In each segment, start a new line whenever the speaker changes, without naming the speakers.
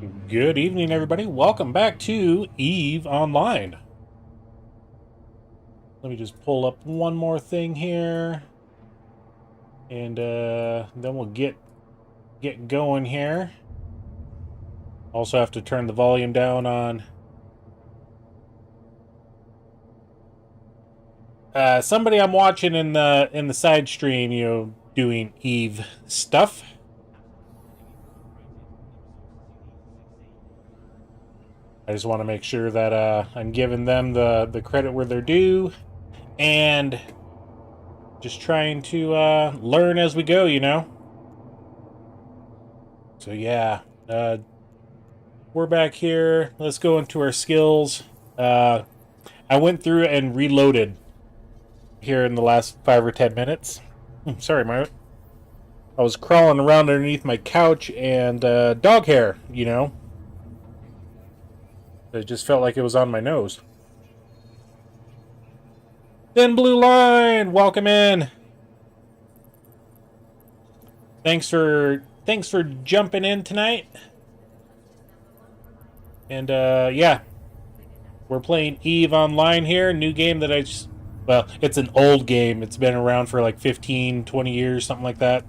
Good evening, everybody. Welcome back to EVE Online. Let me just pull up one more thing here, and then we'll get going here. Also have to turn the volume down on somebody I'm watching in the side stream, doing EVE stuff. I just want to make sure that I'm giving them the credit where they're due, and just trying to learn as we go, So yeah, we're back here. Let's go into our skills. I went through and reloaded here in the last 5 or 10 minutes. Sorry, I was crawling around underneath my couch and dog hair, It just felt like it was on my nose. Thin Blue Line, welcome in. Thanks for jumping in tonight. And yeah, we're playing EVE Online here. New game that well, it's an old game. It's been around for like 15, 20 years, something like that.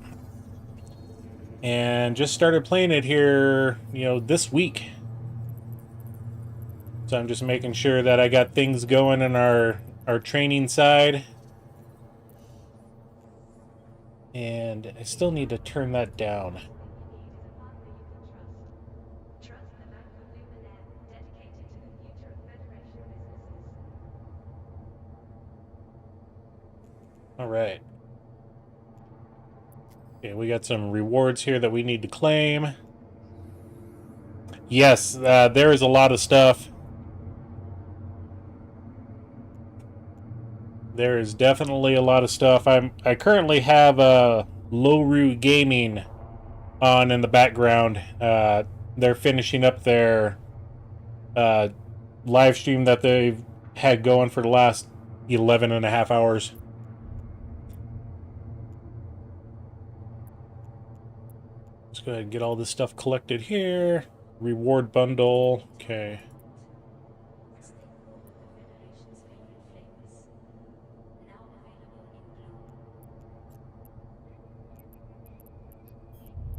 And just started playing it here, this week. So I'm just making sure that I got things going in our training side. And I still need to turn that down. All right. Okay, we got some rewards here that we need to claim. Yes, there is a lot of stuff. There is definitely a lot of stuff. I currently have Loru Gaming on in the background. They're finishing up their live stream that they've had going for the last 11 and a half hours. Let's go ahead and get all this stuff collected here. Reward bundle. Okay.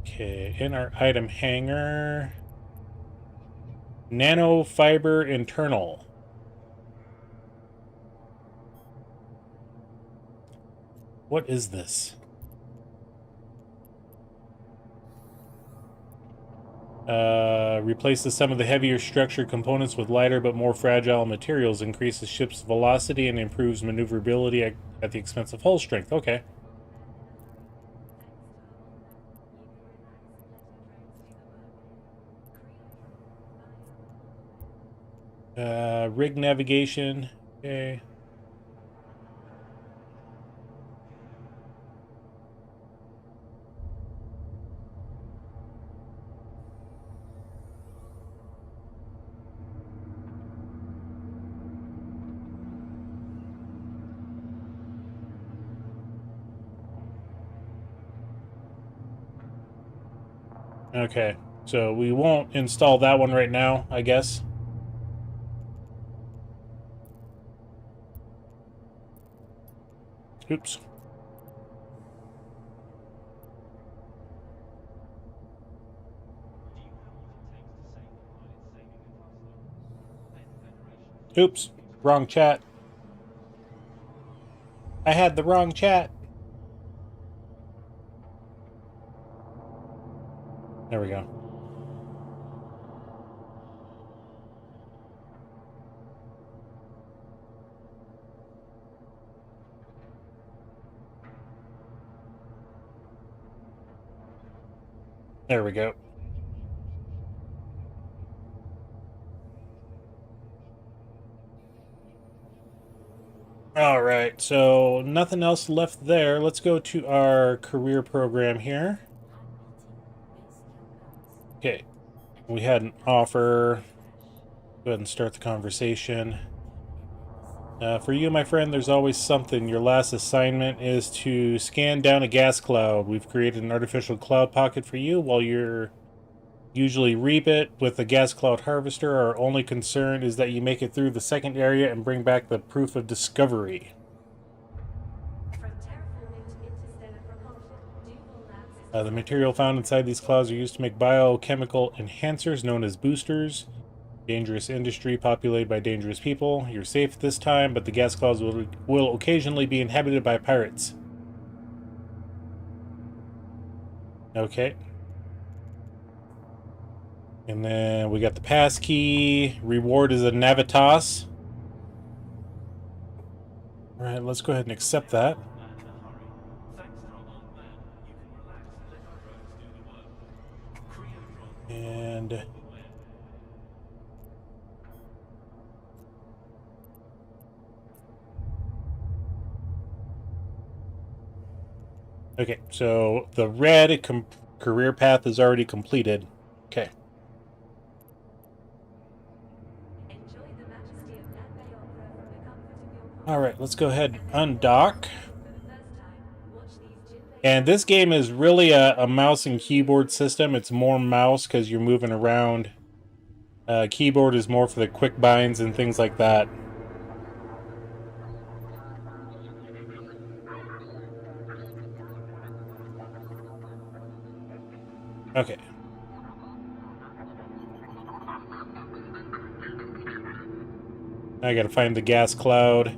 Okay, in our item hanger, nano fiber internal. What is this? Replaces some of the heavier structured components with lighter but more fragile materials, increases ship's velocity, and improves maneuverability at the expense of hull strength. Okay. Rig navigation. Okay. Okay, so we won't install that one right now, I guess. Oops. Oops, wrong chat. I had the wrong chat. There we go. There we go. All right, so nothing else left there. Let's go to our career program here. Okay, we had an offer. Go ahead and start the conversation. For you, my friend, there's always something. Your last assignment is to scan down a gas cloud. We've created an artificial cloud pocket for you while you're usually reap it with the gas cloud harvester. Our only concern is that you make it through the second area and bring back the proof of discovery. The material found inside these clouds are used to make biochemical enhancers known as boosters. Dangerous industry populated by dangerous people. You're safe this time, but the gas clouds will occasionally be inhabited by pirates. Okay. And then we got the pass key. Reward is a Navitas. Alright, let's go ahead and accept that. And okay, so the red career path is already completed. Okay. Alright, let's go ahead and undock. And this game is really a mouse and keyboard system. It's more mouse because you're moving around. Keyboard is more for the quick binds and things like that. Okay. Now I gotta find the gas cloud.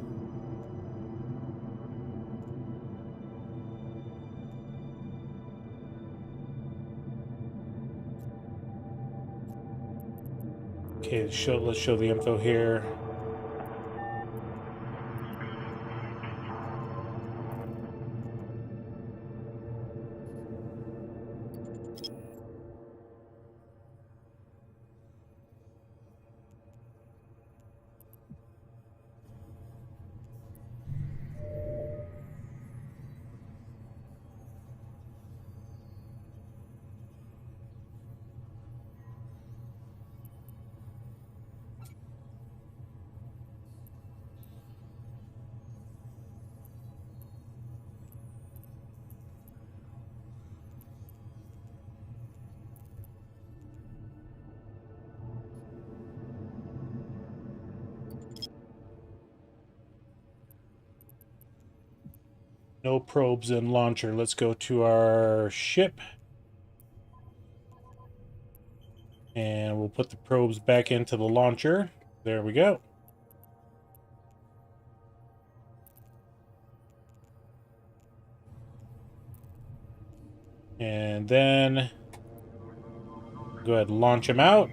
Okay, let's show the info here. No probes in launcher. Let's go to our ship. And we'll put the probes back into the launcher. There we go. And then go ahead and launch them out.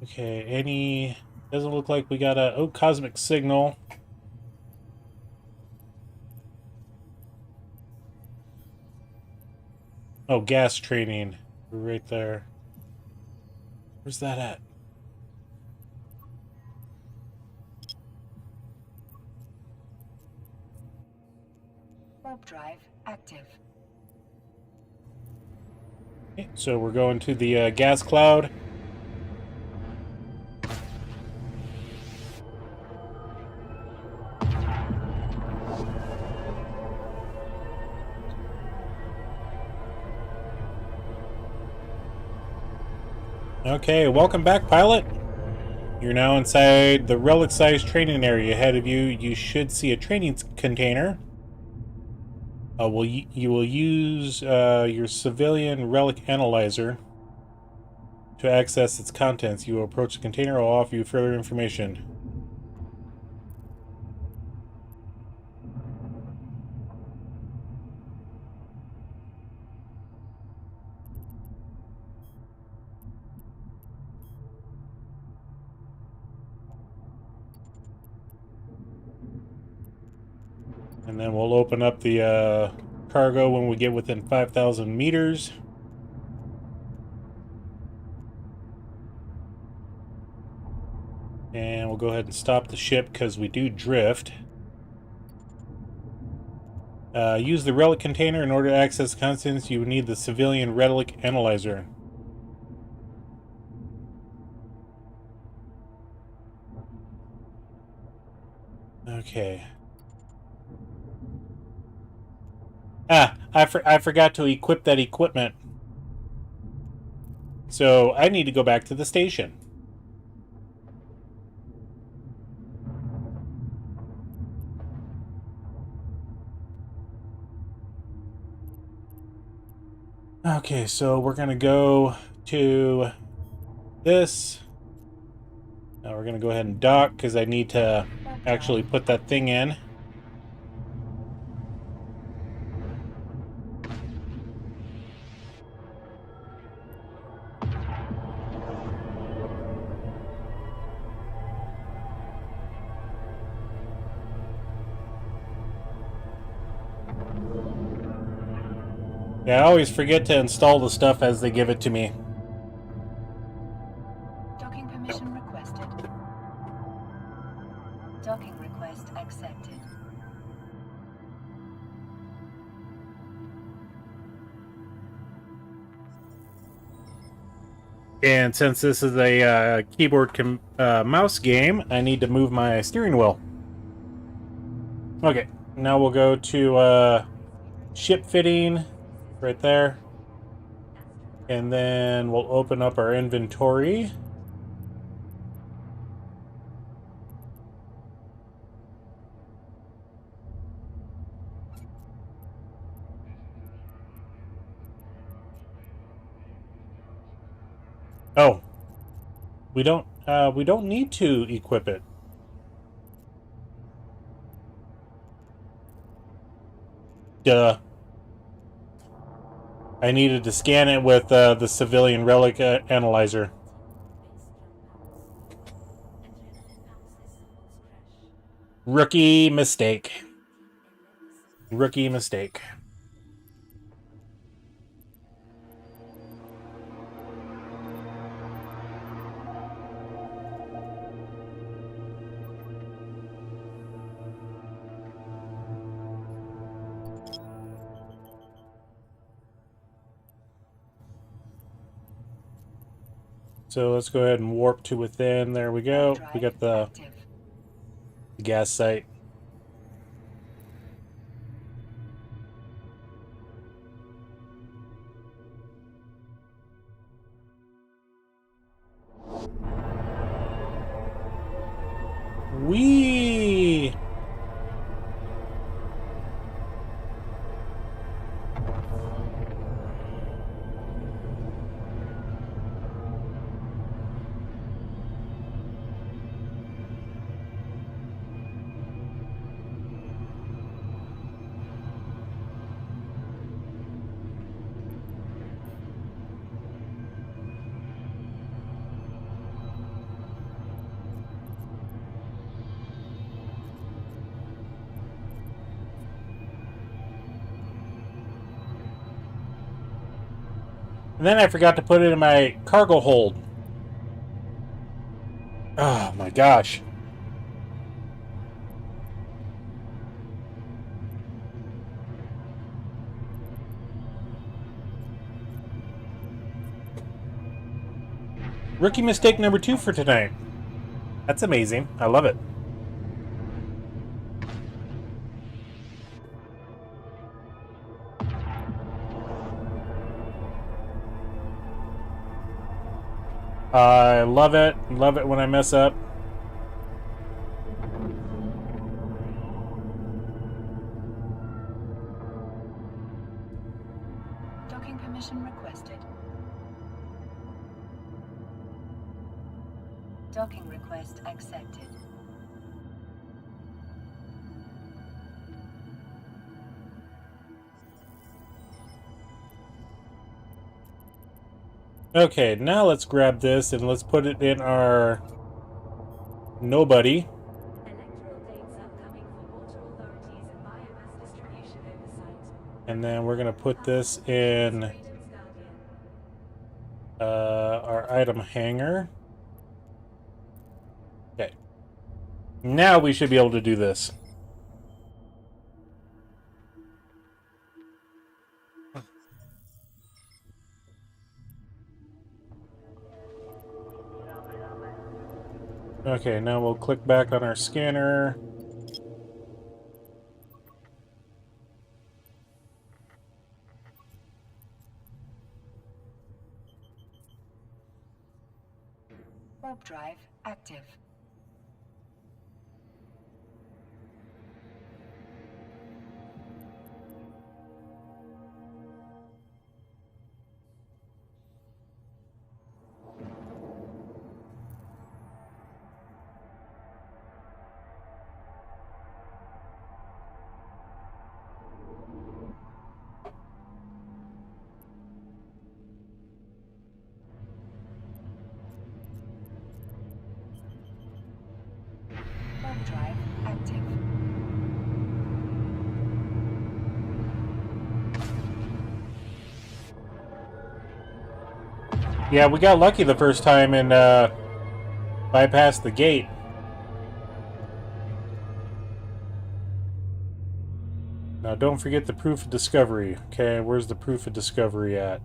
Okay, doesn't look like we got a cosmic signal. Oh, gas training. Right there. Where's that at?
Warp drive active.
Okay, so we're going to the gas cloud. Okay, welcome back, pilot. You're now inside the relic-sized training area. Ahead of you, you should see a training container. You will use your civilian relic analyzer to access its contents. You will approach the container. I'll offer you further information. And then we'll open up the cargo when we get within 5,000 meters. And we'll go ahead and stop the ship because we do drift. Use the relic container. In order to access the contents, you need the civilian relic analyzer. Okay. I forgot to equip that equipment. So I need to go back to the station. Okay, so we're gonna go to this. Now we're gonna go ahead and dock because I need to actually put that thing in. Yeah, I always forget to install the stuff as they give it to me.
Docking permission requested. Docking request accepted.
And since this is a keyboard mouse game, I need to move my steering wheel. Okay, now we'll go to ship fitting right there. And then we'll open up our inventory. Oh, we don't need to equip it. Duh. I needed to scan it with the civilian relic analyzer. Rookie mistake. Rookie mistake. So let's go ahead and warp to within. There we go. We got the gas site. Whee! And then I forgot to put it in my cargo hold. Oh my gosh. Rookie mistake number 2 for tonight. That's amazing. I love it. I love it. Love it when I mess up.
Docking permission requested. Docking request accepted.
Okay, now let's grab this and let's put it in our nobody.
Electoral dates upcoming for water authorities and biomass
And then we're going to put this in our item hanger. Okay. Now we should be able to do this. Okay, now we'll click back on our scanner.
Warp drive active. Warp drive active.
Yeah, we got lucky the first time and bypassed the gate. Now don't forget the proof of discovery. Okay, where's the proof of discovery at?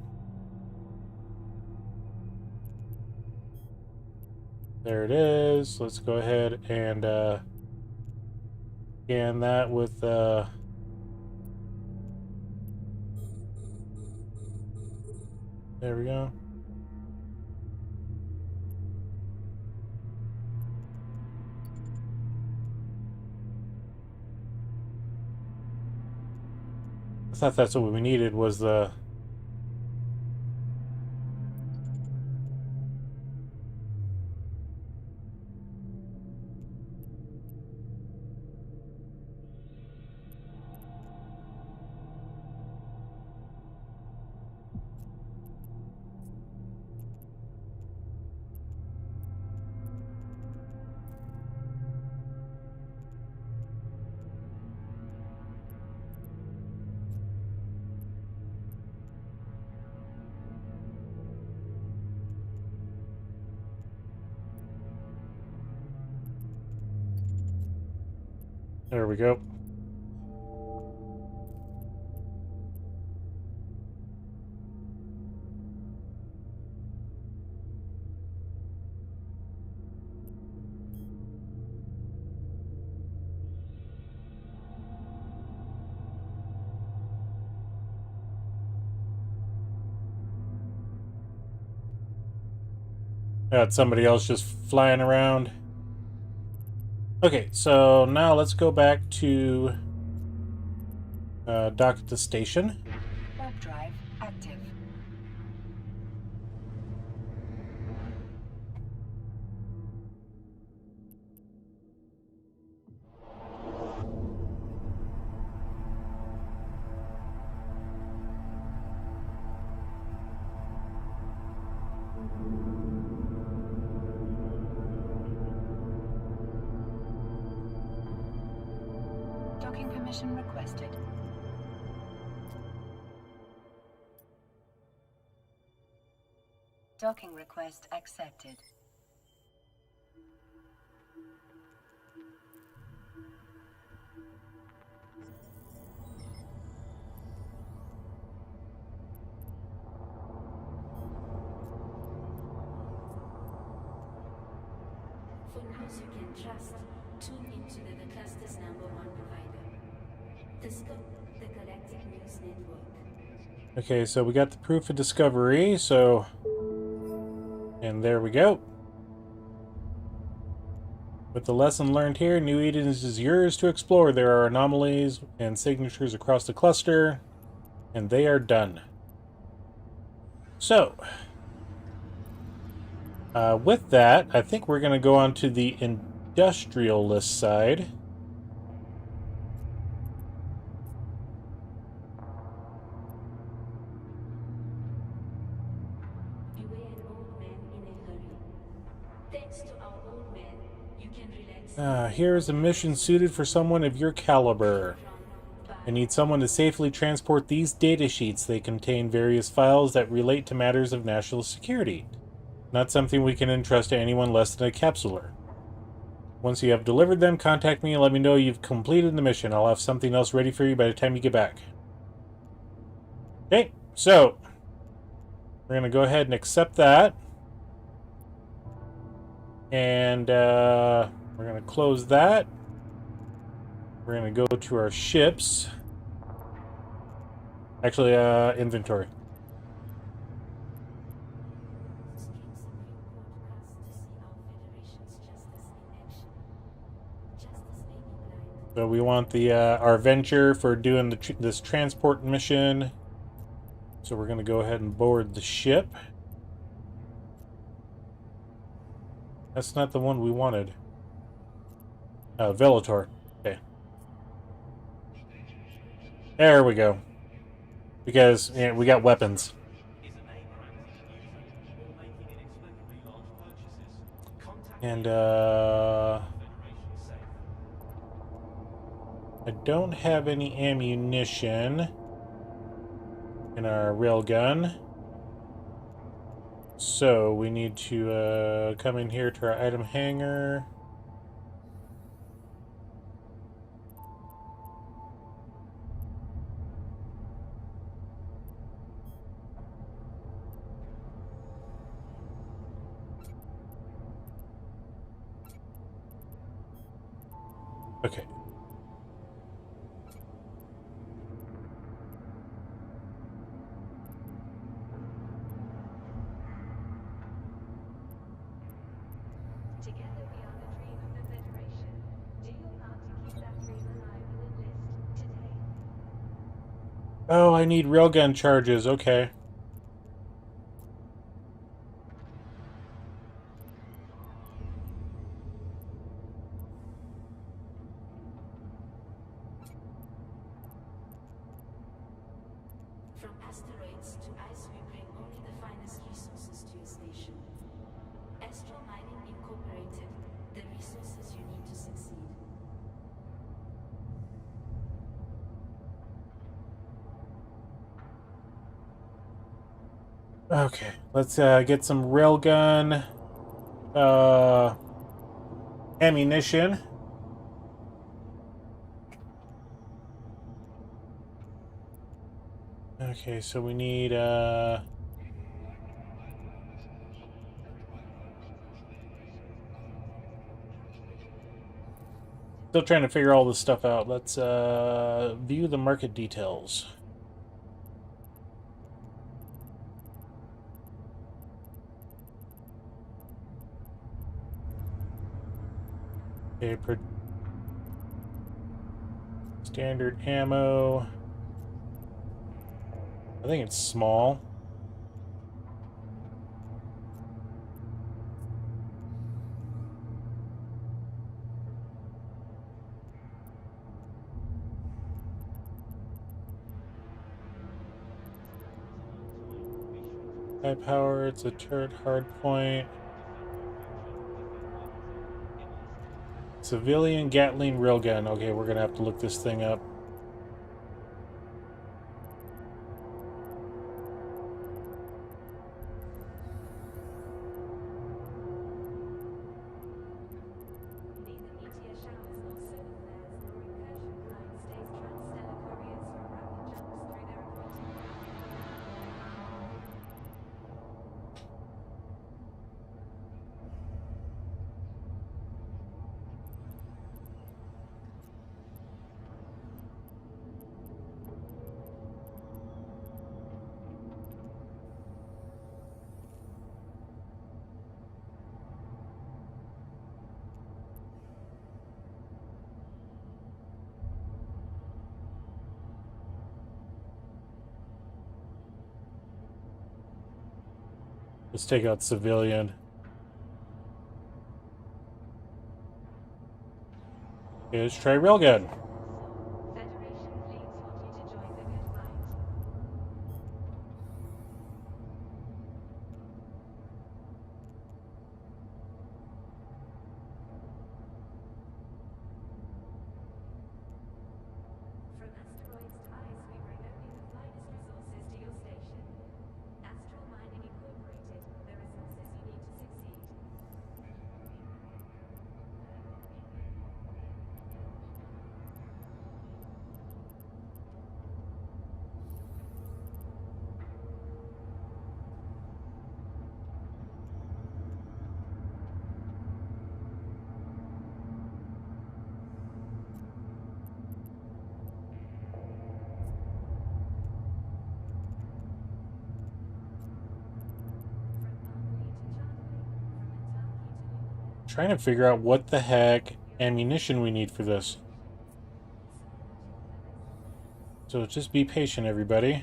There it is. Let's go ahead and scan that with there we go. I thought that's what we needed was the... There we go. Got somebody else just flying around. Okay, so now let's go back to dock at the station.
Warp drive active. Docking permission requested. Docking request accepted.
For news you can trust, tune into the cluster's #1 provider. The Galactic News Network.
Okay, so we got the proof of discovery, so... And there we go. With the lesson learned here, New Eden is yours to explore. There are anomalies and signatures across the cluster, and they are done. So, with that, I think we're going to go on to the industrialist side. Here's a mission suited for someone of your caliber. I need someone to safely transport these data sheets. They contain various files that relate to matters of national security. Not something we can entrust to anyone less than a capsuler. Once you have delivered them, contact me and let me know you've completed the mission. I'll have something else ready for you by the time you get back. Okay, so we're going to go ahead and accept that. And we're going to close that. We're going to go to our ships. Actually, inventory. So we want the our venture for doing this transport mission. So we're going to go ahead and board the ship. That's not the one we wanted. Velator. Okay. There we go. Because we got weapons. And I don't have any ammunition in our railgun. So we need to come in here to our item hangar. Okay.
Together we are the dream of the Federation. Do your part to keep that dream alive and enlist today.
Oh, I need railgun charges. Okay.
From asteroids to ice, we bring only the finest resources to your station. Astral Mining Incorporated, the resources you need to succeed.
Okay, let's get some railgun ammunition. Okay, so we need still trying to figure all this stuff out. Let's view the market details. Okay, standard ammo. I think it's small. High power, it's a turret hard point. Civilian Gatling railgun. Okay, we're gonna have to look this thing up.
Neither meteor showers nor solar flares nor incursion flight stays transstellar couriers from rapid jumps through their aquatic
Let's take out civilian. Okay, let's try railgun.
Federation fleets want you to join the good fight. From asteroids
trying to figure out what the heck ammunition we need for this. So just be patient, everybody.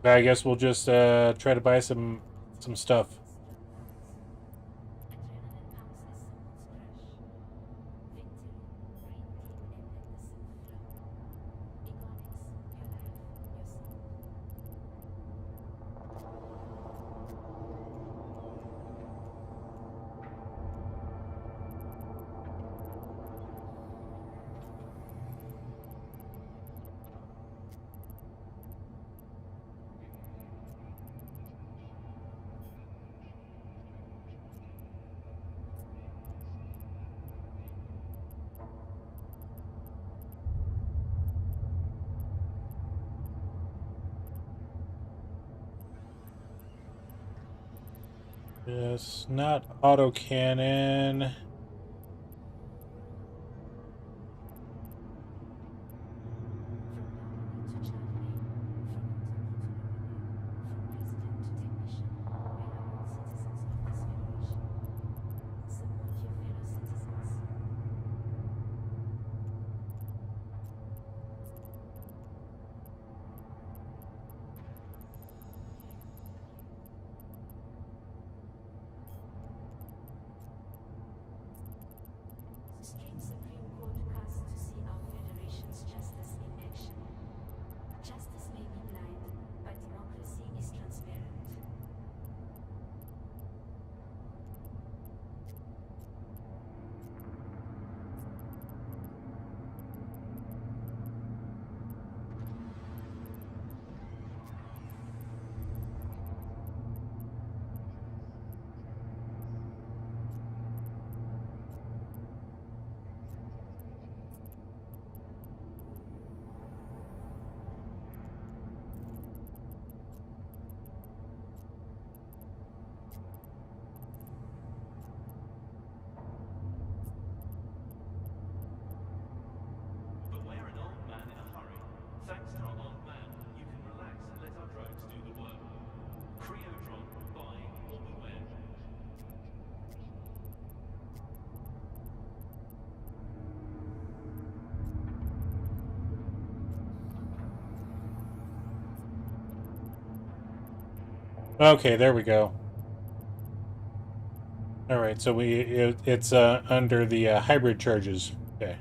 I guess we'll just try to buy some stuff. Yes, not autocannon.
Stream Supreme Court casts to see our Federation's justice in action. Justice may be blind, but democracy is transparent.
But we're an old man in a hurry. Thanks to our old man, you can relax and let our drones do the work. Creodron, buy or beware.
Okay, there we go. All right, so it's under the hybrid charges. Okay.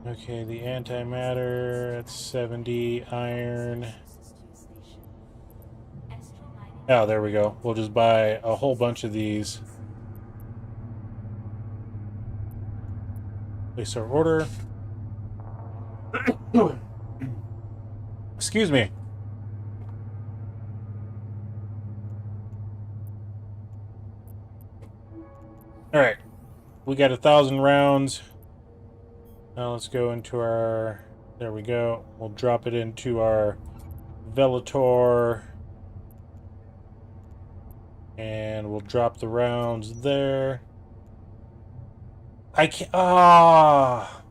Okay, the antimatter at 70 iron. Oh, there we go. We'll just buy a whole bunch of these. Place our order. Excuse me. All right, we got 1,000 rounds. Now let's go into our. There we go. We'll drop it into our Velator. And we'll drop the rounds there. I can't. Ah.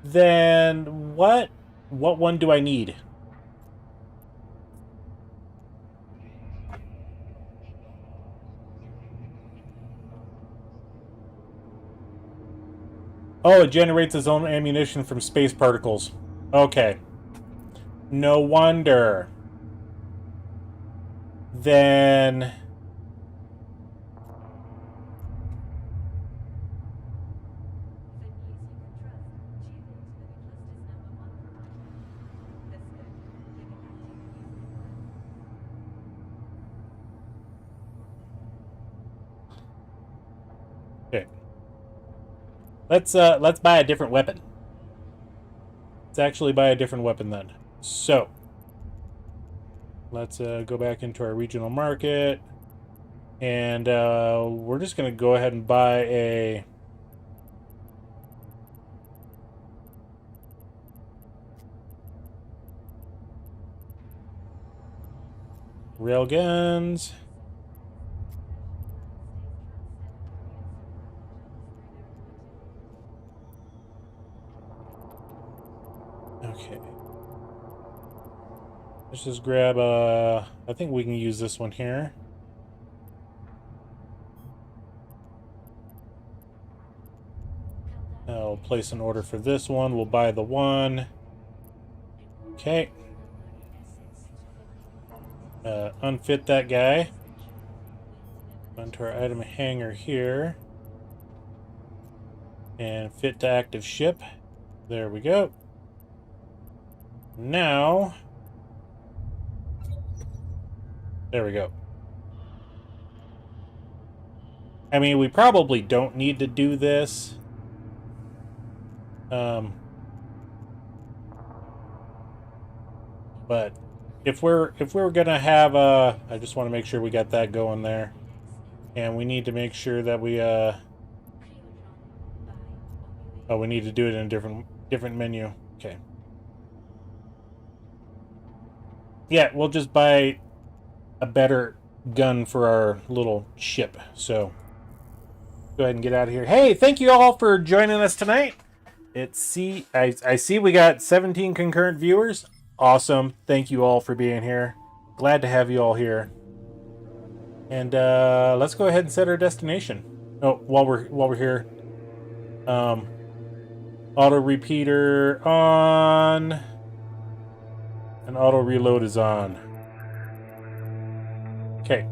Then what? What one do I need? Oh, it generates its own ammunition from space particles. Okay. No wonder. Then... let's buy a different weapon. Let's actually buy a different weapon then. So let's go back into our regional market, and we're just gonna go ahead and buy a railguns. Okay. Let's just grab I think we can use this one here. I'll place an order for this one. We'll buy the one. Okay. Unfit that guy. Onto our item hanger here. And fit to active ship. There we go. Now, there we go. I mean, we probably don't need to do this. But if we're gonna have I just want to make sure we got that going there, and we need to make sure that we oh, we need to do it in a different menu. Okay. Yeah, we'll just buy a better gun for our little ship. So go ahead and get out of here. Hey, thank you all for joining us tonight. I see we got 17 concurrent viewers. Awesome. Thank you all for being here. Glad to have you all here. And let's go ahead and set our destination. Oh, while we're here. Auto repeater on. And auto reload is on. Okay.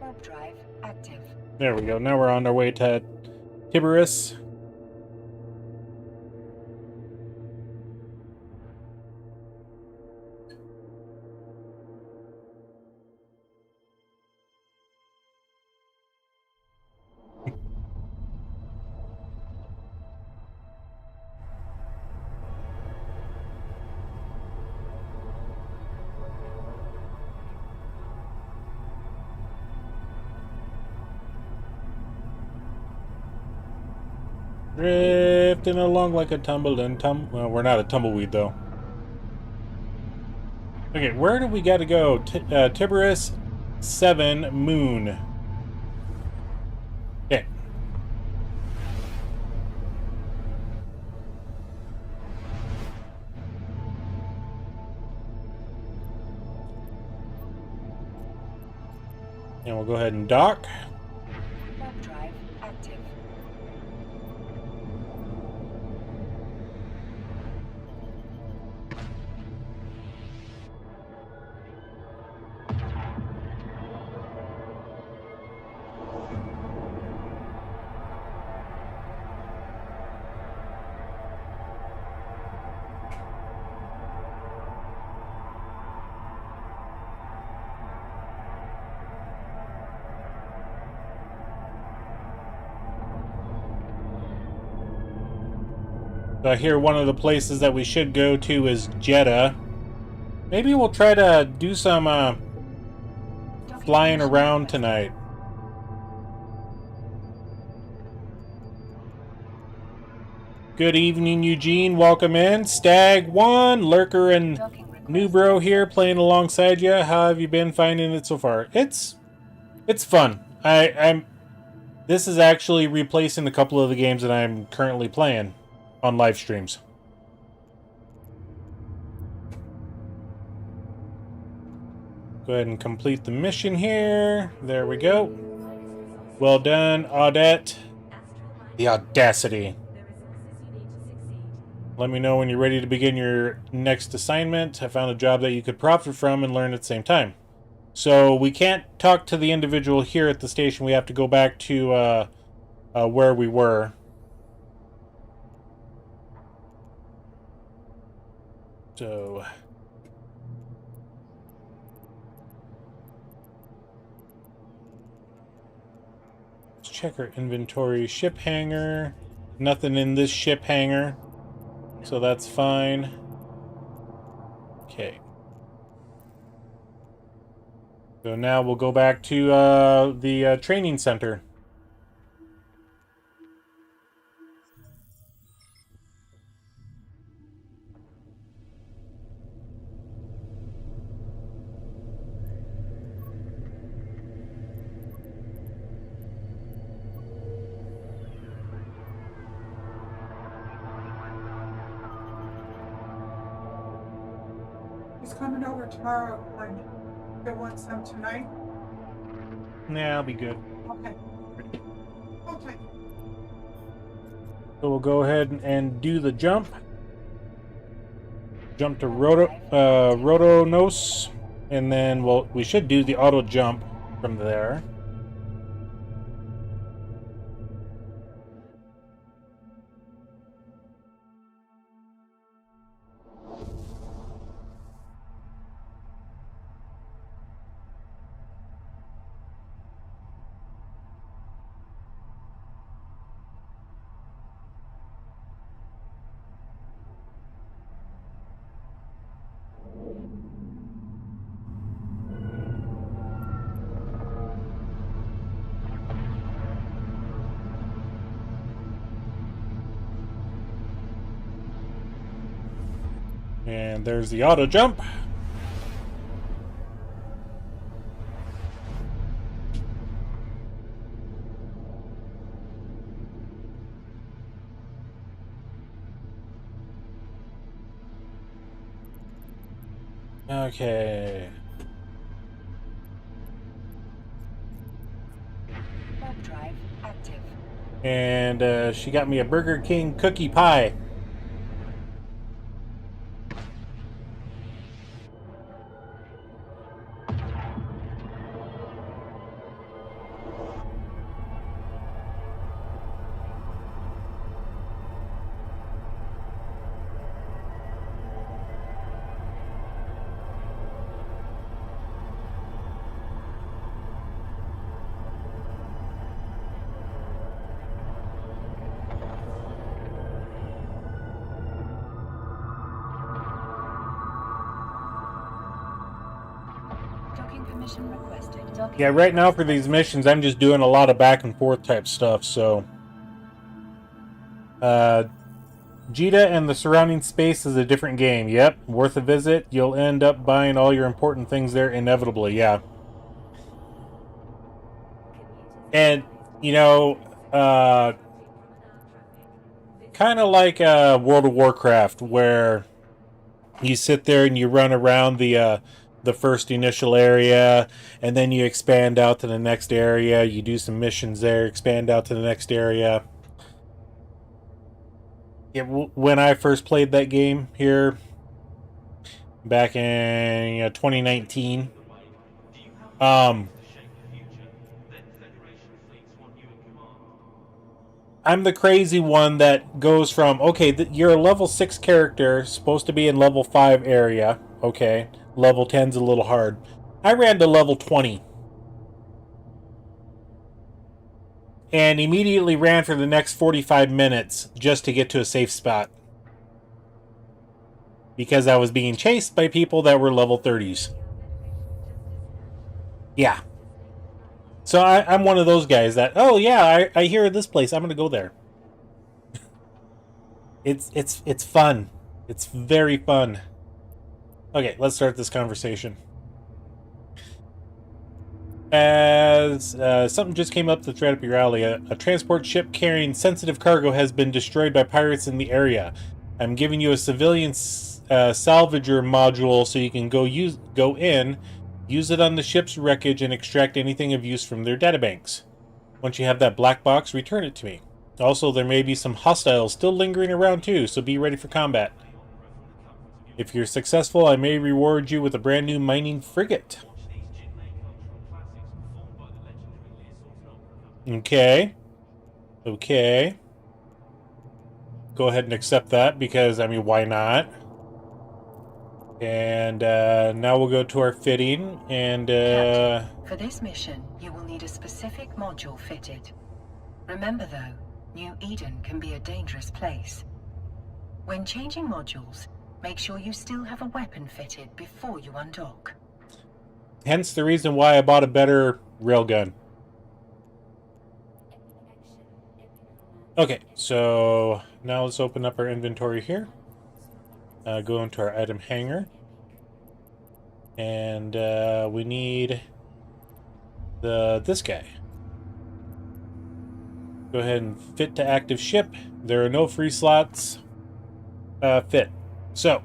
Warp drive active.
There we go. Now we're on our way to Tiberius. Drifting along like a well, we're not a tumbleweed though. Okay, where do we got to go? Tiberius 7 Moon. Okay. And we'll go ahead and dock.
Warp drive active.
So I hear one of the places that we should go to is Jeddah. Maybe we'll try to do some flying around tonight. Good evening, Eugene. Welcome in. Stag 1, Lurker, and Nubro here playing alongside you. How have you been finding it so far? It's fun. This is actually replacing a couple of the games that I'm currently playing on live streams. Go ahead and complete the mission here. There we go. Well done, Audette. The audacity.
The resources you need to succeed.
Let me know when you're ready to begin your next assignment. I found a job that you could profit from and learn at the same time. So we can't talk to the individual here at the station. We have to go back to where we were. So... let's check our inventory. Ship hangar. Nothing in this ship hangar. So that's fine. Okay. So now we'll go back to the training center.
He's coming over tomorrow. They want some tonight?
Yeah, I'll be good.
Okay. Okay.
So we'll go ahead and do the jump. Jump to Rotonos, and then we should do the auto jump from there. And there's the auto jump. Okay.
Warp drive active.
And she got me a Burger King cookie pie.
Docking permission requested. Docking
Yeah, right now for these missions, I'm just doing a lot of back and forth type stuff, so... Jita and the surrounding space is a different game. Yep, worth a visit. You'll end up buying all your important things there inevitably, yeah. And, you know, kind of like World of Warcraft, where you sit there and you run around the first initial area, and then you expand out to the next area. You do some missions there, expand out to the next area. Yeah, when I first played that game here, back in 2019, I'm the crazy one that goes from, okay, you're a level 6 character, supposed to be in level 5 area, okay, level 10's a little hard. I ran to level 20. And immediately ran for the next 45 minutes just to get to a safe spot. Because I was being chased by people that were level 30s. Yeah. So I'm one of those guys that, oh yeah, I hear this place, I'm gonna go there. It's fun. It's very fun. Okay, let's start this conversation. As something just came up the thread up your alley. A transport ship carrying sensitive cargo has been destroyed by pirates in the area. I'm giving you a civilian salvager module so you can go in, use it on the ship's wreckage, and extract anything of use from their databanks. Once you have that black box, return it to me. Also, there may be some hostiles still lingering around too, so be ready for combat. If you're successful, I may reward you with a brand new mining frigate. Okay. Okay. Go ahead and accept that because, I mean, why not? And now we'll go to our fitting and
Captain, for this mission, you will need a specific module fitted. Remember though, New Eden can be a dangerous place. When changing modules, make sure you still have a weapon fitted before you undock.
hence the reason why I bought a better railgun. Okay, so now let's open up our inventory here. Go into our item hanger. And we need this guy. Go ahead and fit to active ship. There are no free slots. Fit. So.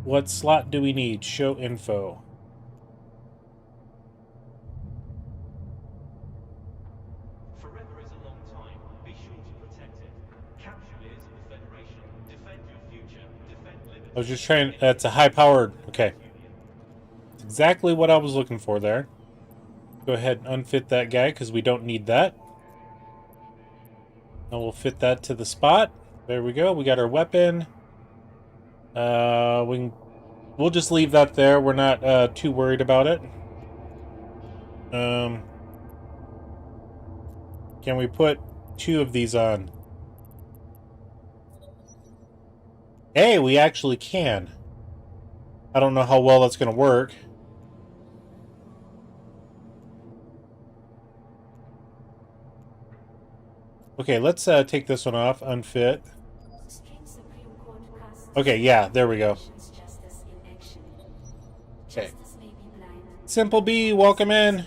What slot do we need? Show info.
Forever is a long time. Be sure to protect it. Cavaliers of the Federation. Defend your future. Defend liberty.
I was just trying. That's a high-powered. Okay. Exactly what I was looking for there. Go ahead and unfit that guy because we don't need that. And we'll fit that to the spot. There we go. We got our weapon. We'll just leave that there. We're not too worried about it. Can we put 2 of these on? Hey, we actually can. I don't know how well that's going to work. Okay, let's take this one off, unfit. Okay, yeah, there we go. Okay. Simple B, welcome in.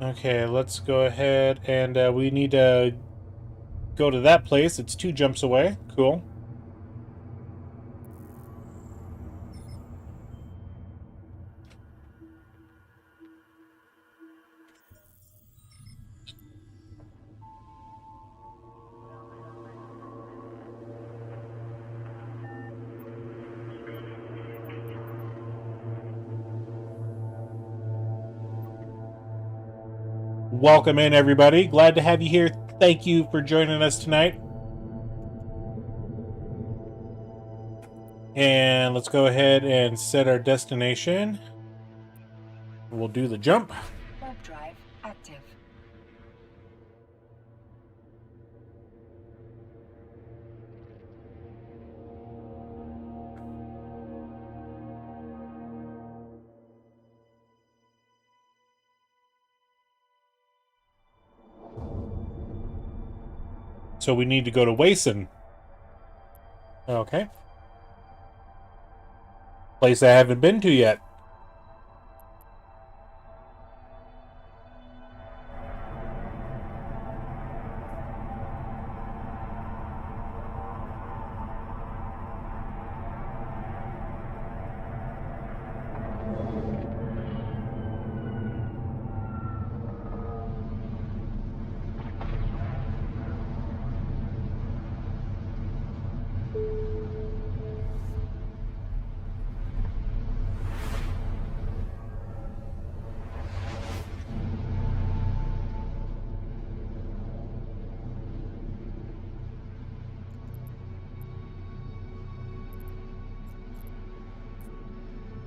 Okay, let's go ahead and we need to go to that place. It's 2 jumps away. Cool. Welcome in, everybody. Glad to have you here. Thank you for joining us tonight. And let's go ahead and set our destination. We'll do the jump.
Warp drive active.
So we need to go to Wason. Okay. Place I haven't been to yet.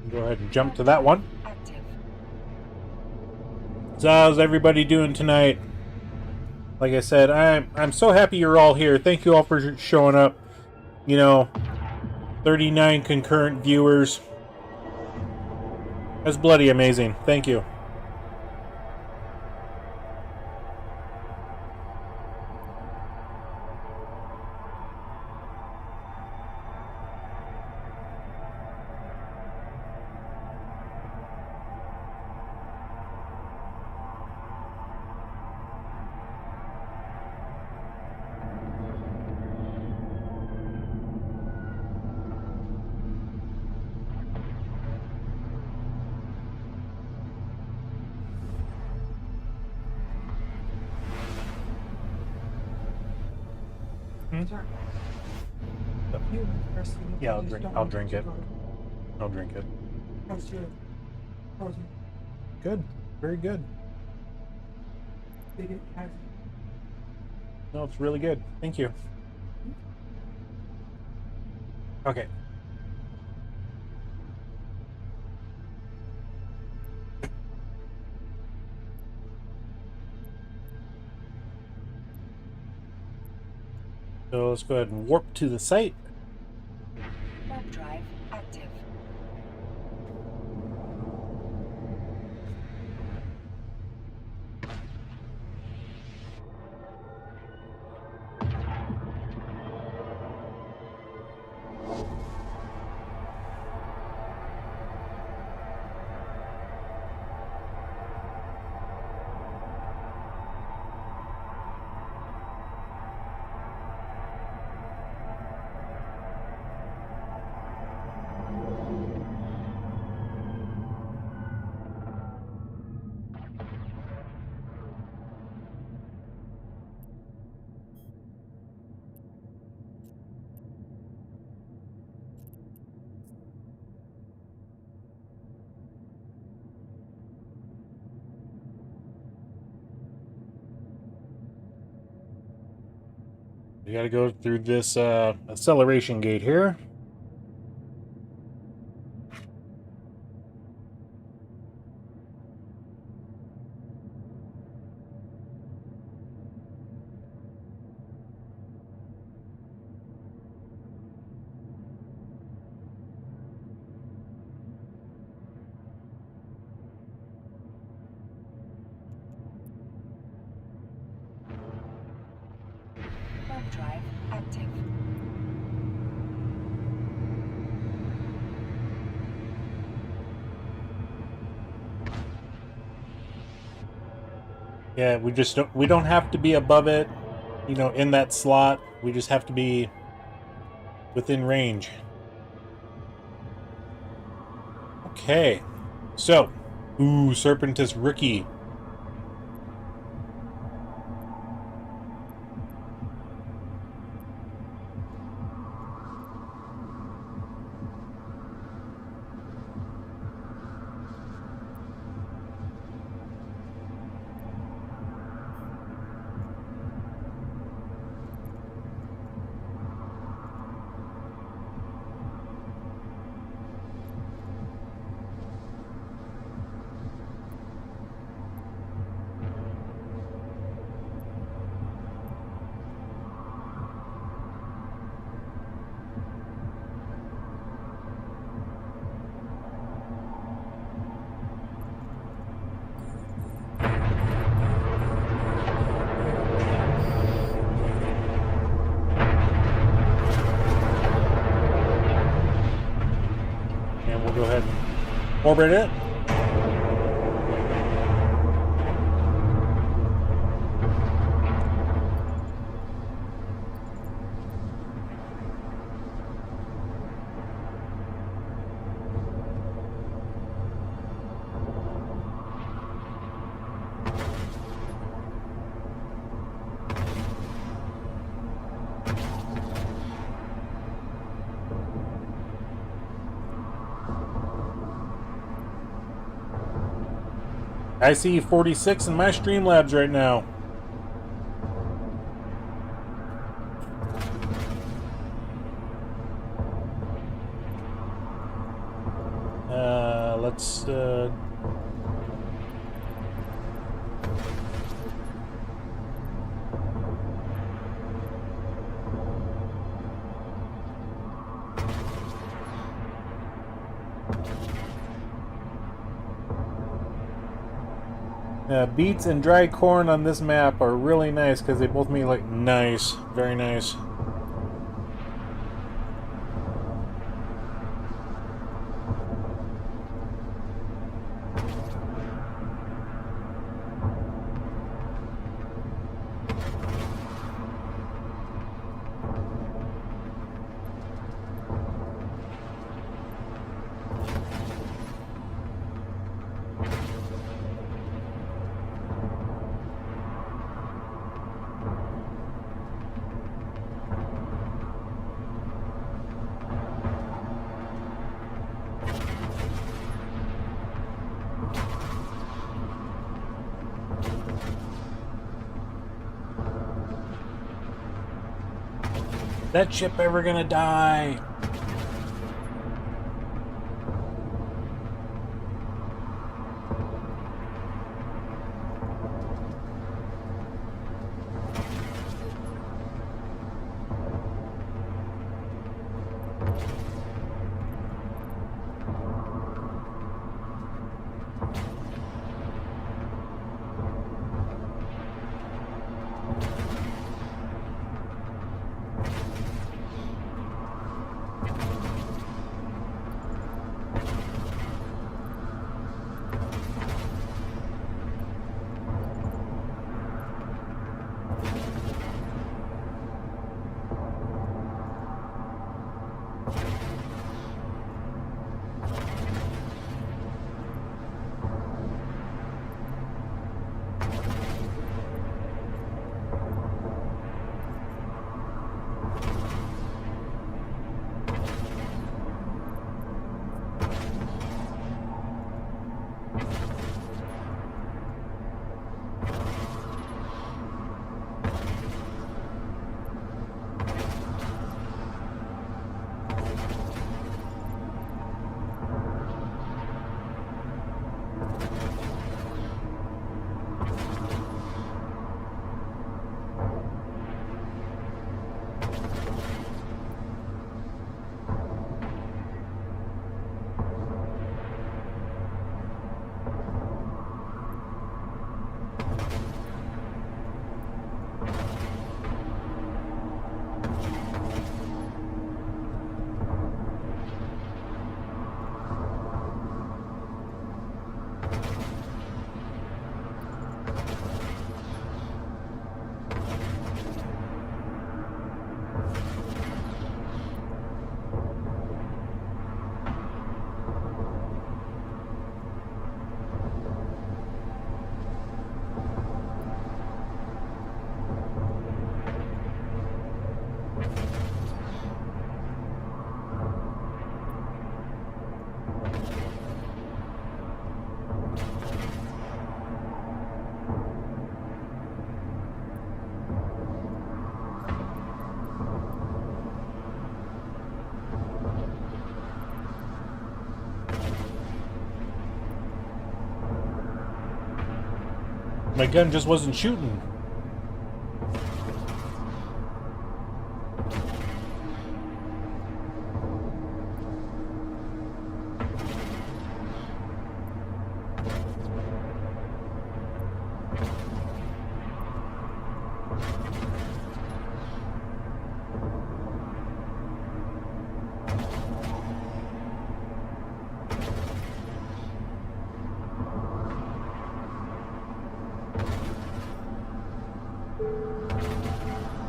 Go ahead and jump to that one.
Active.
So how's everybody doing tonight? Like I said, I'm so happy you're all here. Thank you all for showing up. You know, 39 concurrent viewers. That's bloody amazing. Thank you.
Sorry. You first, you
Yeah, I'll
just
drink-
don't
I'll
want
drink
to
it.
go
I'll drink it.
close to it. Frozen.
Good. Very good.
They didn't have
No, it's really good. Thank you. Okay. So let's go ahead and warp to the site.
Warp drive active.
We got to go through this acceleration gate here.
Warp drive active.
Yeah, we don't have to be above it, you know, in that slot. We just have to be within range. Okay. So, Serpentis Rookie. And we'll go ahead and orbit it. I see 46 in my Streamlabs right now. Let's beets and dry corn on this map are really nice because they both mean like nice, very nice. that ship ever gonna die? My gun just wasn't shooting.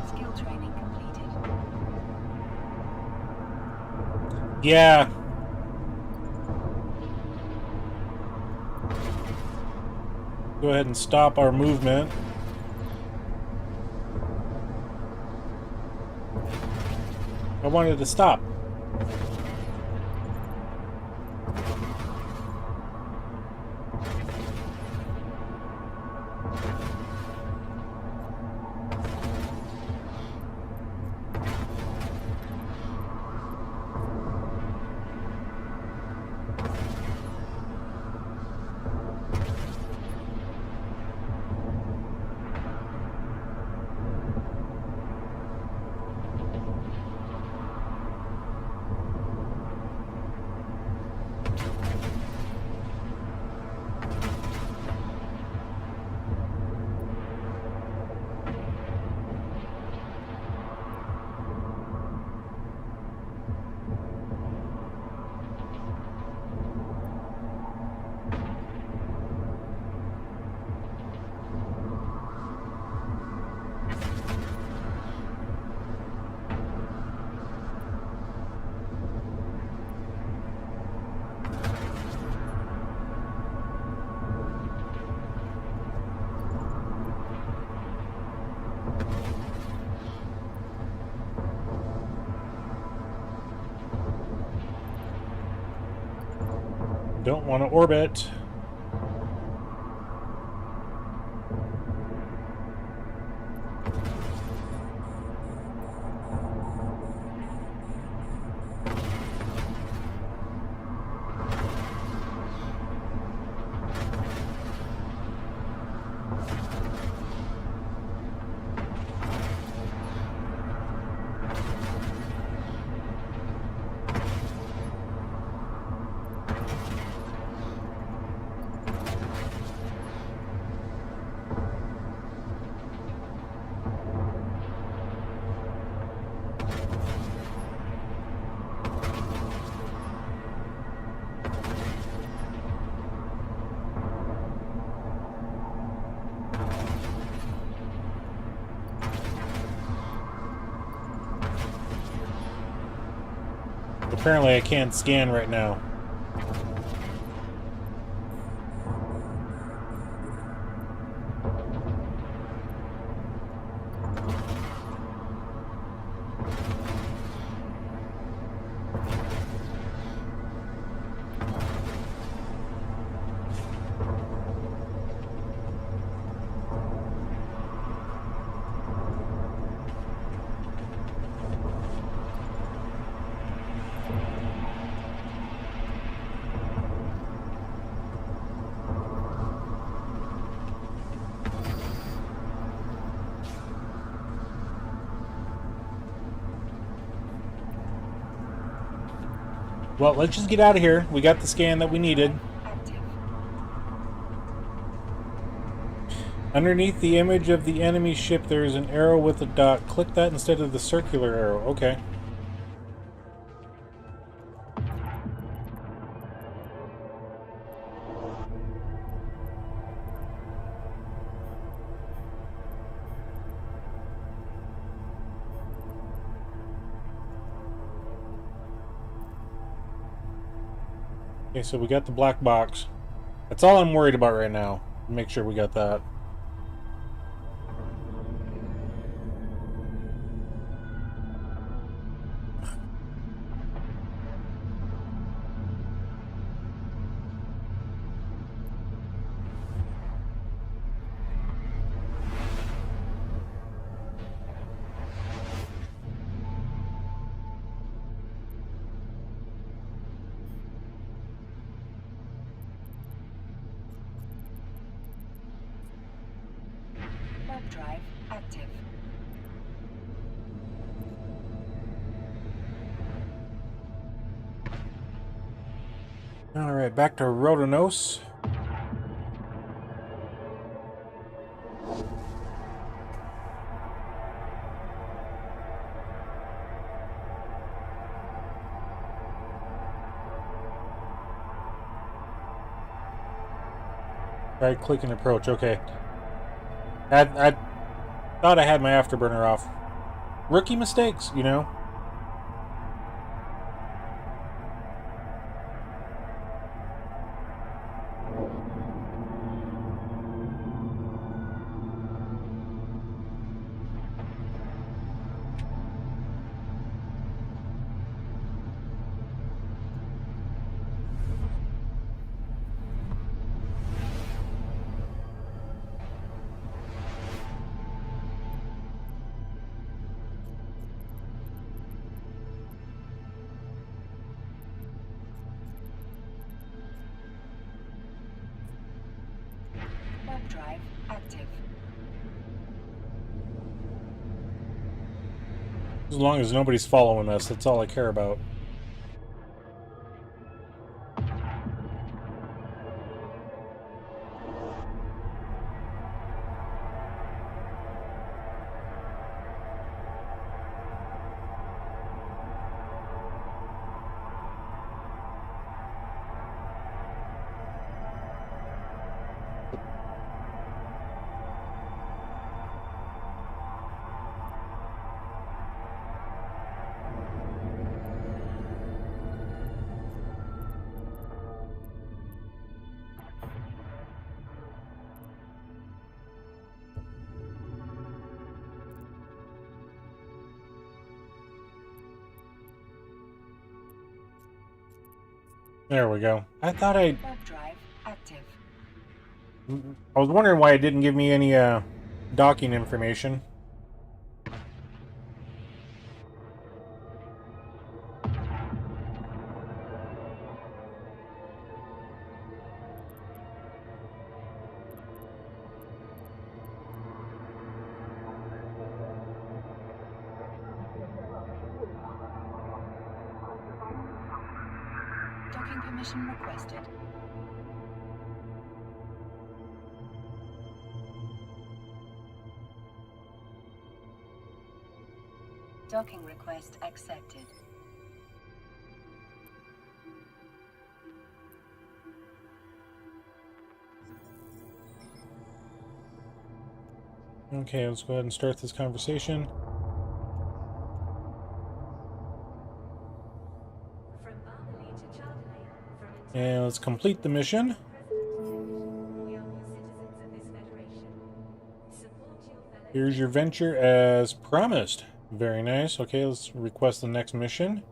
Skill training completed.
Yeah. Go ahead and stop our movement. I wanted to stop. Don't want to orbit. Apparently I can't scan right now. Well, let's just get out of here. We got the scan that we needed.
Active.
Underneath the image of the enemy ship, there is an arrow with a dot. Click that instead of the circular arrow. Okay. Okay, so we got the black box. That's all I'm worried about right now. Make sure we got that.
Web drive active.
Alright, back to Rodonos. Right click and approach, okay. I thought I had my afterburner off. Rookie mistakes, you know?
Web drive active.
As long as nobody's following us, that's all I care about. There we go. I thought
Web drive active.
I was wondering why it didn't give me any docking information.
Docking permission requested. Docking request accepted.
Okay, let's go ahead and start this conversation. And let's complete the mission.
We are all citizens of this federation. Support your fellow.
Here's your venture as promised. Very nice. Okay, let's request the next mission.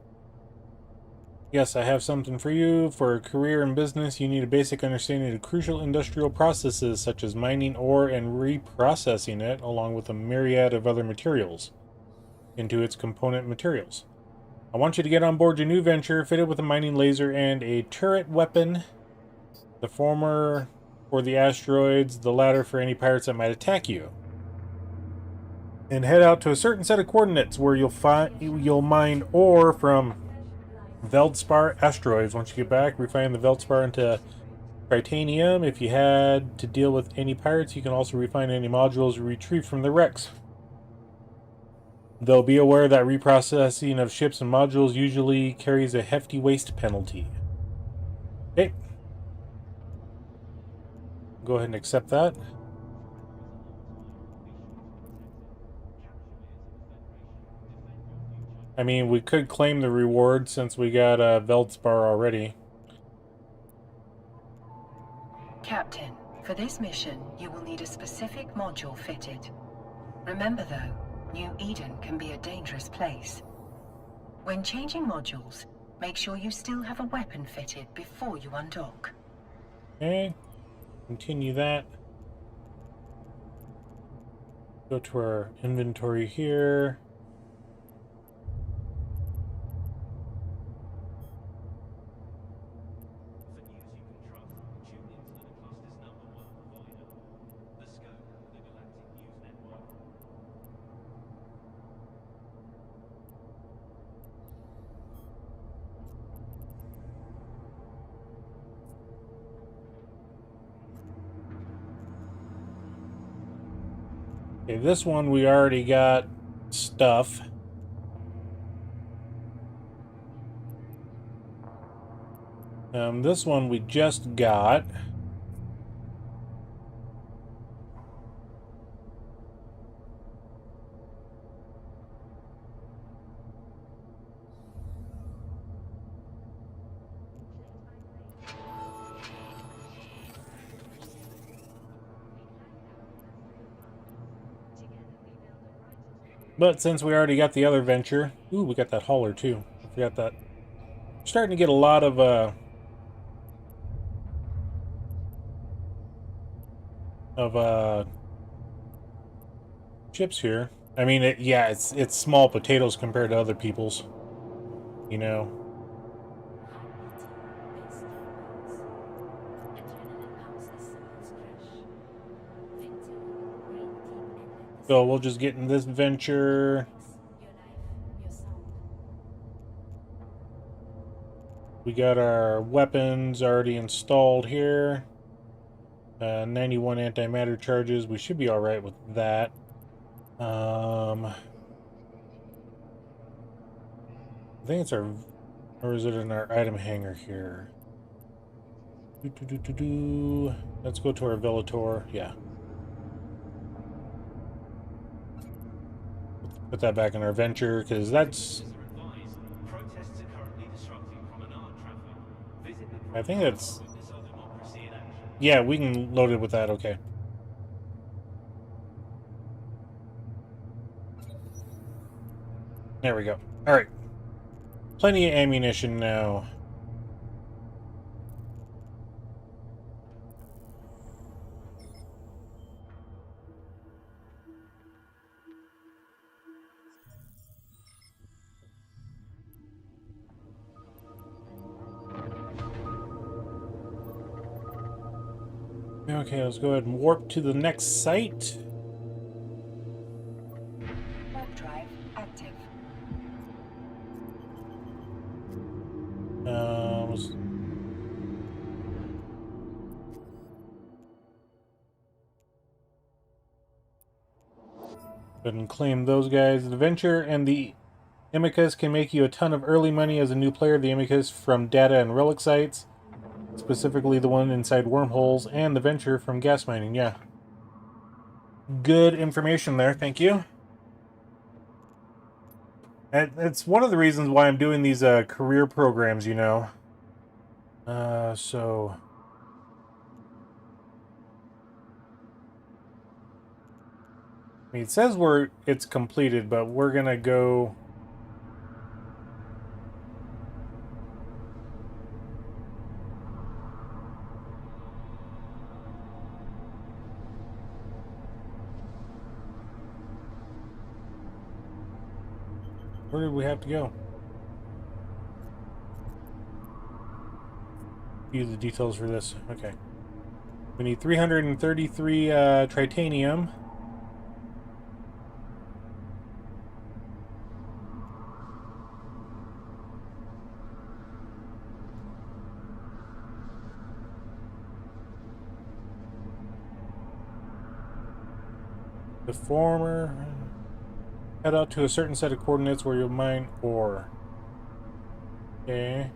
Yes, I have something for you. For a career in business, you need a basic understanding of crucial industrial processes such as mining ore and reprocessing it, along with a myriad of other materials, into its component materials. I want you to get on board your new venture, fitted with a mining laser and a turret weapon. The former for the asteroids, the latter for any pirates that might attack you. And head out to a certain set of coordinates where you'll mine ore from Veldspar asteroids. Once you get back, refine the Veldspar into titanium. If you had to deal with any pirates, you can also refine any modules you retrieve from the wrecks. Though be aware that reprocessing of ships and modules usually carries a hefty waste penalty. Okay. Go ahead and accept that. I mean, we could claim the reward since we got a Veldspar already.
Captain, for this mission, you will need a specific module fitted. Remember though, New Eden can be a dangerous place. When changing modules, make sure you still have a weapon fitted before you undock.
Okay. Continue that. Go to our inventory here.
For news you can trust, tune into the cluster's #1 provider, the Scope, the Galactic News Network.
Okay, this one we already got stuff. This one we just got. But since we already got the other venture, ooh, we got that hauler too. I forgot that. Starting to get a lot of chips here. I mean, it's small potatoes compared to other people's. You know. So we'll just get in this venture. We got our weapons already installed here. 91 antimatter charges. We should be all right with that. I think it's our, or is it in our item hanger here? Let's go to our Velator. Yeah. Put that back in our venture because that's.
Protests are currently disrupting promenade traffic. Visit the
I think that's.
witness of democracy in action.
Yeah, we can load it with that. Okay. There we go. All right. Plenty of ammunition now. Okay, let's go ahead and warp to the next site.
Warp drive active.
Let's... Go ahead and claim those guys. The Venture and the Amicus can make you a ton of early money as a new player. The Amicus from data and relic sites, specifically the one inside wormholes, and the Venture from gas mining. Yeah. Good information there. Thank you. And it's one of the reasons why I'm doing these career programs, you know. So I mean, it says it's completed, but we're gonna go. Where did we have to go? View the details for this. Okay. We need 333 titanium. The former. Head out to a certain set of coordinates where you'll mine ore. Okay.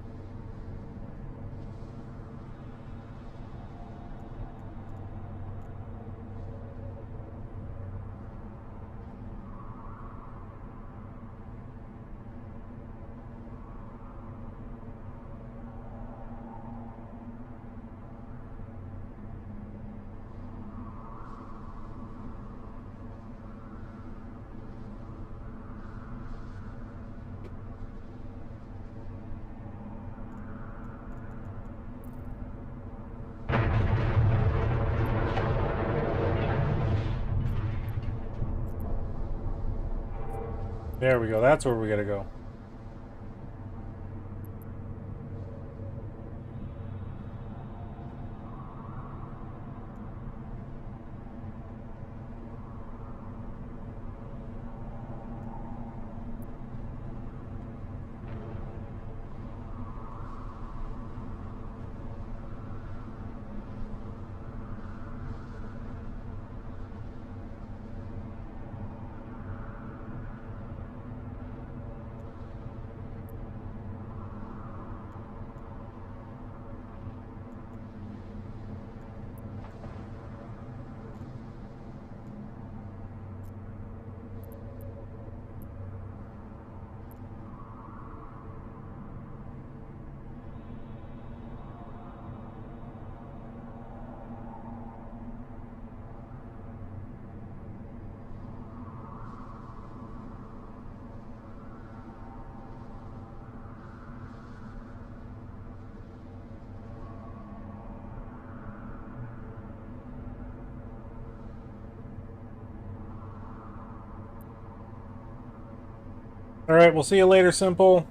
There we go. That's where we gotta go. Alright, we'll see you later, Simple.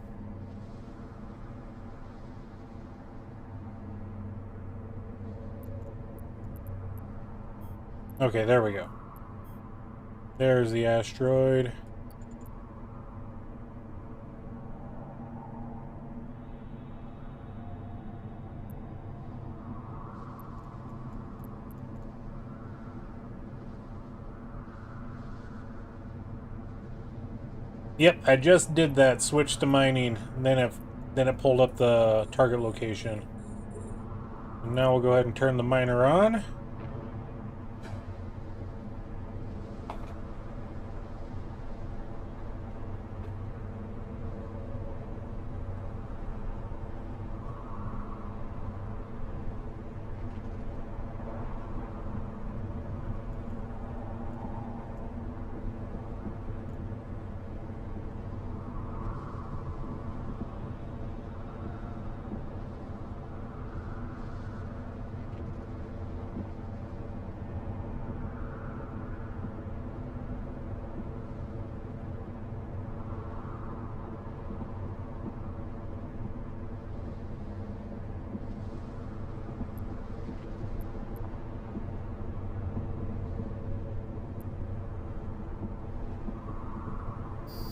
Okay, there we go. There's the asteroid. Yep, I just did that. Switch to mining, and then it pulled up the target location. And now we'll go ahead and turn the miner on.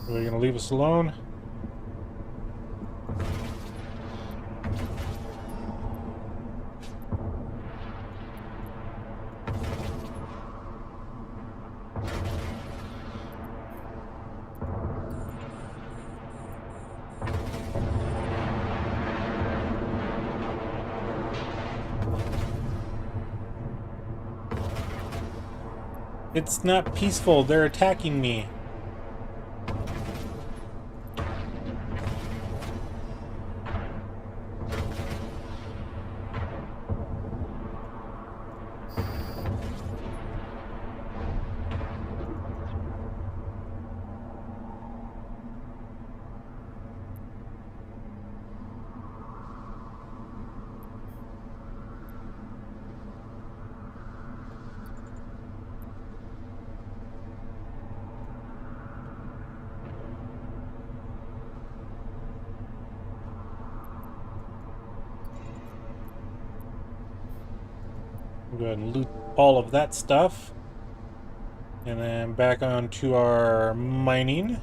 Are they gonna leave us alone? It's not peaceful. They're attacking me. We'll go ahead and loot all of that stuff. And then back on to our mining.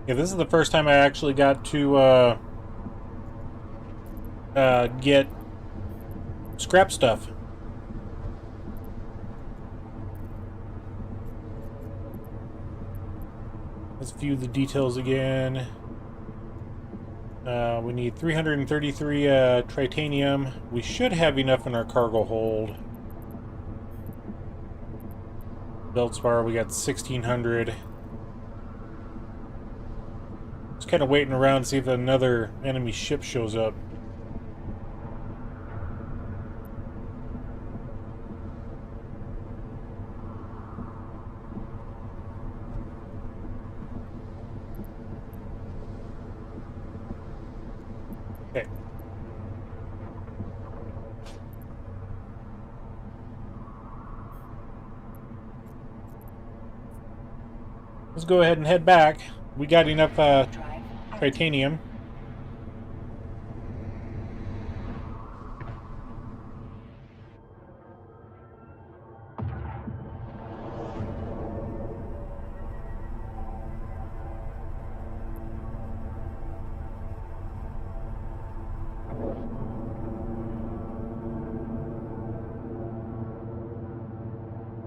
Yeah, this is the first time I actually got to get scrap stuff. Let's view the details again. We need 333 titanium. We should have enough in our cargo hold. Belt spar, we got 1600. Just kind of waiting around to see if another enemy ship shows up. Okay. Let's go ahead and head back. We got enough titanium.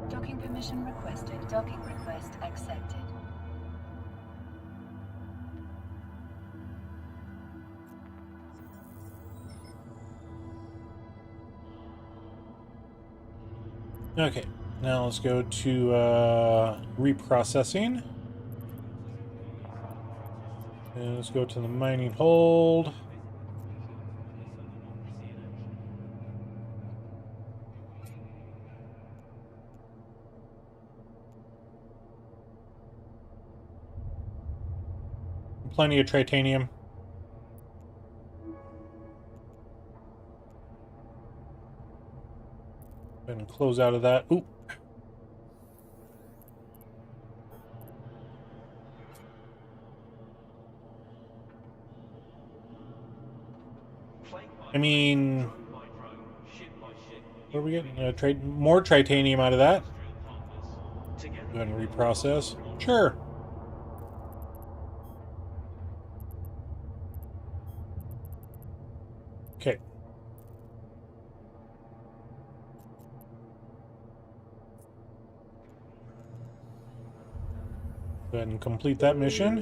Docking permission requested. Docking request accepted.
Okay, now let's go to reprocessing. And let's go to the mining hold. Plenty of titanium. And close out of that. Oop. I mean, what are we getting? More titanium out of that. Go ahead and reprocess. Sure. Okay. Go ahead and complete that mission.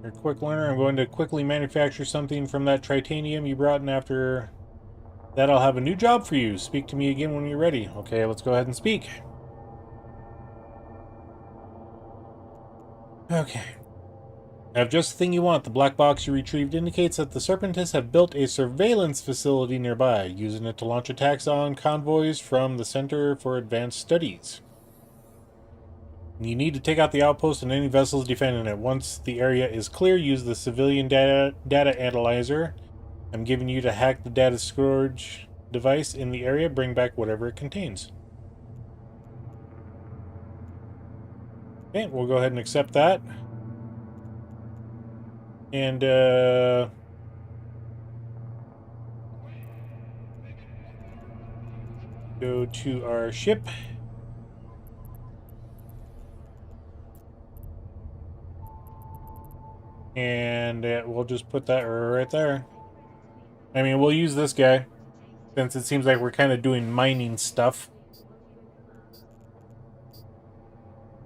You're a quick learner. I'm going to quickly manufacture something from that titanium you brought, and after that I'll have a new job for you. Speak to me again when you're ready. Okay, let's go ahead and speak. Okay. I have just the thing you want. The black box you retrieved indicates that the Serpentists have built a surveillance facility nearby, using it to launch attacks on convoys from the Center for Advanced Studies. You need to take out the outpost and any vessels defending it. Once the area is clear, use the civilian data analyzer I'm giving you to hack the data storage device in the area. Bring back whatever it contains. Okay, we'll go ahead and accept that. And, go to our ship. And we'll just put that right there. I mean, we'll use this guy, since it seems like we're kind of doing mining stuff.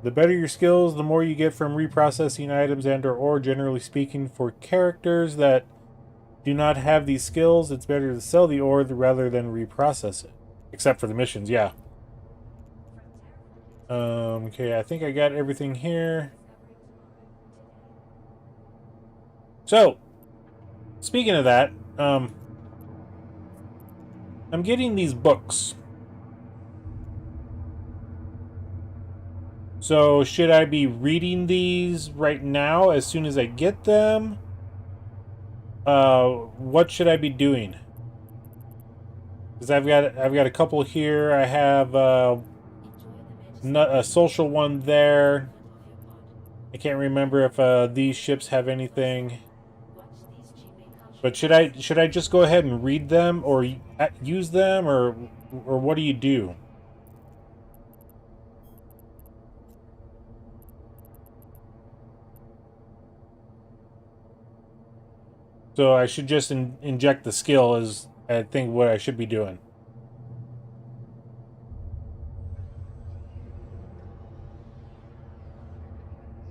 The better your skills, the more you get from reprocessing items and or ore. Generally speaking, for characters that do not have these skills, it's better to sell the ore rather than reprocess it. Except for the missions, yeah. Okay, I think I got everything here. So, speaking of that, I'm getting these books. So should I be reading these right now as soon as I get them? What should I be doing? Because I've got a couple here. I have a social one there. I can't remember if these ships have anything. But should I just go ahead and read them or use them or what do you do? So I should just inject the skill is I think what I should be doing.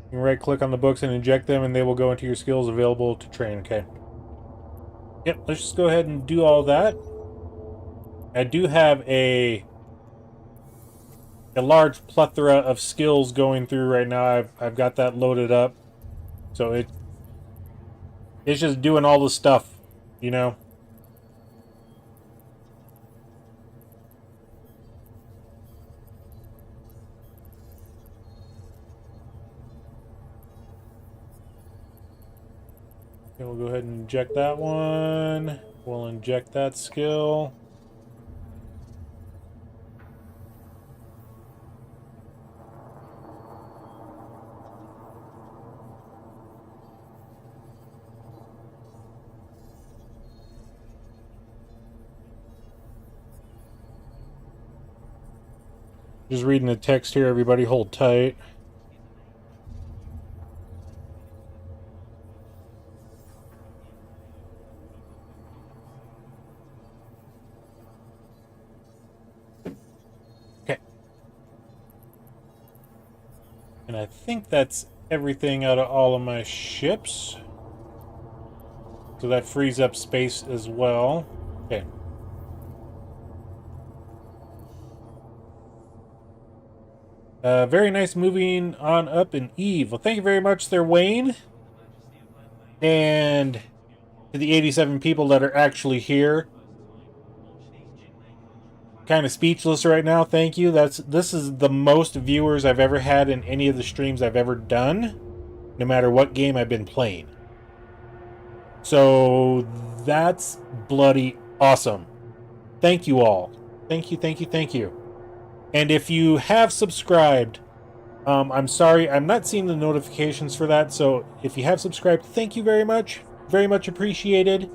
You can right click on the books and inject them and they will go into your skills available to train. Okay. Yep, let's just go ahead and do all that. I do have a large plethora of skills going through right now. I've got that loaded up. So it's just doing all the stuff, you know. Okay, we'll go ahead and inject that one. We'll inject that skill. Just reading the text here, everybody hold tight. Okay. And I think that's everything out of all of my ships. So that frees up space as well. Okay. Very nice moving on up in Eve. Well, thank you very much there, Wayne. And to the 87 people that are actually here. Kind of speechless right now, thank you. This is the most viewers I've ever had in any of the streams I've ever done, no matter what game I've been playing. So that's bloody awesome. Thank you all. Thank you, thank you, thank you. And if you have subscribed, I'm sorry, I'm not seeing the notifications for that, so if you have subscribed, thank you very much. Very much appreciated.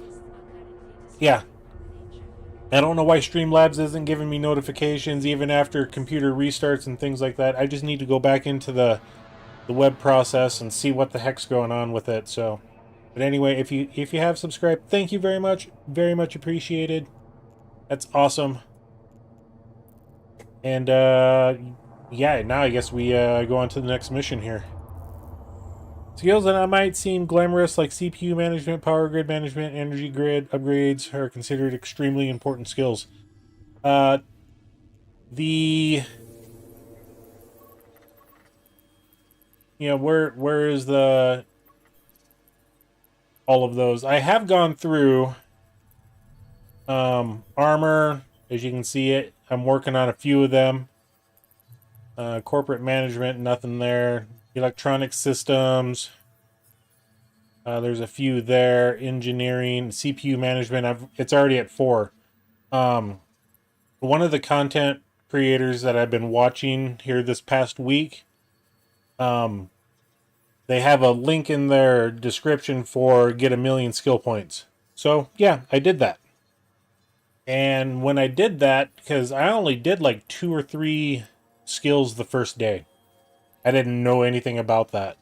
Yeah. I don't know why Streamlabs isn't giving me notifications even after computer restarts and things like that. I just need to go back into the web process and see what the heck's going on with it, so... But anyway, if you have subscribed, thank you very much. Very much appreciated. That's awesome. And, yeah, now I guess we go on to the next mission here. Skills that might seem glamorous, like CPU management, power grid management, energy grid upgrades, are considered extremely important skills. You know, where is the... all of those? I have gone through armor, as you can see it. I'm working on a few of them. Corporate management, nothing there. Electronic systems, there's a few there. Engineering, CPU management, it's already at 4. One of the content creators that I've been watching here this past week, they have a link in their description for get 1,000,000 skill points. So yeah, I did that. And when I did that, because I only did like 2 or 3 skills the first day. I didn't know anything about that.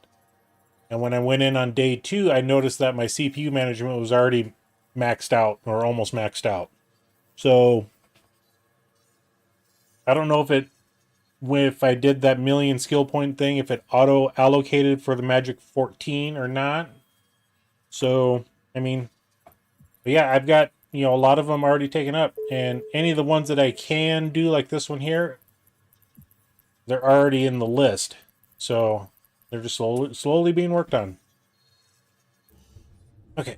And when I went in on day 2, I noticed that my CPU management was already maxed out, or almost maxed out. So I don't know if I did that 1,000,000 skill point thing, if it auto allocated for the Magic 14 or not. So, I mean, yeah, I've got, you know, a lot of them already taken up, and any of the ones that I can do, like this one here, they're already in the list. So they're just slowly being worked on. Okay,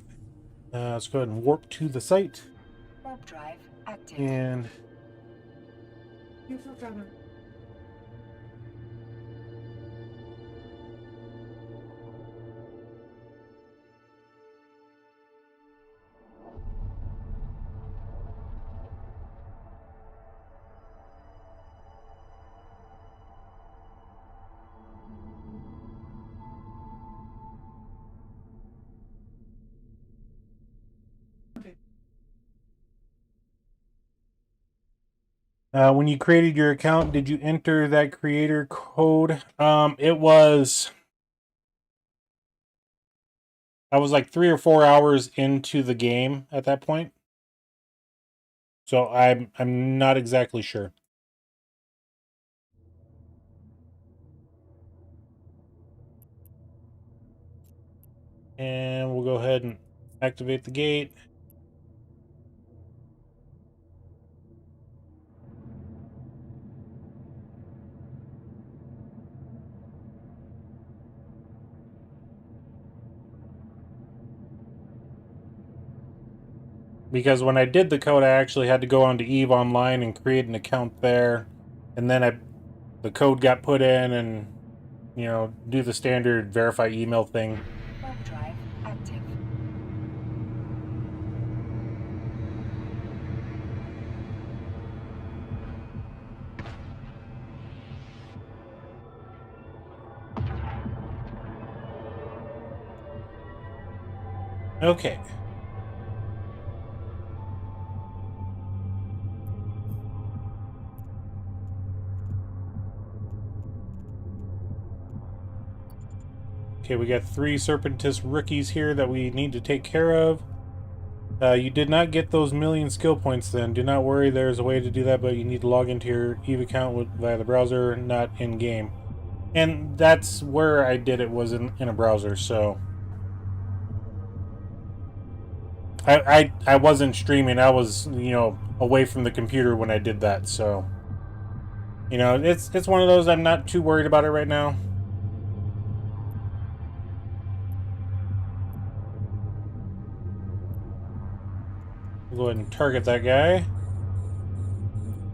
let's go ahead and warp to the site.
Warp drive active.
And
You forgot him.
When you created your account, did you enter that creator code? It was... I was like 3 or 4 hours into the game at that point. So I'm not exactly sure. And we'll go ahead and activate the gate. Because when I did the code, I actually had to go onto EVE Online and create an account there. And then the code got put in and, you know, do the standard verify email thing.
Web drive active.
Okay. Okay, we got 3 Serpentis rookies here that we need to take care of. You did not get those 1,000,000 skill points then. Do not worry, there's a way to do that, but you need to log into your EVE account via the browser, not in-game. And that's where I did it, was in a browser, so... I wasn't streaming, I was, you know, away from the computer when I did that, so... You know, it's one of those, I'm not too worried about it right now. We'll go ahead and target that guy.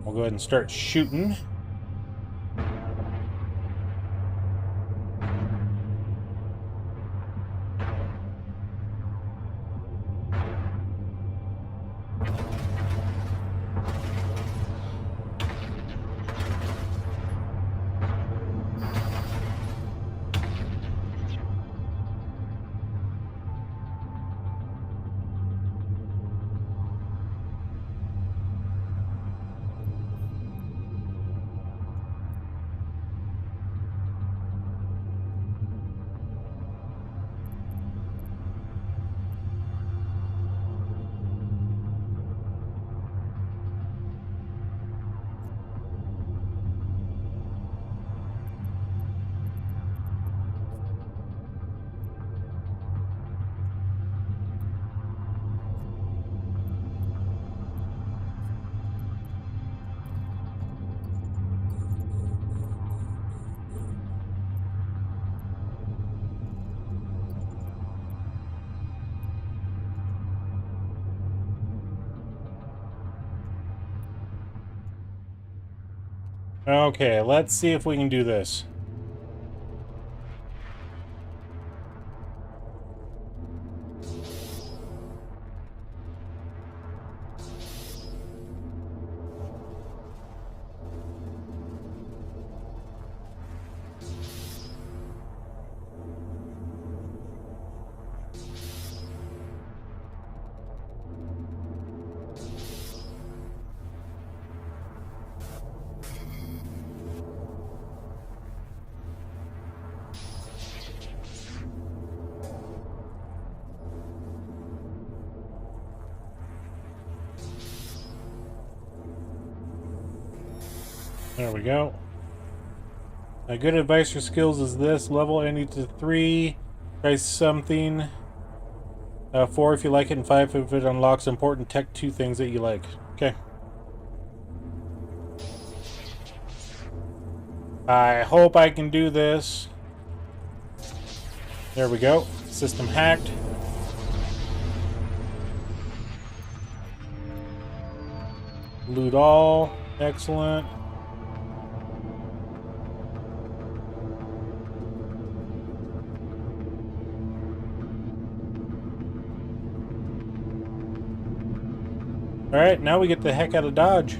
We'll go ahead and start shooting. Okay, let's see if we can do this. There we go. A good advice for skills is this: level any to 3, try something. 4 if you like it, and 5 if it unlocks important tech 2 things that you like. Okay. I hope I can do this. There we go. System hacked. Loot all. Excellent. Alright, now we get the heck out of Dodge.
You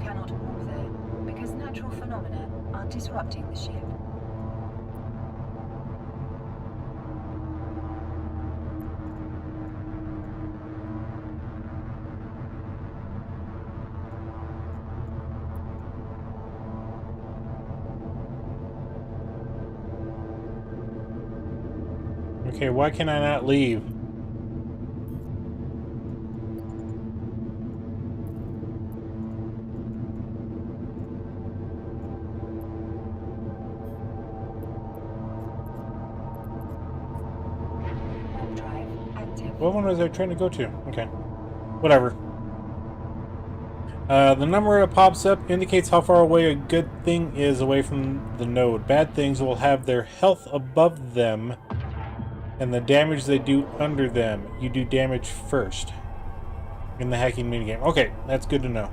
cannot walk there because natural phenomena are disrupting the ship.
Okay, why can I not leave?
Warp drive active.
What one was I trying to go to? Okay. Whatever. The number that pops up indicates how far away a good thing is away from the node. Bad things will have their health above them and the damage they do under them. You do damage first in the hacking minigame. Okay, that's good to know.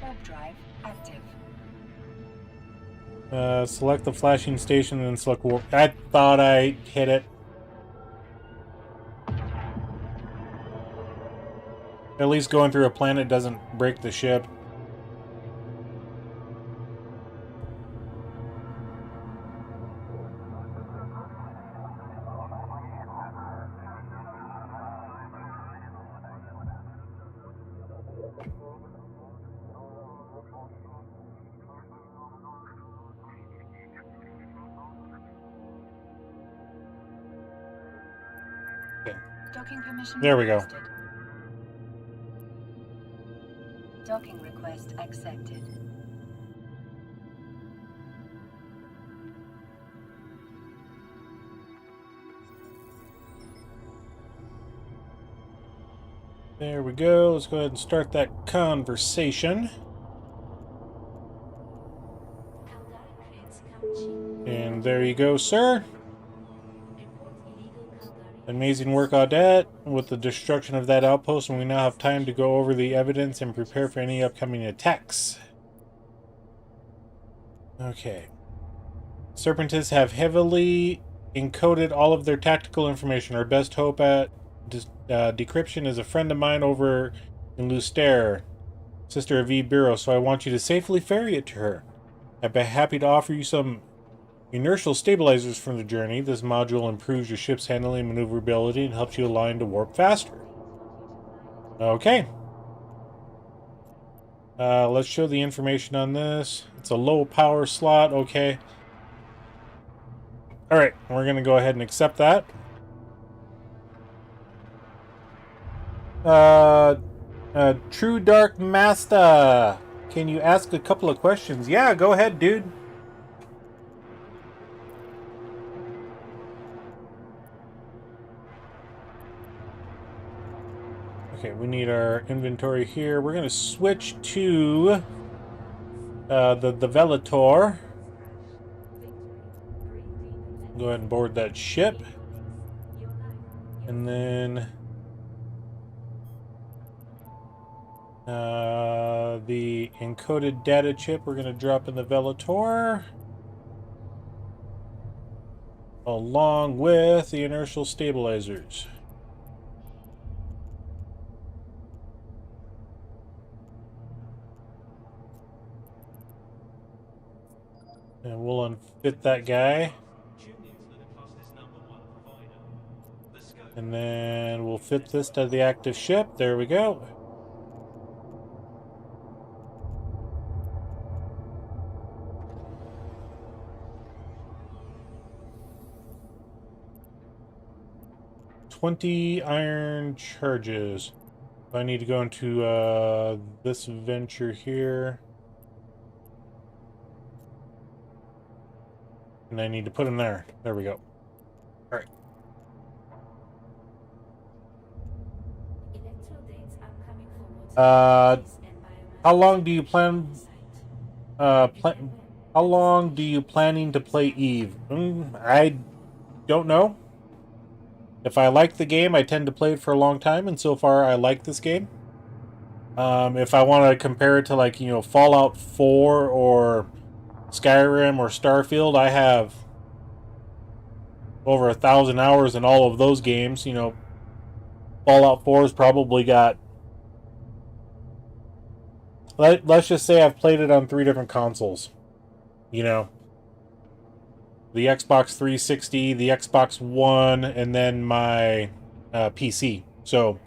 Warp drive active.
Select the flashing station and then select warp. I thought I hit it. At least going through a planet doesn't break the ship. Okay.
Docking permission
There we go.
requested. Docking request accepted.
There we go. Let's go ahead and start that conversation.
Caldari crates come cheap.
And there you go, sir.
Report illegal Caldari.
Amazing work, Audette, with the destruction of that outpost, and we now have time to go over the evidence and prepare for any upcoming attacks. Okay. Serpentists have heavily encoded all of their tactical information. Our best hope at decryption is a friend of mine over in Luster, sister of E. Bureau, so I want you to safely ferry it to her. I'd be happy to offer you some inertial stabilizers from the journey. This module improves your ship's handling and maneuverability and helps you align to warp faster. Okay. Let's show the information on this. It's a low power slot. Okay. Alright, we're going to go ahead and accept that. True Dark Master, can you ask a couple of questions? Yeah, go ahead, dude. Okay, we need our inventory here. We're going to switch to the Velator. Go ahead and board that ship. And then the encoded data chip we're going to drop in the Velator, along with the inertial stabilizers. And we'll unfit that guy.
Tune into the cluster's #1 provider. The scope.
And then we'll fit this to the active ship. There we go. $20 iron charges. I need to go into this venture here. And I need to put them there. There we go. All right.
Electrodates upcoming for water and
How long do you plan? How long do you planning to play Eve? I don't know. If I like the game, I tend to play it for a long time, and so far I like this game. If I want to compare it to, like, you know, Fallout 4 or Skyrim or Starfield, I have over 1,000 hours in all of those games. You know, Fallout 4's probably got... Let's just say I've played it on 3 different consoles. You know. the Xbox 360, the Xbox One, and then my PC. So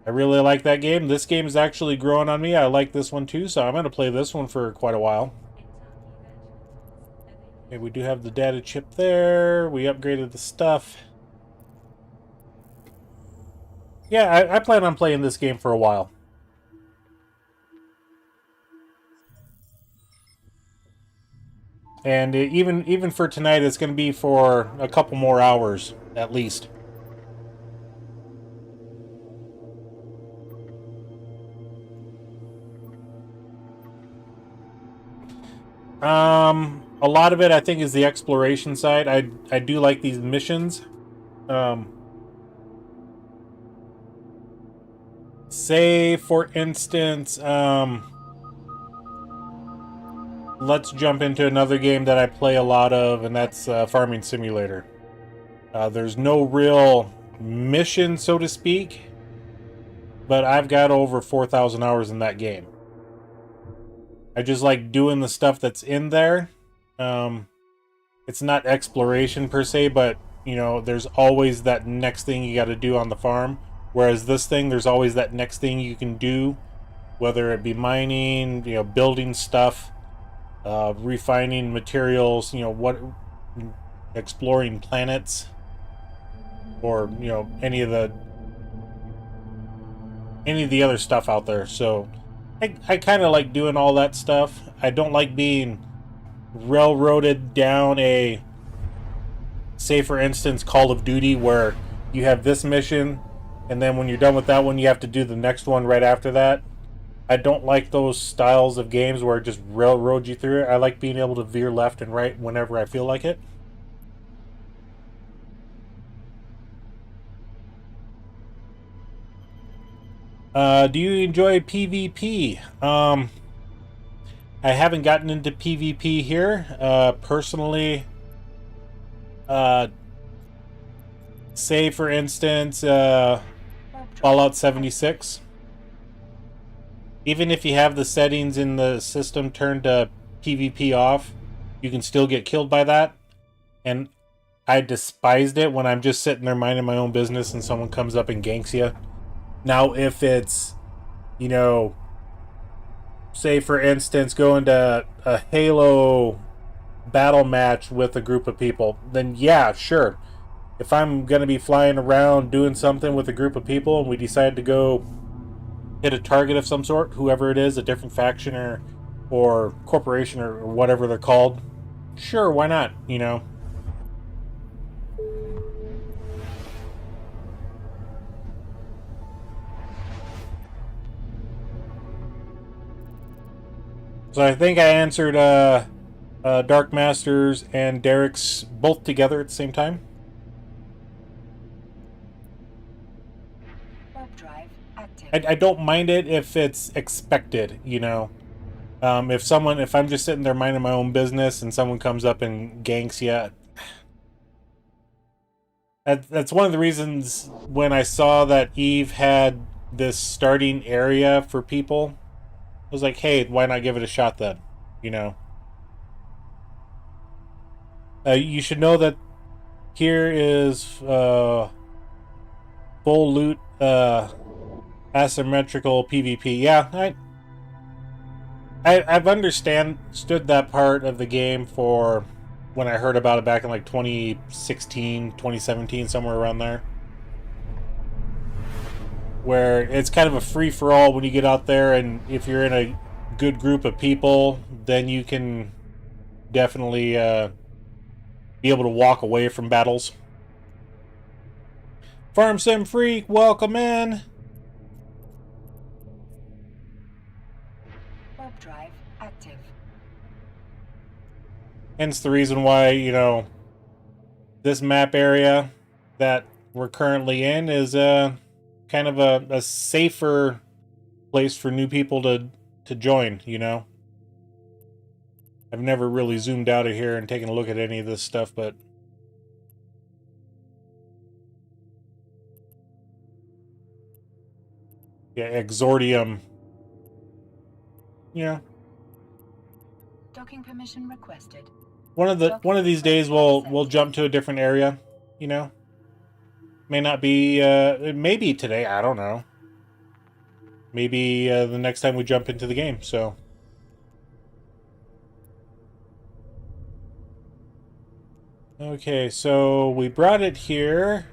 I really like that game. This game is actually growing on me. I like this one too, so I'm going to play this one for quite a while. Okay, we do have the data chip there. We upgraded the stuff. Yeah, I plan on playing this game for a while. And even for tonight, it's going to be for a couple more hours, at least. A lot of it, I think, is the exploration side. I do like these missions. Say, for instance, let's jump into another game that I play a lot of, and that's Farming Simulator. There's no real mission, so to speak, but I've got over 4,000 hours in that game. I just like doing the stuff that's in there. It's not exploration per se, but, you know, there's always that next thing you got to do on the farm. Whereas this thing, there's always that next thing you can do, whether it be mining, you know, building stuff, refining materials, you know, exploring planets, or, you know, any of the other stuff out there. So I kind of like doing all that stuff. I don't like being railroaded down a, say for instance, Call of Duty, where you have this mission, and then when you're done with that one, you have to do the next one right after that. I don't like those styles of games where it just railroads you through it. I like being able to veer left and right whenever I feel like it. Do you enjoy PvP? I haven't gotten into PvP here. Personally, say for instance, Fallout 76. Even if you have the settings in the system turned to PvP off, you can still get killed by that. And I despised it when I'm just sitting there minding my own business and someone comes up and ganks you. Now, if it's, you know, say for instance, going to a Halo battle match with a group of people, then yeah, sure. If I'm going to be flying around doing something with a group of people and we decide to go hit a target of some sort, whoever it is, a different faction or corporation or whatever they're called, sure, why not, you know? So I think I answered Dark Masters and Derek's both together at the same time.
Warp drive active.
I don't mind it if it's expected, you know. If I'm just sitting there minding my own business and someone comes up and ganks you, that's one of the reasons when I saw that Eve had this starting area for people, I was like, hey, why not give it a shot then? You know? You should know that here is full loot asymmetrical PvP. Yeah, I've understood that part of the game for when I heard about it back in like 2016, 2017, somewhere around there. Where it's kind of a free-for-all when you get out there, and if you're in a good group of people, then you can definitely be able to walk away from battles. FarmSimFreak, welcome in!
Warp drive active.
Hence the reason why, you know, this map area that we're currently in is kind of a safer place for new people to join, you know. I've never really zoomed out of here and taken a look at any of this stuff, but yeah, Exordium. Yeah.
Docking permission requested.
One of these days we'll jump to a different area, you know? May not be it may be today, I don't know. Maybe the next time we jump into the game, so okay, so we brought it here.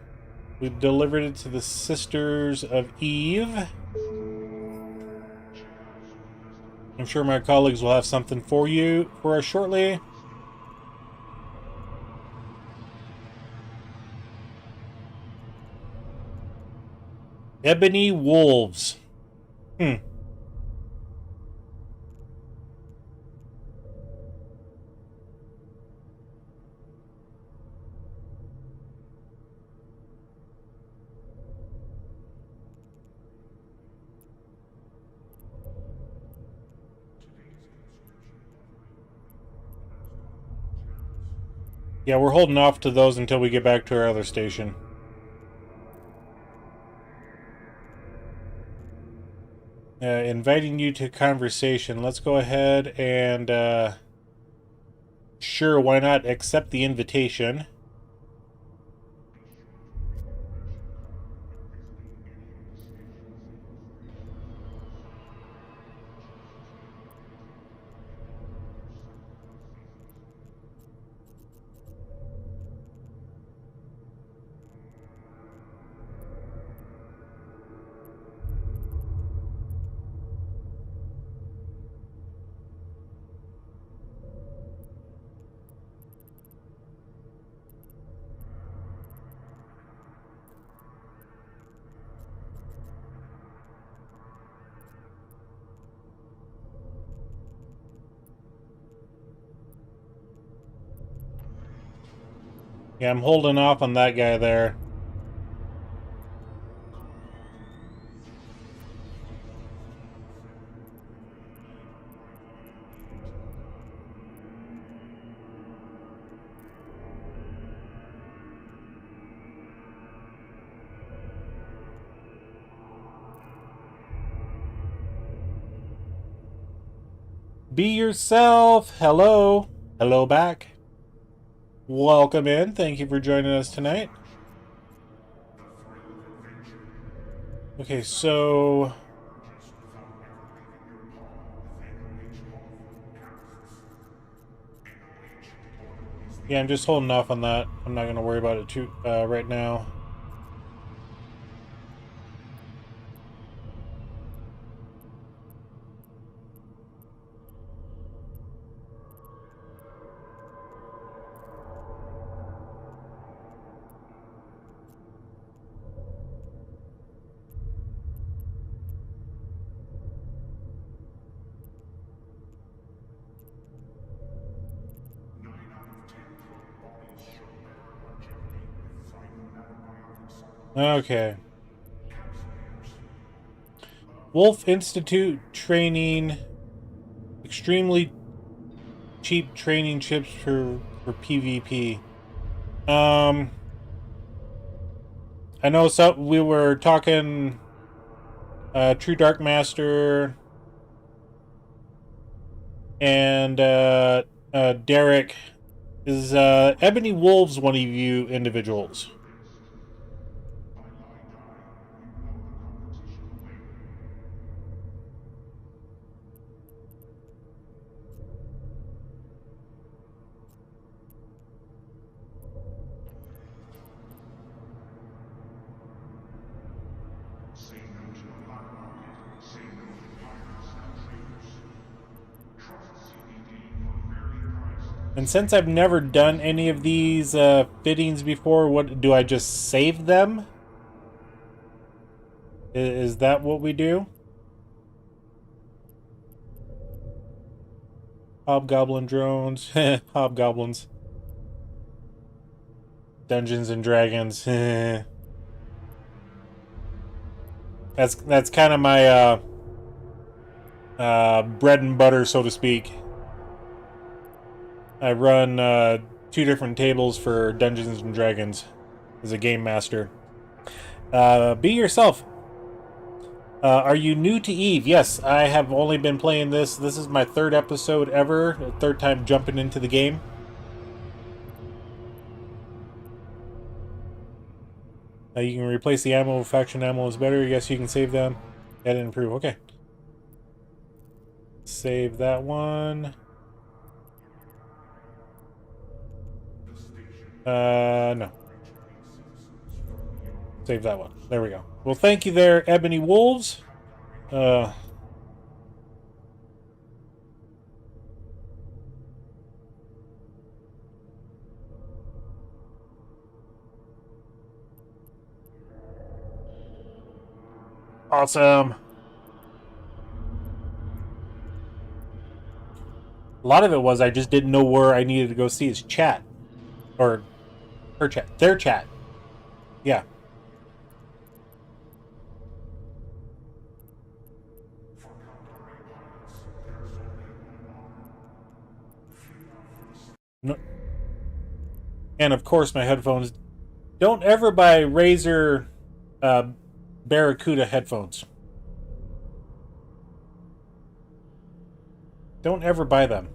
We delivered it to the Sisters of Eve. I'm sure my colleagues will have something for us shortly. Ebony Wolves. Yeah, we're holding off to those until we get back to our other station. Inviting you to conversation. Let's go ahead and sure, why not accept the invitation. Yeah, I'm holding off on that guy there. Be yourself. Hello. Hello back. Welcome in. Thank you for joining us tonight. Okay, so yeah, I'm just holding off on that. I'm not going to worry about it too right now. Okay. Wolf Institute training. Extremely cheap training chips for PvP. I know we were talking True Dark Master and Derek. Is Ebony Wolves one of you individuals? And since I've never done any of these fittings before, what do I just save them? Is that what we do? Hobgoblin drones, hobgoblins, Dungeons and Dragons. That's kind of my bread and butter, so to speak. I run 2 different tables for Dungeons and Dragons as a game master. Be yourself. Are you new to Eve? Yes, I have only been playing this. This is my third episode ever. Third time jumping into the game. You can replace the ammo. Faction ammo is better. Yes, you can save them. Add and improve. Okay. Save that one. No. Save that one. There we go. Well, thank you there, Ebony Wolves. Awesome. A lot of it was I just didn't know where I needed to go see his chat. Or her chat. Their chat. Yeah. No. And of course my headphones. Don't ever buy Razer Barracuda headphones. Don't ever buy them.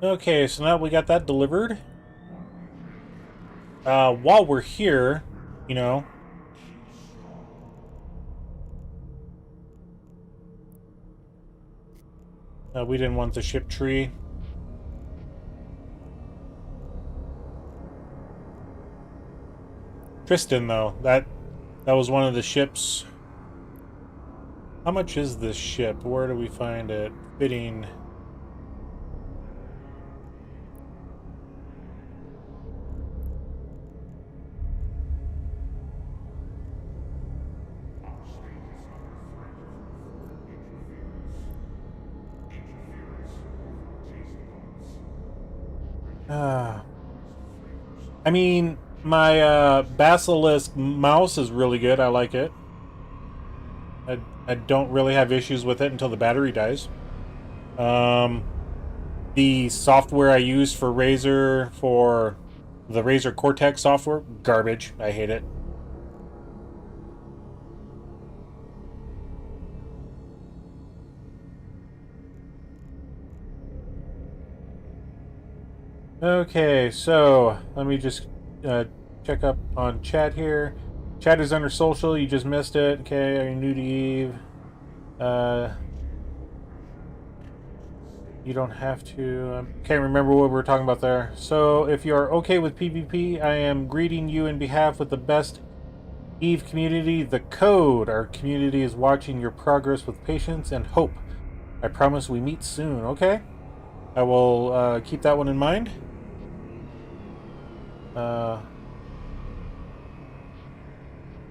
Okay, so now we got that delivered. While we're here, you know, we didn't want the ship tree. Tristan, though, that was one of the ships. How much is this ship? Where do we find it? Fitting. I mean, my Basilisk mouse is really good. I like it. I don't really have issues with it until the battery dies. The software I use for Razer, for the Razer Cortex software, garbage. I hate it. Okay, so let me just check up on chat here. Chat is under social. You just missed it. Okay, are you new to Eve? You don't have to. Can't remember what we were talking about there. So, if you are okay with PvP, I am greeting you in behalf with the best Eve community, the Code. Our community is watching your progress with patience and hope. I promise we meet soon. Okay, I will keep that one in mind.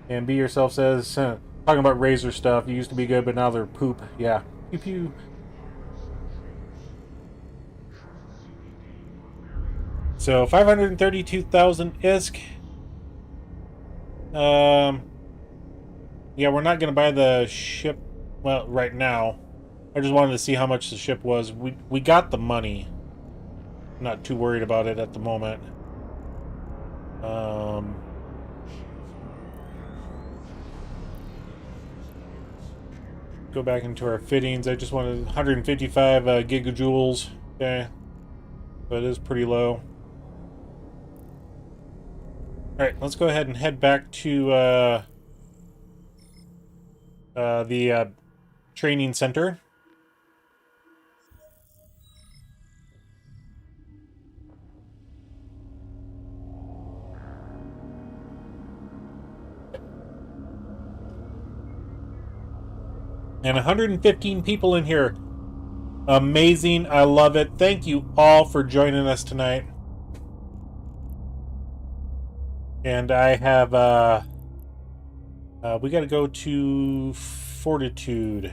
And Be Yourself says, talking about Razer stuff, you used to be good, but now they're poop. Yeah. Pew pew. So, 532,000 ISK. Yeah, we're not going to buy the ship, well, right now. I just wanted to see how much the ship was. We got the money. I'm not too worried about it at the moment. Go back into our fittings. I just wanted 155 gigajoules. Okay. So it is pretty low. Alright, let's go ahead and head back to the training center. And 115 people in here. Amazing. I love it. Thank you all for joining us tonight. And I have, we got to go to Fortitude.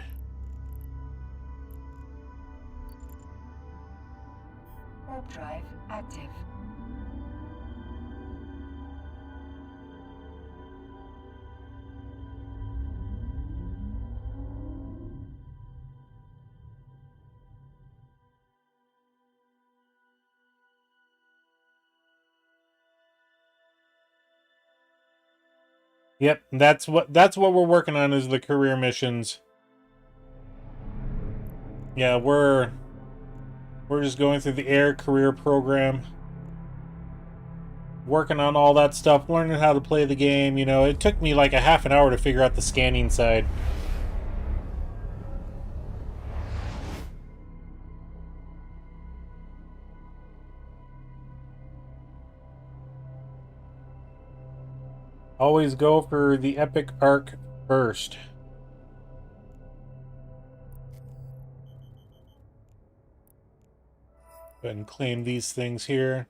Warp drive active.
Yep, that's what we're working on is the career missions. Yeah, we're just going through the air career program. Working on all that stuff, learning how to play the game, you know. It took me like a half an hour to figure out the scanning side. Always go for the epic arc first. Go ahead and claim these things here.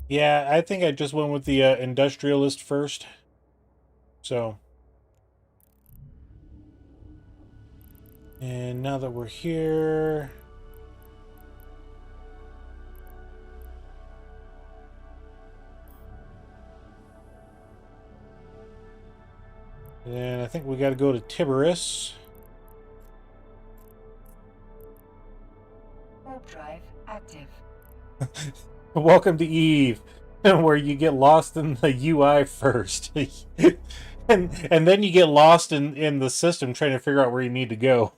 Yeah, I think I just went with the industrialist first. So. And now that we're here... And I think we got to go to Tiberius.
Warp drive active.
Welcome to Eve, where you get lost in the UI first. and then you get lost in the system trying to figure out where you need to go.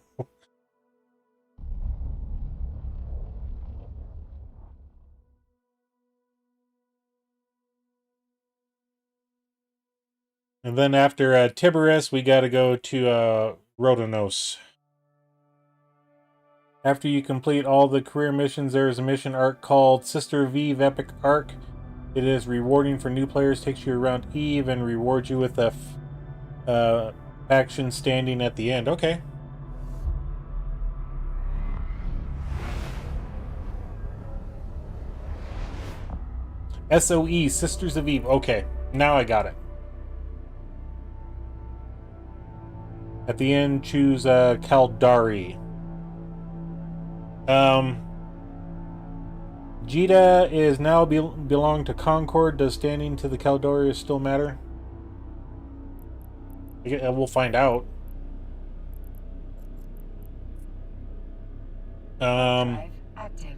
And then after Tiberius, we got to go to Rhodonos. After you complete all the career missions, there is a mission arc called Sister of Eve Epic Arc. It is rewarding for new players, takes you around Eve, and rewards you with a faction standing at the end. Okay. SOE, Sisters of Eve. Okay, now I got it. At the end, choose Caldari. Jita is now belong to Concord. Does standing to the Caldari still matter? We'll find out.
Active.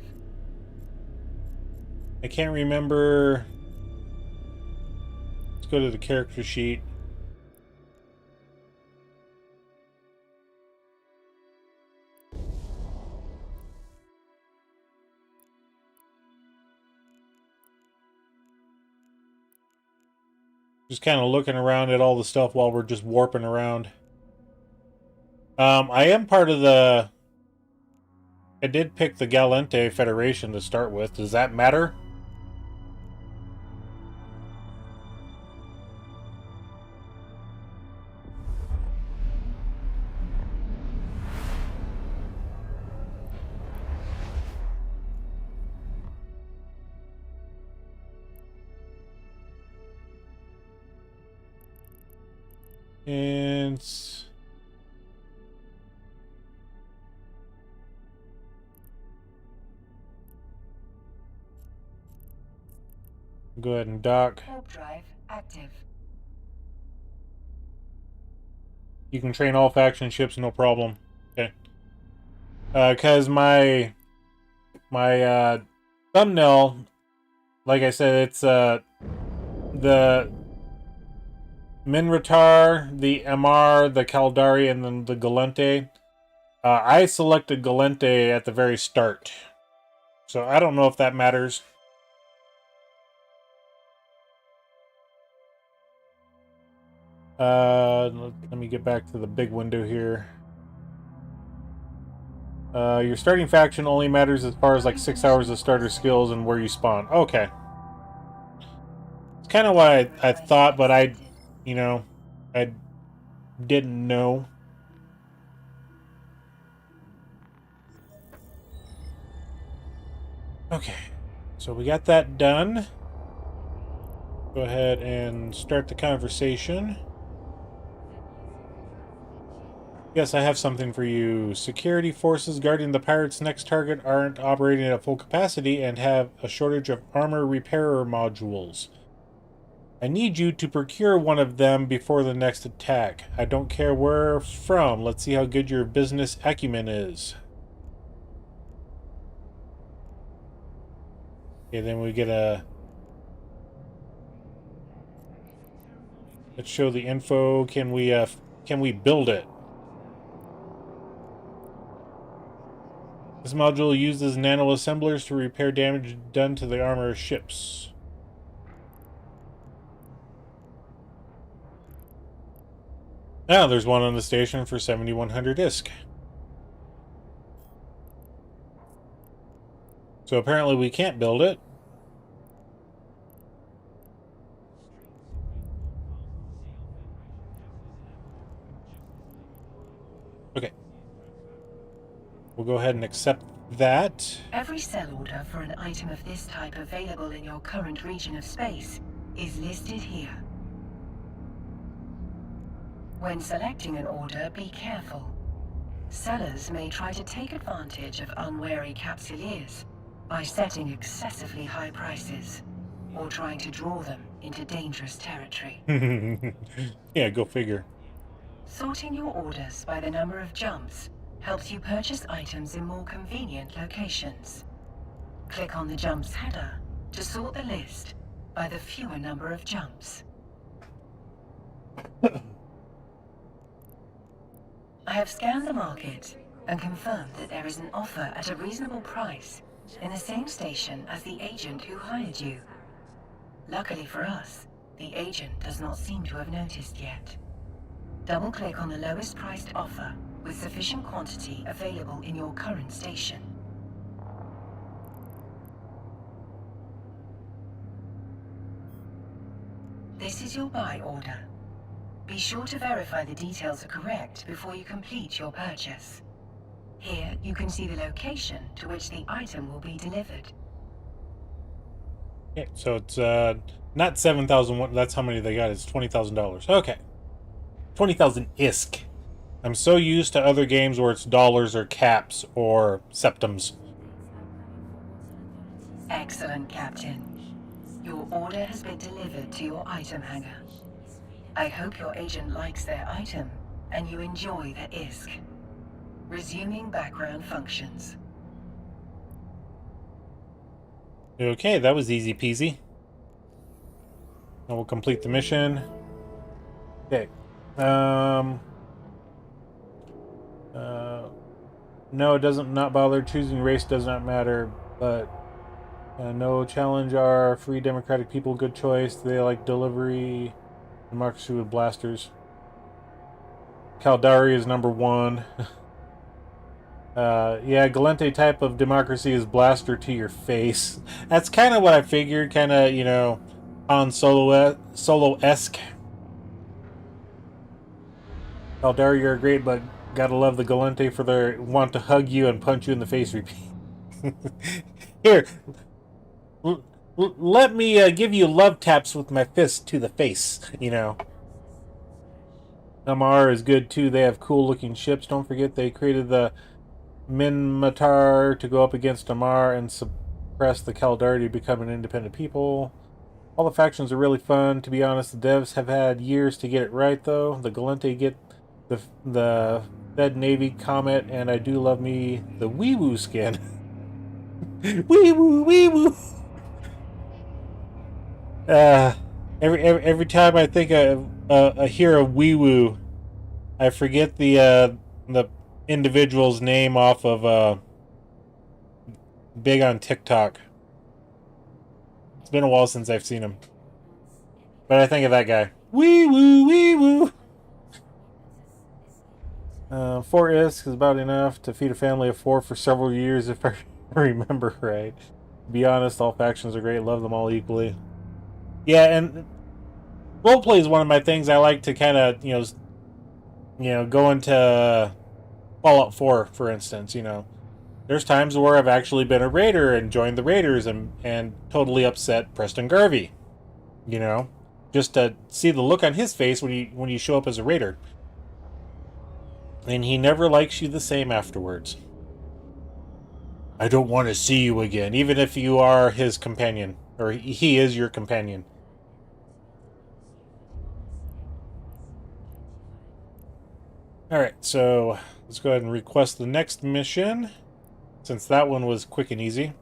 I can't remember. Let's go to the character sheet. Just kind of looking around at all the stuff while we're just warping around. I am part of the... I did pick the Galente Federation to start with. Does that matter? And... go ahead and dock.
Warp drive active.
You can train all faction ships, no problem. Okay. Because my thumbnail, like I said, it's the Minratar, the MR, the Caldari, and then the Galente. I selected Galente at the very start. So I don't know if that matters. Let me get back to the big window here. Your starting faction only matters as far as like 6 hours of starter skills and where you spawn. Okay. It's kind of what I thought, but I didn't know. Okay. So we got that done. Go ahead and start the conversation. Yes, I have something for you. Security forces guarding the pirates' next target aren't operating at full capacity and have a shortage of armor repairer modules. I need you to procure one of them before the next attack. I don't care where from. Let's see how good your business acumen is. Okay, then we get a... Let's show the info. Can we build it? This module uses nano assemblers to repair damage done to the armor of ships. Ah, there's one on the station for 7100 ISK. So apparently we can't build it. Okay. We'll go ahead and accept that.
Every sell order for an item of this type available in your current region of space is listed here. When selecting an order, be careful. Sellers may try to take advantage of unwary capsuleers by setting excessively high prices or trying to draw them into dangerous territory.
Yeah, go figure.
Sorting your orders by the number of jumps helps you purchase items in more convenient locations. Click on the jumps header to sort the list by the fewer number of jumps. I have scanned the market and confirmed that there is an offer at a reasonable price in the same station as the agent who hired you. Luckily for us, the agent does not seem to have noticed yet. Double-click on the lowest priced offer with sufficient quantity available in your current station. This is your buy order. Be sure to verify the details are correct before you complete your purchase. Here, you can see the location to which the item will be delivered.
Okay, so it's not 7,000. That's how many they got. It's $20,000. Okay, 20,000 ISK. I'm so used to other games where it's dollars or caps or septums.
Excellent, Captain. Your order has been delivered to your item hangar. I hope your agent likes their item and you enjoy the ISK. Resuming background functions.
Okay, that was easy peasy. Now we'll complete the mission. Okay. No, it doesn't not bother. Choosing race does not matter, but no, challenge our free democratic people. Good choice. They like delivery. Democracy with blasters. Caldari is number 1. Yeah, Galente type of democracy is blaster to your face. That's kind of what I figured, kind of, you know, on Solo-esque. Caldari are great, but gotta love the Galente for their want to hug you and punch you in the face repeat. Here, let me give you love taps with my fist to the face, you know. Amar is good too. They have cool looking ships. Don't forget they created the Minmatar to go up against Amar and suppress the Caldari to become an independent people. All the factions are really fun. To be honest, the devs have had years to get it right though. The Galente get the Fed Navy Comet, and I do love me the Wee-Woo skin. Wee-Woo, Wee-Woo! Every time I think I hear a Wee-Woo, I forget the individual's name off of Big on TikTok. It's been a while since I've seen him, but I think of that guy. Wee-Woo, Wee-Woo! 4 ISK is about enough to feed a family of 4 for several years, if I remember right. To be honest, all factions are great. Love them all equally. Yeah, and roleplay is one of my things I like to kind of, you know, go into Fallout 4, for instance. You know, there's times where I've actually been a raider and joined the raiders and totally upset Preston Garvey. You know, just to see the look on his face when you show up as a raider. And he never likes you the same afterwards. I don't want to see you again, even if you are his companion, or he is your companion. Alright, so let's go ahead and request the next mission, since that one was quick and easy.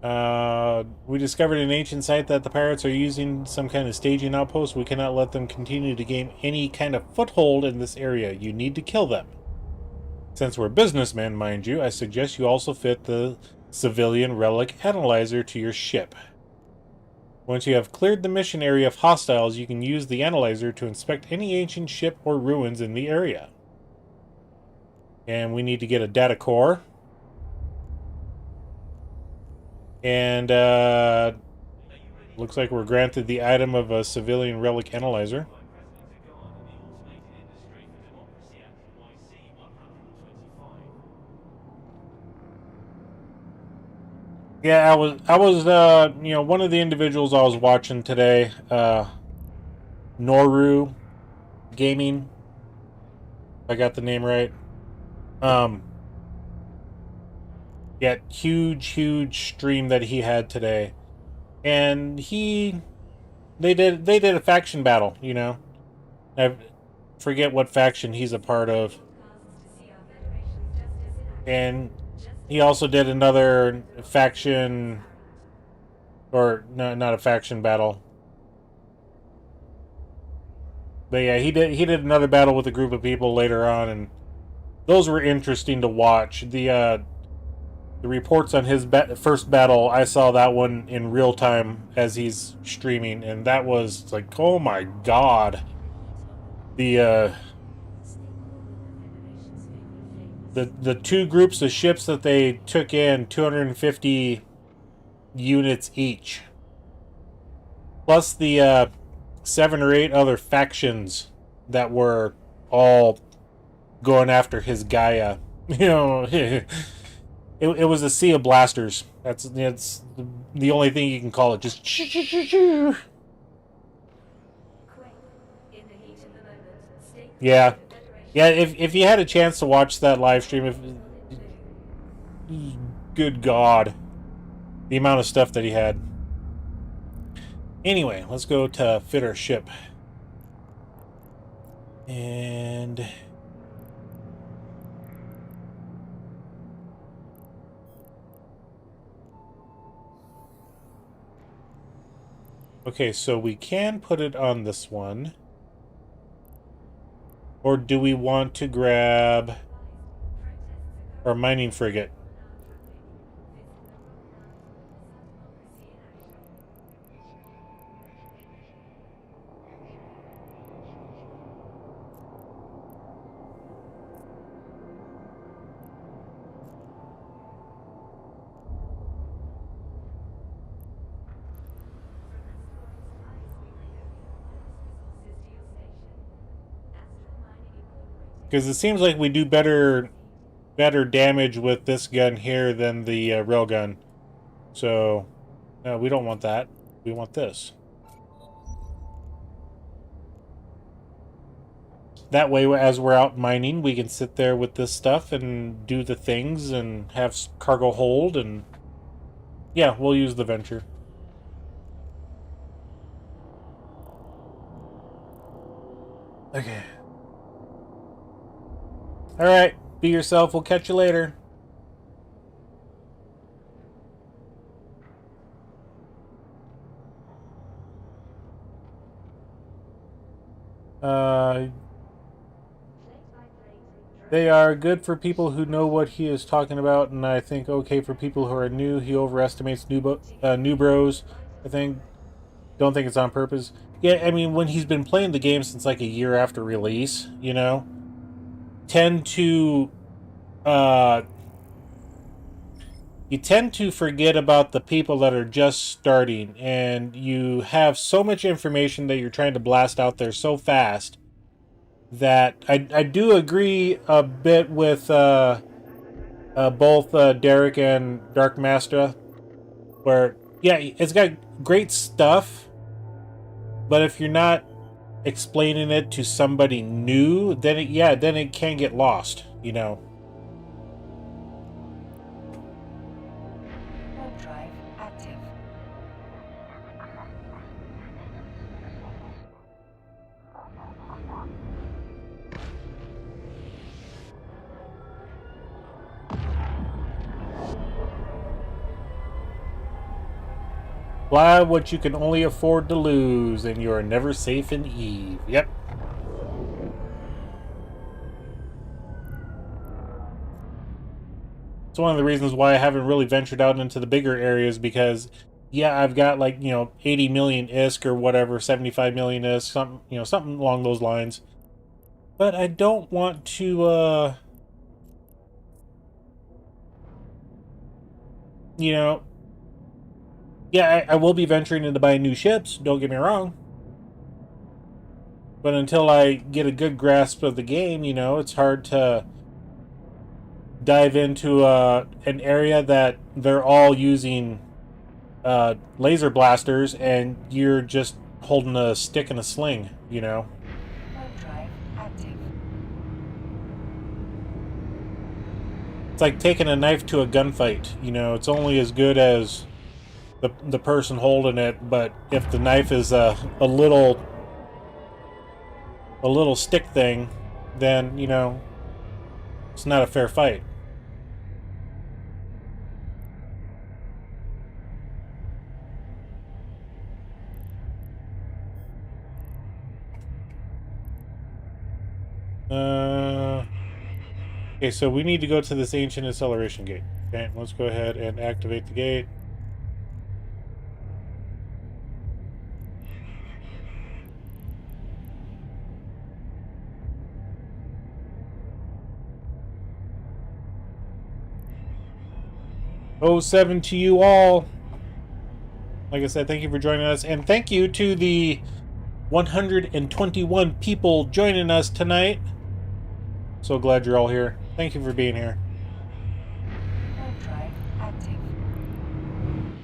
We discovered an ancient site that the pirates are using some kind of staging outpost. We cannot let them continue to gain any kind of foothold in this area. You need to kill them. Since we're businessmen, mind you, I suggest you also fit the civilian relic analyzer to your ship. Once you have cleared the mission area of hostiles, you can use the analyzer to inspect any ancient ship or ruins in the area. And we need to get a data core. And looks like we're granted the item of a civilian relic analyzer. Yeah, I was you know, one of the individuals I was watching today, Noru Gaming, if I got the name right. Yeah, huge stream that he had today. And they did a faction battle, you know. I forget what faction he's a part of. And he also did another faction, or no, not a faction battle. But yeah, he did another battle with a group of people later on, and those were interesting to watch. The reports on his first battle, I saw that one in real time as he's streaming, and that was like, oh my god. The two groups of ships that they took in, 250 units each, plus the 7 or 8 other factions that were all going after his Gaia. You know, it was a sea of blasters. It's the only thing you can call it. Just yeah. Yeah, if you had a chance to watch that live stream, good God, the amount of stuff that he had. Anyway, let's go to fit our ship. And okay, so we can put it on this one. Or do we want to grab our mining frigate? Because it seems like we do better damage with this gun here than the railgun. So, no, we don't want that. We want this. That way, as we're out mining, we can sit there with this stuff and do the things and have cargo hold, and yeah, we'll use the Venture. Okay. Alright, be yourself. We'll catch you later. They are good for people who know what he is talking about, and I think okay for people who are new. He overestimates new bros. Don't think it's on purpose. Yeah, I mean, when he's been playing the game since like a year after release, you know, you tend to forget about the people that are just starting, and you have so much information that you're trying to blast out there so fast that I do agree a bit with both Derek and Dark Master, where yeah, it's got great stuff, but if you're not explaining it to somebody new, then it can get lost, you know.
Warp drive active.
Buy what you can only afford to lose, and you are never safe in Eve. Yep. It's one of the reasons why I haven't really ventured out into the bigger areas, because yeah, I've got like, 80 million ISK or whatever, 75 million ISK, something, something along those lines. But I don't want to, yeah, I will be venturing into buying new ships, don't get me wrong. But until I get a good grasp of the game, it's hard to dive into an area that they're all using laser blasters and you're just holding a stick and a sling,
Probe drive active.
It's like taking a knife to a gunfight. It's only as good as the person holding it, but if the knife is a little stick thing, then, it's not a fair fight. Okay, so we need to go to this ancient acceleration gate. Okay, let's go ahead and activate the gate. '07 to you all. Like I said, thank you for joining us, and thank you to the 121 people joining us tonight. So glad you're all here. Thank you for being here.
Probe drive active.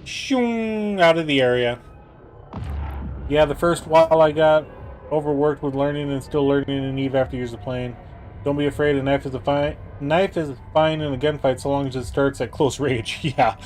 Shoong, out of the area. Yeah, the first while I got overworked with learning and still learning in Eve after years of playing. Don't be afraid, a knife is fine in a gunfight so long as it starts at close range. Yeah.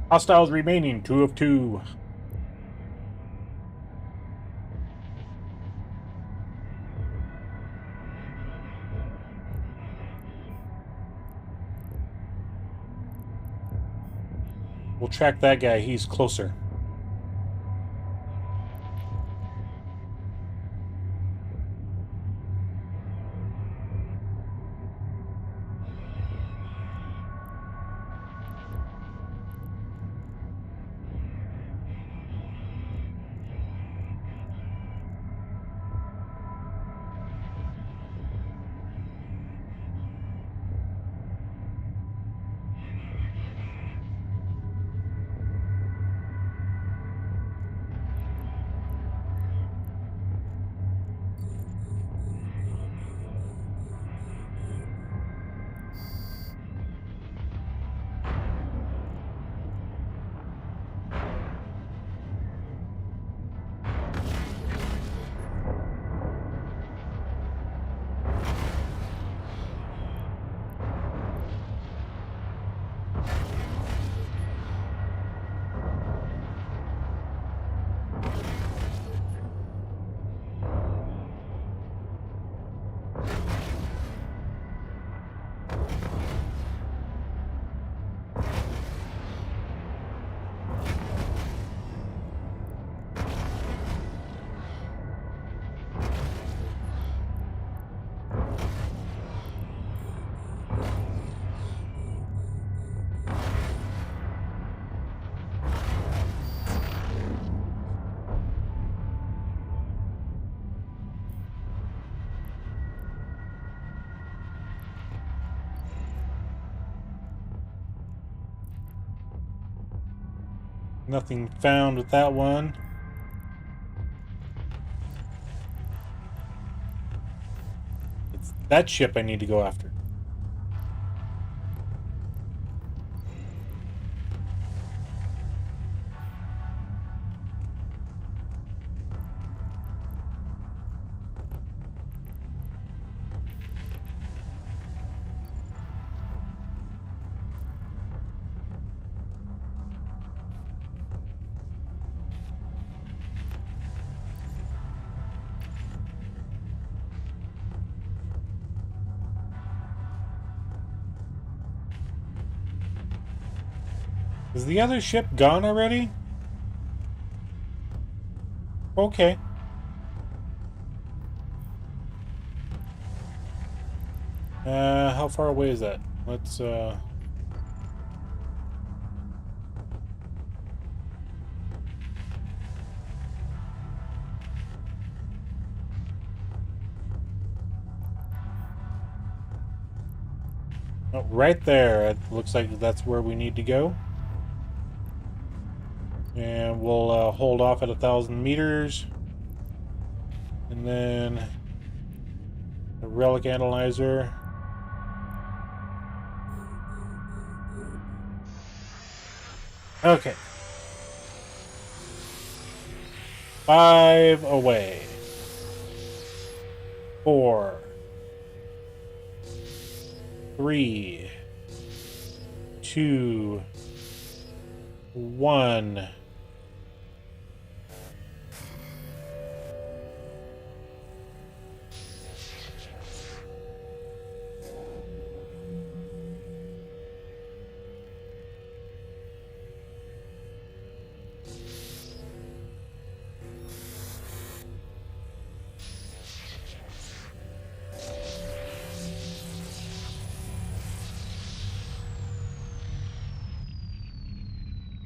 Hostiles remaining, 2 of 2. We'll track that guy, he's closer. Nothing found with that one. It's that ship I need to go after. Is the other ship gone already? Okay. How far away is that? Let's, Oh, right there. It looks like that's where we need to go. And we'll hold off at 1,000 meters. And then the relic analyzer. Okay. 5 away. 4. 3. 2. 1.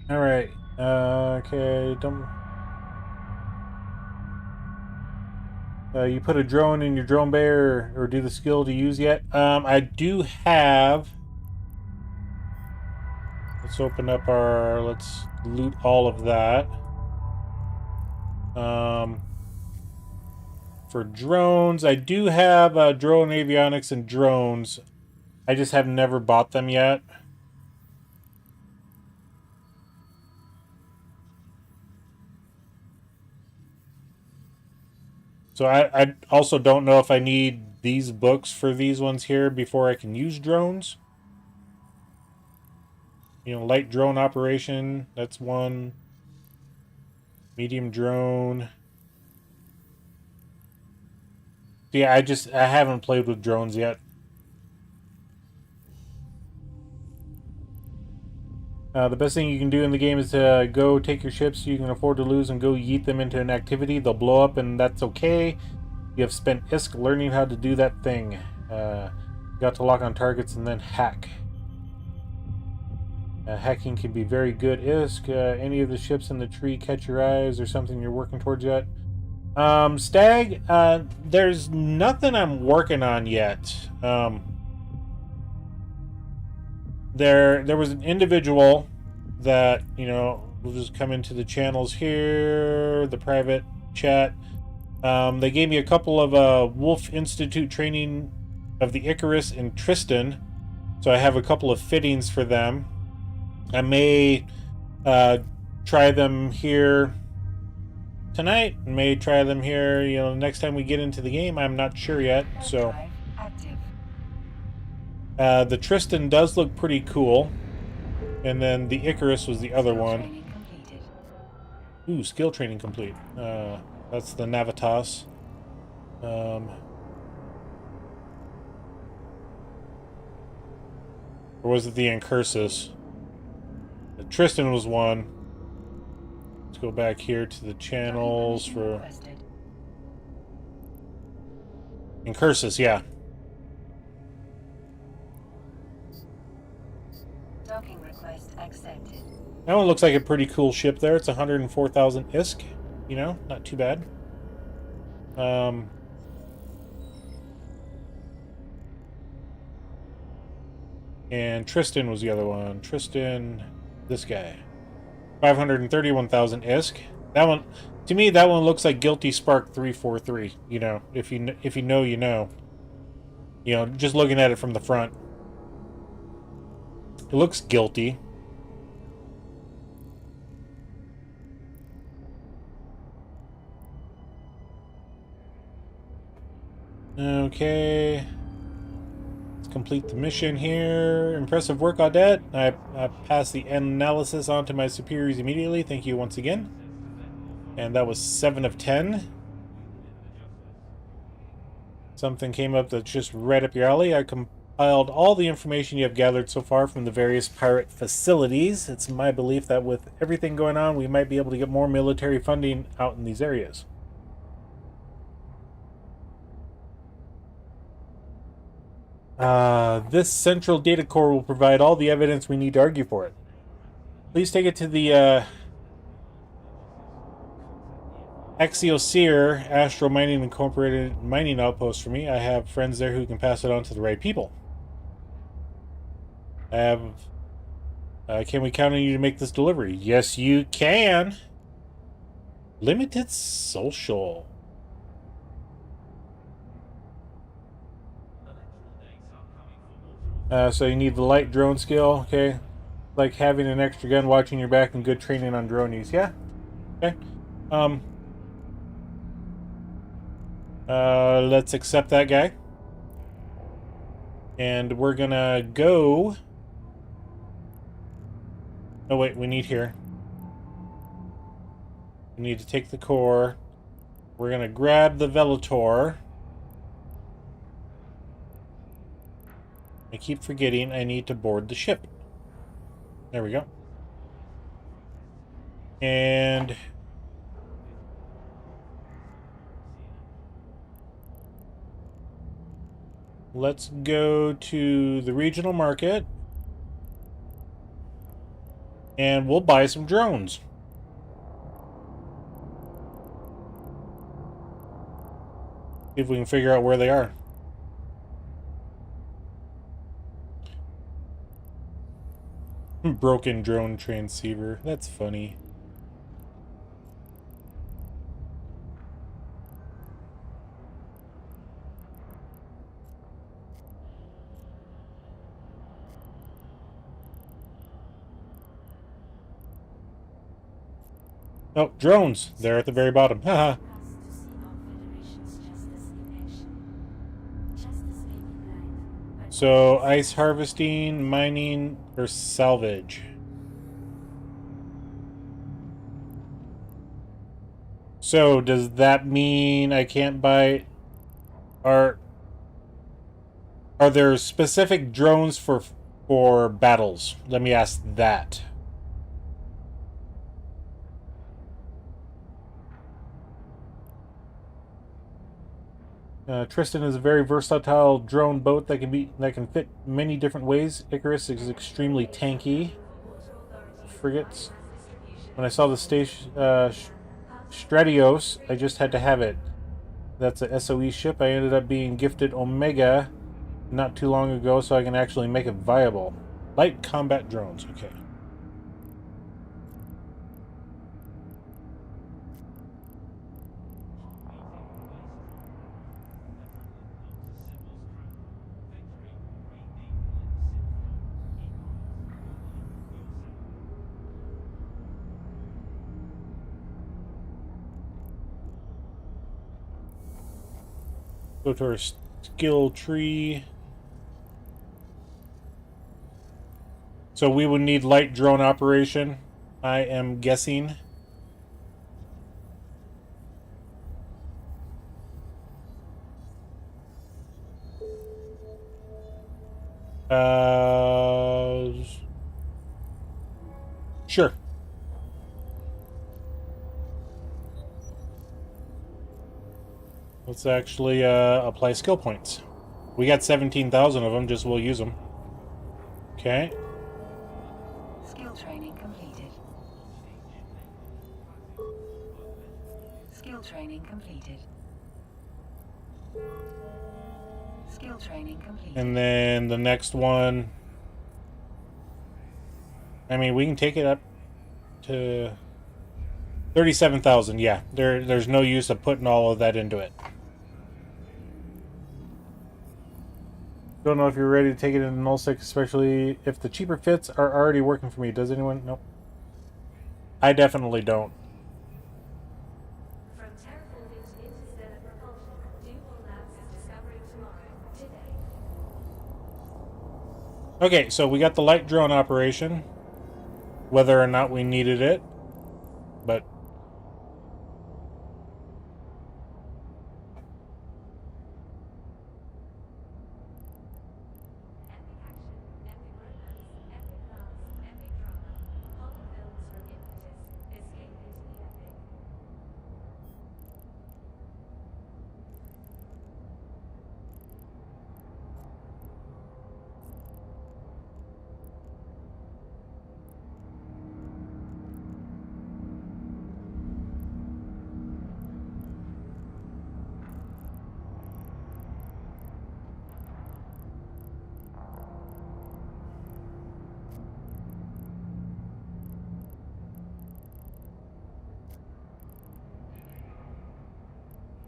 All right. Okay. Don't. You put a drone in your drone bay or do the skill to use yet? I do have. Let's open up our. Let's loot all of that. For drones, I do have drone avionics and drones. I just have never bought them yet. So I also don't know if I need these books for these ones here before I can use drones. You know, light drone operation, that's one. Medium drone. Yeah, I haven't played with drones yet. The best thing you can do in the game is to go take your ships you can afford to lose and go yeet them into an activity. They'll blow up and that's okay. You have spent ISK learning how to do that thing. Got to lock on targets and then hack. Hacking can be very good ISK. Any of the ships in the tree catch your eyes or something you're working towards yet? Stag, there's nothing I'm working on yet. There was an individual that, you know, will just come into the channels here, the private chat. They gave me a couple of Wolf Institute training of the Icarus and Tristan, so I have a couple of fittings for them. I may try them here tonight, may try them here, you know, next time we get into the game. I'm not sure yet, so... the Tristan does look pretty cool. And then the Icarus was the other one. Ooh, skill training complete. That's the Navitas. Or was it the Incursus? The Tristan was one. Let's go back here to the channels for... Incursus, yeah.
Docking request accepted.
That one looks like a pretty cool ship there. It's 104,000 ISK. You know, not too bad. And Tristan was the other one. Tristan, this guy. 531,000 ISK. That one, to me, that one looks like Guilty Spark 343. You know, if you know, you know. You know, just looking at it from the front. It looks guilty. Okay. Let's complete the mission here. Impressive work, Audette. I passed the analysis on to my superiors immediately. Thank you once again. And that was 7 of 10. Something came up that's just right up your alley. I compiled all the information you have gathered so far from the various pirate facilities. It's my belief that with everything going on, we might be able to get more military funding out in these areas. This central data core will provide all the evidence we need to argue for it. Please take it to the Exiosphere Astro Mining Incorporated mining outpost for me. I have friends there who can pass it on to the right people. I have... can we count on you to make this delivery? Yes, you can. Limited social. So you need the light drone skill, okay? Like having an extra gun, watching your back, and good training on drone use. Yeah? Okay. Let's accept that guy. And we're gonna go... Oh wait, we need here. We need to take the core. We're gonna grab the Velator. I keep forgetting I need to board the ship. There we go. And... let's go to the regional market. And we'll buy some drones. See if we can figure out where they are. Broken drone transceiver. That's funny. Oh, drones. They're at the very bottom. Haha. So, ice harvesting, mining, or salvage. So, does that mean I can't buy... Are there specific drones for battles? Let me ask that. Tristan is a very versatile drone boat that can fit many different ways. Icarus is extremely tanky. Frigates. When I saw the Stratios, I just had to have it. That's a SOE ship. I ended up being gifted Omega not too long ago, so I can actually make it viable. Light combat drones. Okay. Go to our skill tree. So we would need light drone operation, I am guessing. Sure. Let's actually apply skill points. We got 17,000 of them, just we'll use them. Okay.
Skill training completed. Skill training completed. Skill training completed.
And then the next one... I mean, we can take it up to 37,000. Yeah, there's no use of putting all of that into it. Don't know if you're ready to take it into null 6, especially if the cheaper fits are already working for me. Does anyone? Nope. I definitely don't.
From terraforming to interstellar propulsion, Dual Labs is discovering tomorrow, today.
Okay, so we got the light drone operation. Whether or not we needed it. But...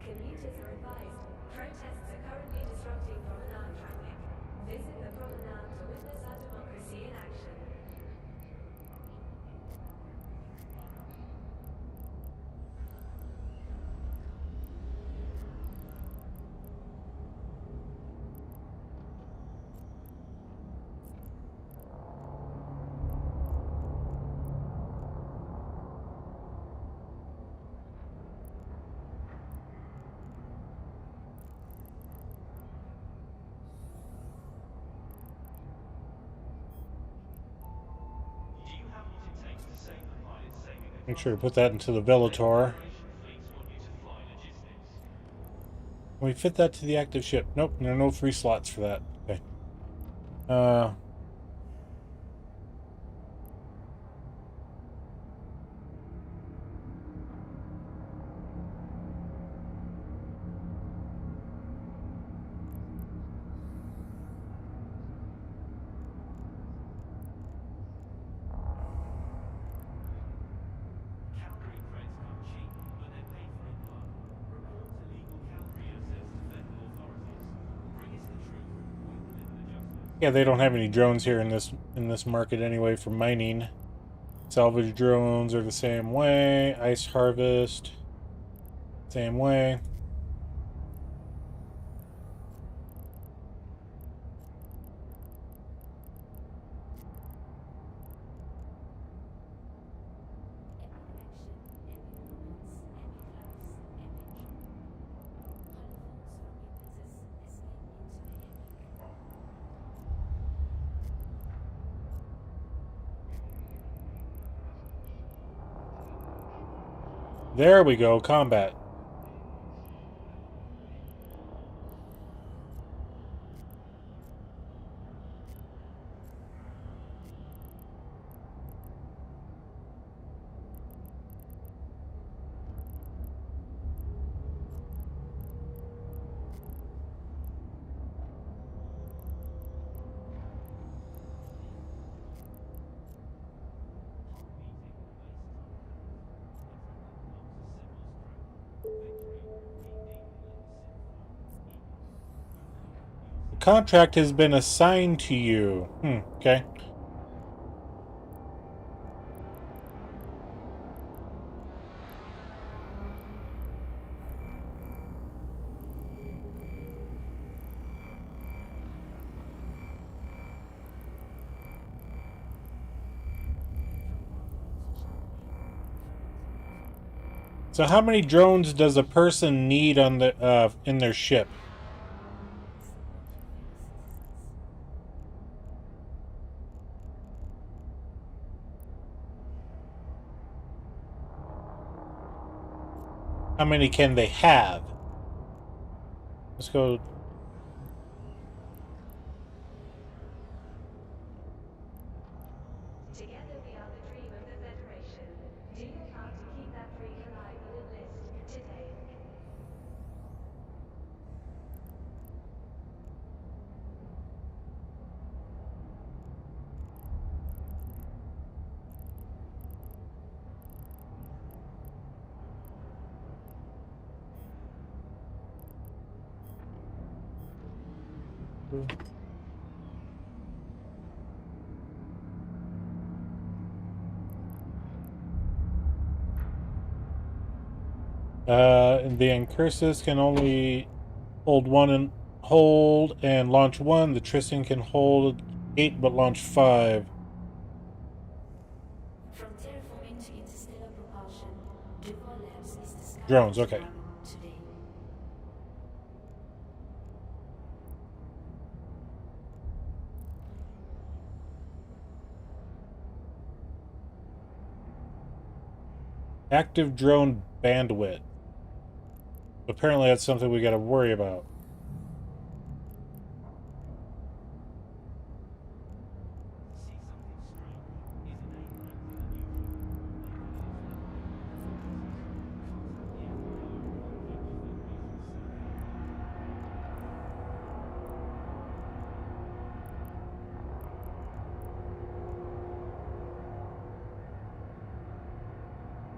Commuters are advised. Protests are currently disrupting promenade traffic. Visit the promenade to witness our democracy in action.
Do you have what it takes to save the planet, saving the
Make sure to put that into the Velotor.
Federation fleets want you to fly logistics?
Can we fit that to the active ship? Nope, there are no free slots for that. Okay.
Calorie credits come cheap, but they're paid for in blood. Report illegal calorie assets to federal authorities. Bring us the truth. We'll deliver the justice.
Yeah, they don't have any drones here in this market anyway for mining. Salvage drones are the same way. Ice harvest, same way. There we go, combat. The contract has been assigned to you. Okay. So how many drones does a person need on the in their ship? How many can they have? Let's go.
Together we are the dream of the Federation. Do your part to keep that freak alive and enlist today.
The Incursus can only hold and launch one. The Tristan can hold 8 but launch 5.
From terraforming to interstellar propulsion, Labs is the sky
Drones, okay.
today.
Active drone bandwidth. Apparently that's something we got to worry about.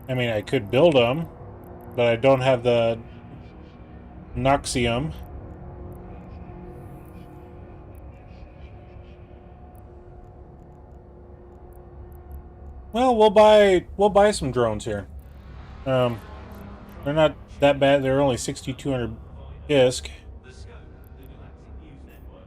I mean, I could build them, but I don't have the Noxium. Well, we'll buy some drones here. They're not that bad. They're only 6,200 ISK.
The scope, the Galactic News Network.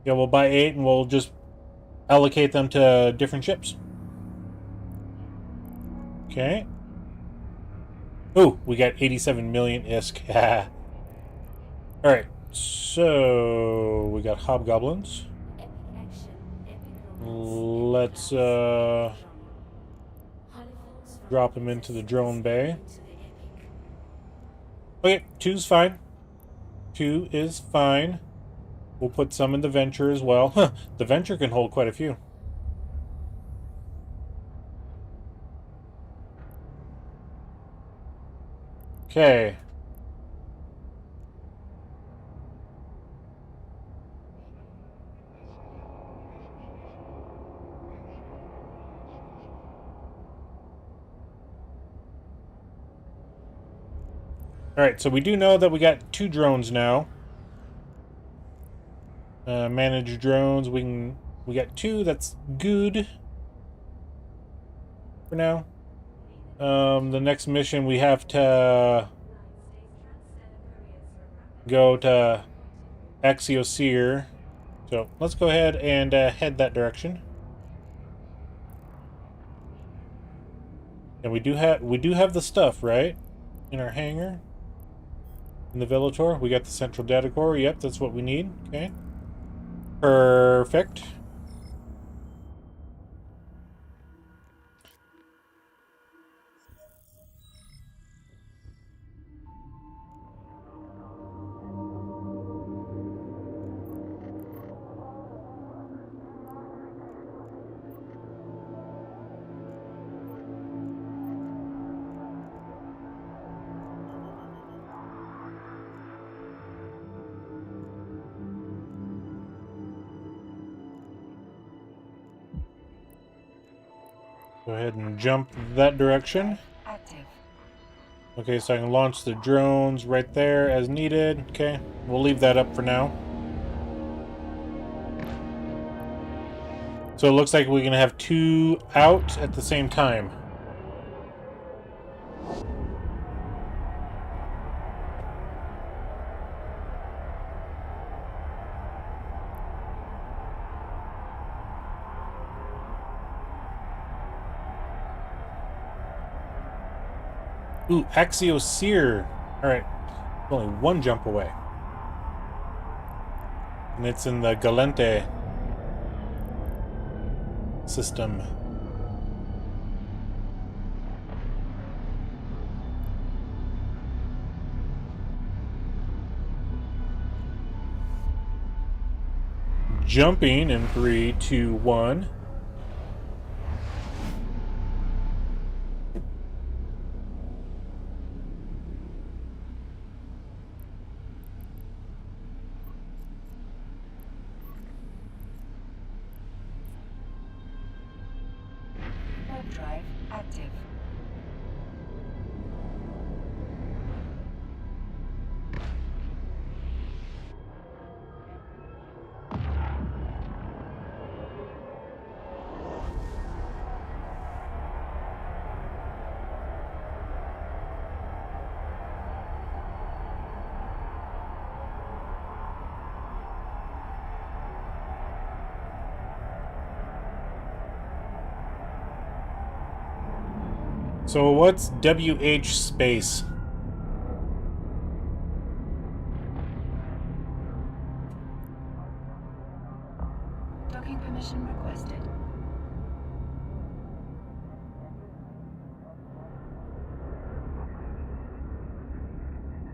Yeah, we'll buy 8 and we'll just allocate them to different ships. Okay. Oh, we got 87 million ISK. Alright, so we got hobgoblins.
Epic action, epic romance.
Let's
Hollywood's from
drop them into the drone bay.
to the epic.
Okay, 2's fine. 2 is fine. We'll put some in the Venture as well. Huh, the Venture can hold quite a few. Okay. Alright, so we do know that we got 2 drones now. Manage drones, we got 2, that's good. For now. The next mission we have to go to Axiosphere. So let's go ahead and head that direction. And we do have the stuff, right? In our hangar. In the Vellator. We got the central data core. Yep, that's what we need. Okay. Perfect. Go ahead and jump that direction.
Active.
Okay, so I can launch the drones right there as needed. Okay, we'll leave that up for now. So it looks like we're going to have 2 out at the same time. Ooh, Axiosphere. Alright. Only 1 jump away. And it's in the Galente system. Jumping in 3, 2, 1.
Warp drive active.
So what's WH space?
Docking permission requested.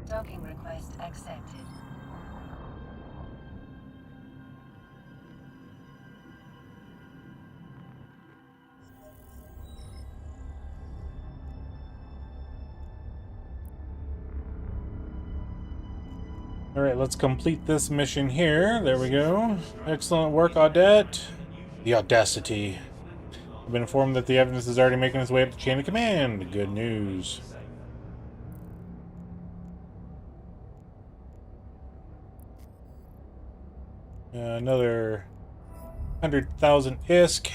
Docking request accepted.
Alright, let's complete this mission here. There we go. Excellent work, Audette. The audacity. I've been informed that the evidence is already making its way up the chain of command. Good news. Another 100,000 ISK.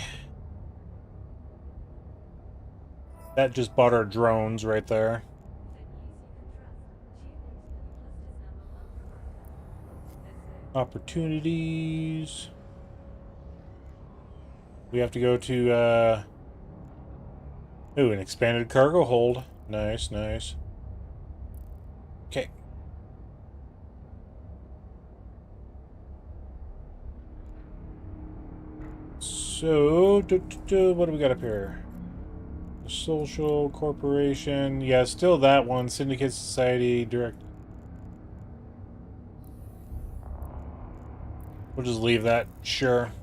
That just bought our drones right there. Opportunities. We have to go to, ooh, an expanded cargo hold. Nice, nice. Okay. So, what do we got up here? Social Corporation. Yeah, still that one. Syndicate Society. Direct. We'll just leave that. Sure.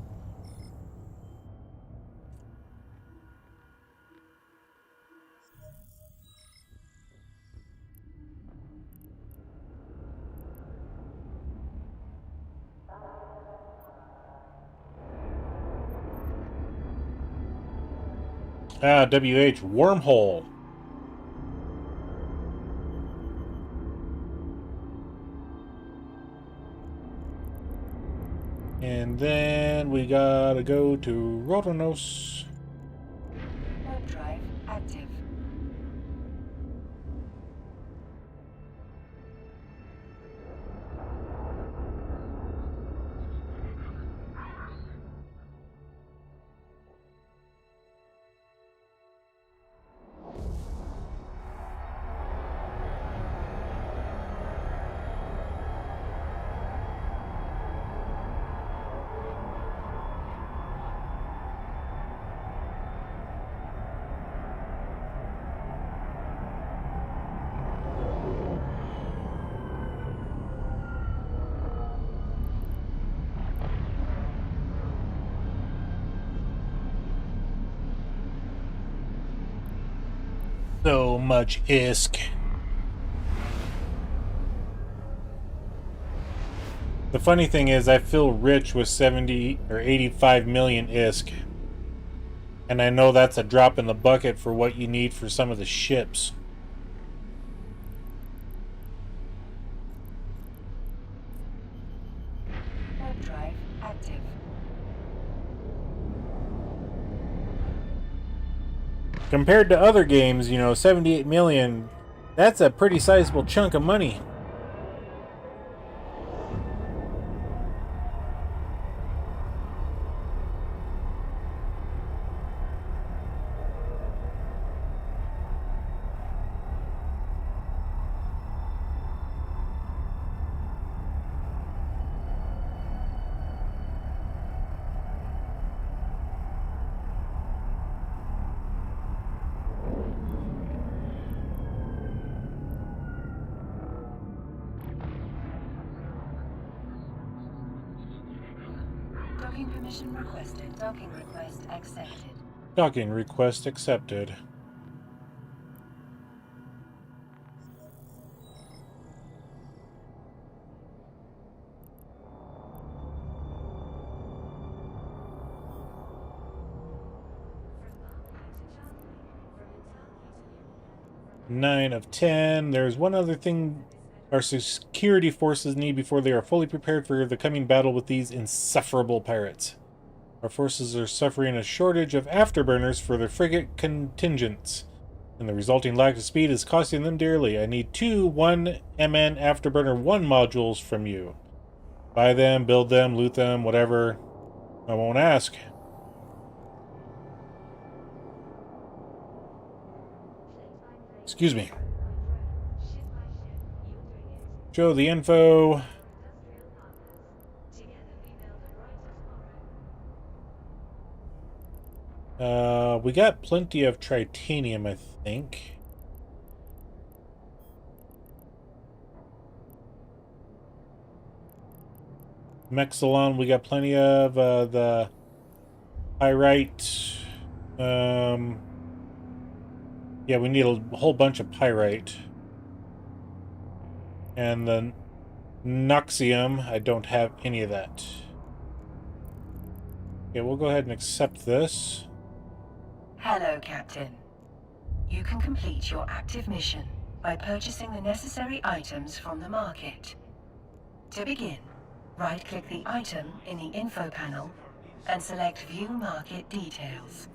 Ah, WH. Wormhole. And then we gotta go to Rodonos.
Warp drive active.
So much ISK. The funny thing is, I feel rich with 70 or 85 million ISK. And I know that's a drop in the bucket for what you need for some of the ships.
Warp drive active.
Compared to other games, you know, 78 million, that's a pretty sizable chunk of money.
Docking permission requested. Docking request accepted.
Docking request accepted. Nine of 10. There's one other thing our security forces need before they are fully prepared for the coming battle with these insufferable pirates. Our forces are suffering a shortage of afterburners for their frigate contingents, and the resulting lack of speed is costing them dearly. I need 2 1MN Afterburner 1 modules from you. Buy them, build them, loot them, whatever. I won't ask. Excuse me. Show the info. We got plenty of titanium, I think. Mexilon, we got plenty of the pyrite. Yeah, we need a whole bunch of pyrite. And the Noxium, I don't have any of that. Okay, we'll go ahead and accept this.
Hello, Captain. You can complete your active mission by purchasing the necessary items from the market. To begin, right-click the item in the info panel and select View Market Details.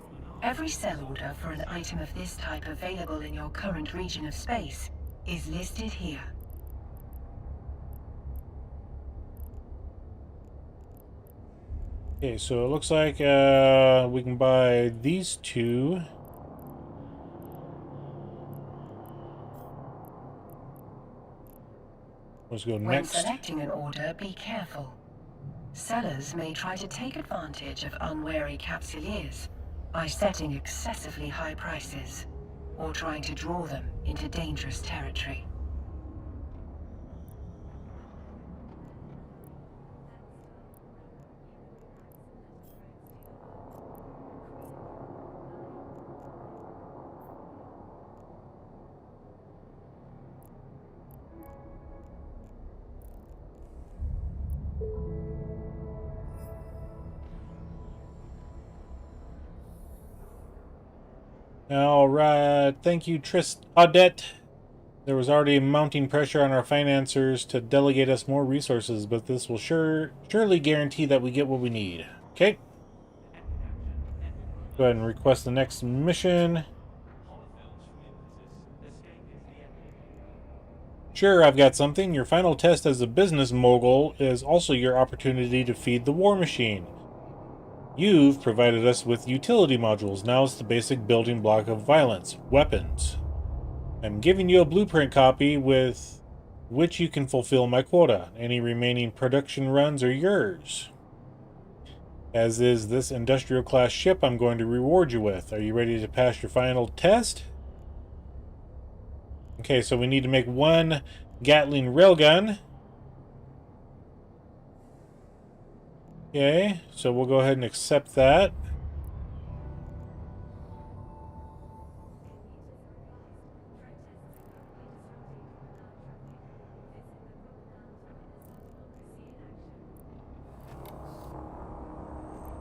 Every sell order for an item of this type available in your current region of space is listed here.
Okay, so it looks like we can buy these two. Let's go
When
next.
selecting an order, be careful. Sellers may try to take advantage of unwary capsuleers by setting excessively high prices or trying to draw them into dangerous territory.
All right, thank you, Audette. There was already mounting pressure on our financiers to delegate us more resources, but this will surely guarantee that we get what we need. Okay. Go ahead and request the next mission. Sure, I've got something. Your final test as a business mogul is also your opportunity to feed the war machine. You've provided us with utility modules. Now it's the basic building block of violence, weapons. I'm giving you a blueprint copy with which you can fulfill my quota. Any remaining production runs are yours. As is this industrial class ship I'm going to reward you with. Are you ready to pass your final test? Okay, so we need to make one Gatling railgun. Okay, so we'll go ahead and accept that.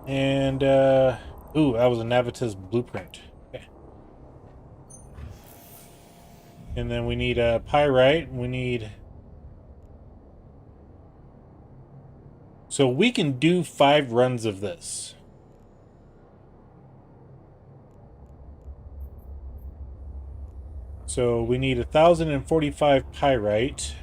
And, ooh, that was a Navitas blueprint. Okay. And then we need a pyrite. We need... So we can do 5 runs of this. So we need 1,045 pyrite.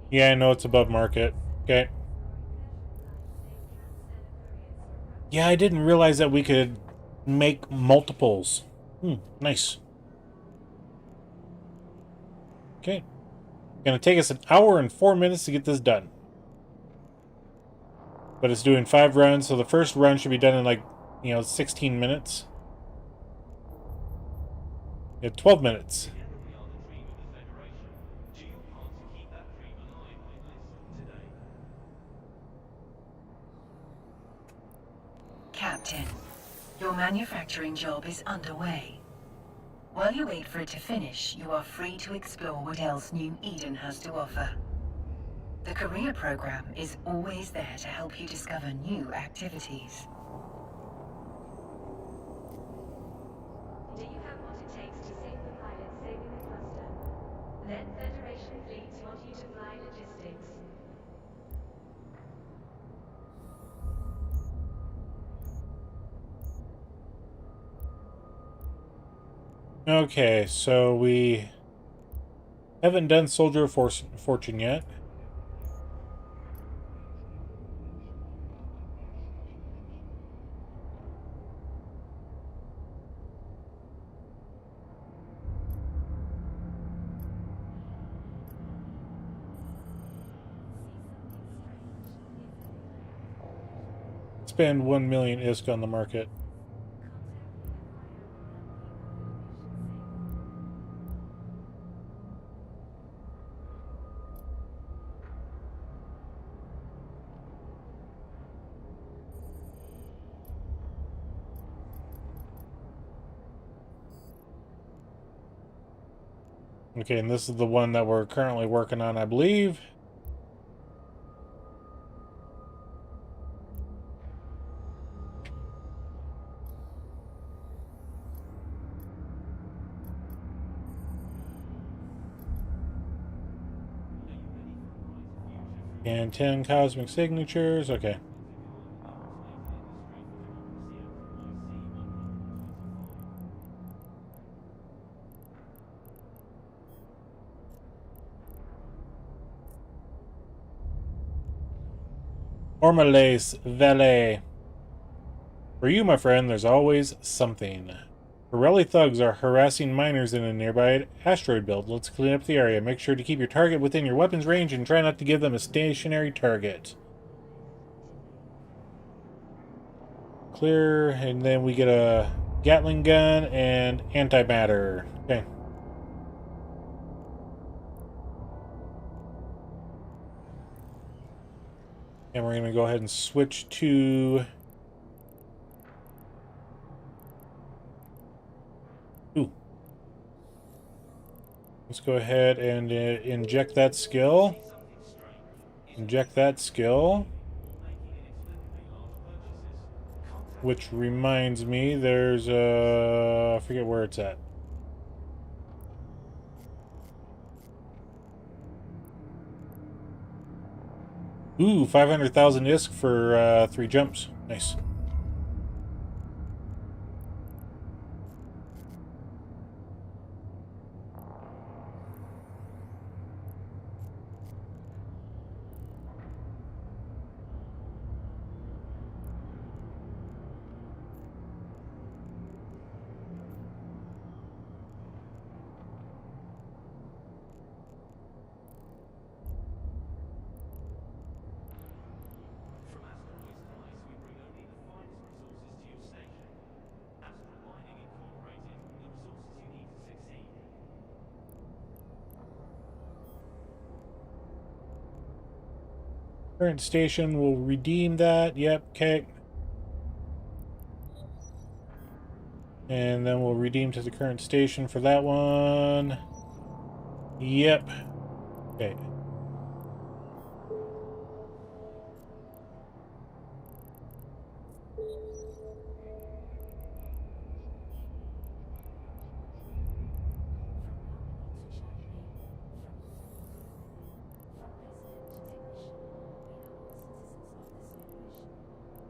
Yeah, I know it's above market. Okay. Yeah, I didn't realize that we could make multiples. Nice. Okay. Gonna take us 1 hour and 4 minutes to get this done. But it's doing 5 runs, so the first run should be done in like, 16 minutes. Yeah, 12 minutes.
Captain, your manufacturing job is underway. While you wait for it to finish, you are free to explore what else New Eden has to offer. The career program is always there to help you discover new activities.
Do you have what it takes to save the pilot saving the cluster? Then Federation fleets want you to fly logistics.
Okay, so we haven't done Soldier of Fortune yet. Spend 1 million ISK on the market. Okay, and this is the one that we're currently working on, I believe. And 10 cosmic signatures. Okay. Ormales Valet. For you, my friend, there's always something. Pirelli thugs are harassing miners in a nearby asteroid belt. Let's clean up the area. Make sure to keep your target within your weapon's range and try not to give them a stationary target. Clear, and then we get a Gatling gun and antimatter. Okay. And we're going to go ahead and switch to... Ooh. Let's go ahead and inject that skill. Inject that skill. Which reminds me, there's I forget where it's at. Ooh, 500,000 ISK for 3 jumps. Nice. Current station will redeem that. Yep, okay. And then we'll redeem to the current station for that one. Yep. Okay.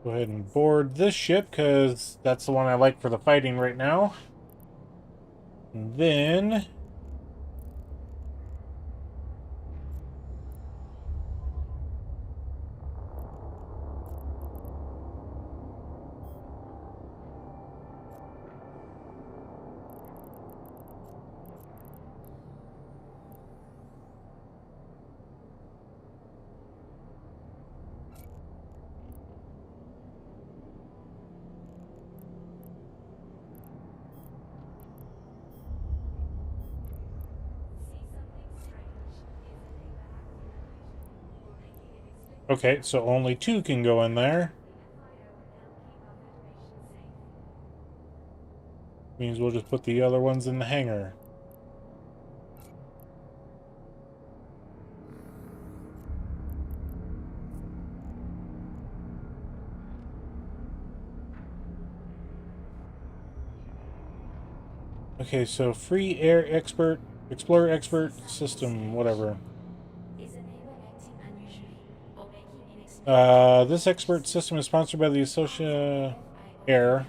Go ahead and board this ship, because that's the one I like for the fighting right now. And then... Okay, so only 2 can go in there. Means we'll just put the other ones in the hangar. Okay, so free air expert, explorer expert system, whatever. This expert system is sponsored by the Association Air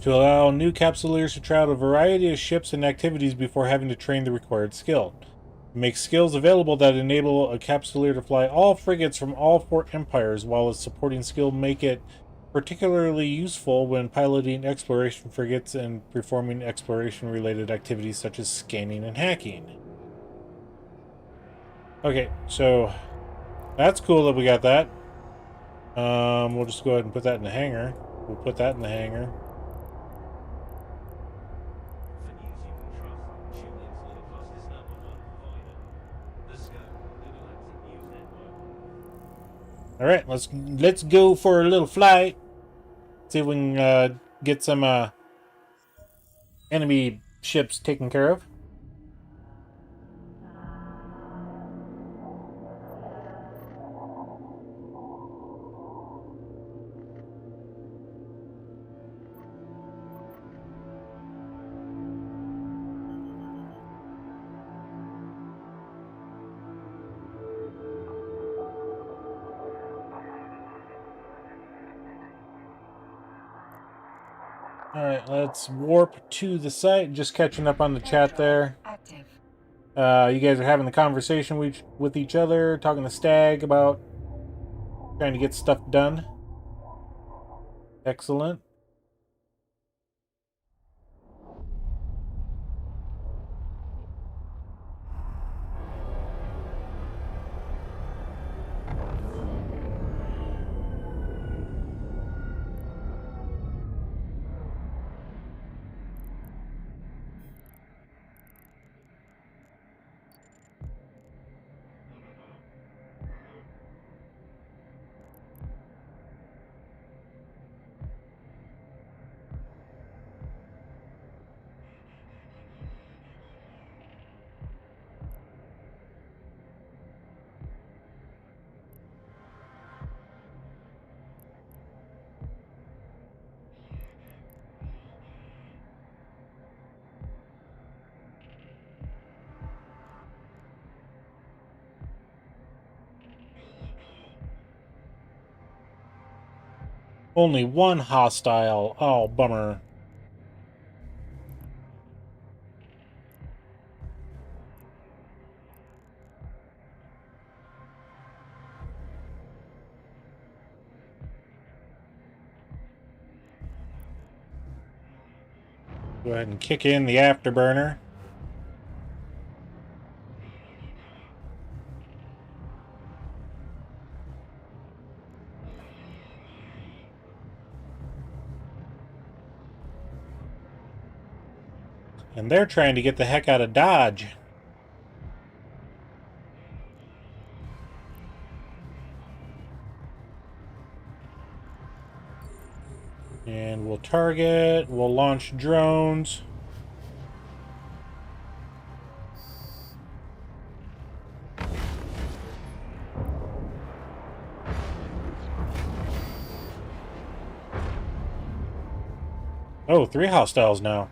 to allow new capsuleers to try out a variety of ships and activities before having to train the required skill. It makes skills available that enable a capsuleer to fly all frigates from all 4 empires, while its supporting skill make it particularly useful when piloting exploration frigates and performing exploration-related activities such as scanning and hacking. Okay, so that's cool that we got that. We'll just go ahead and put that in the hangar. We'll put that in the hangar. All right, let's go for a little flight. See if we can get some enemy ships taken care of. Alright, let's warp to the site. Just catching up on the chat there.
Active.
You guys are having the conversation with each other, talking to Stag about trying to get stuff done. Excellent. Only one hostile. Oh, bummer. Go ahead and kick in the afterburner. And they're trying to get the heck out of Dodge. And we'll target, we'll launch drones. Oh, 3 hostiles now.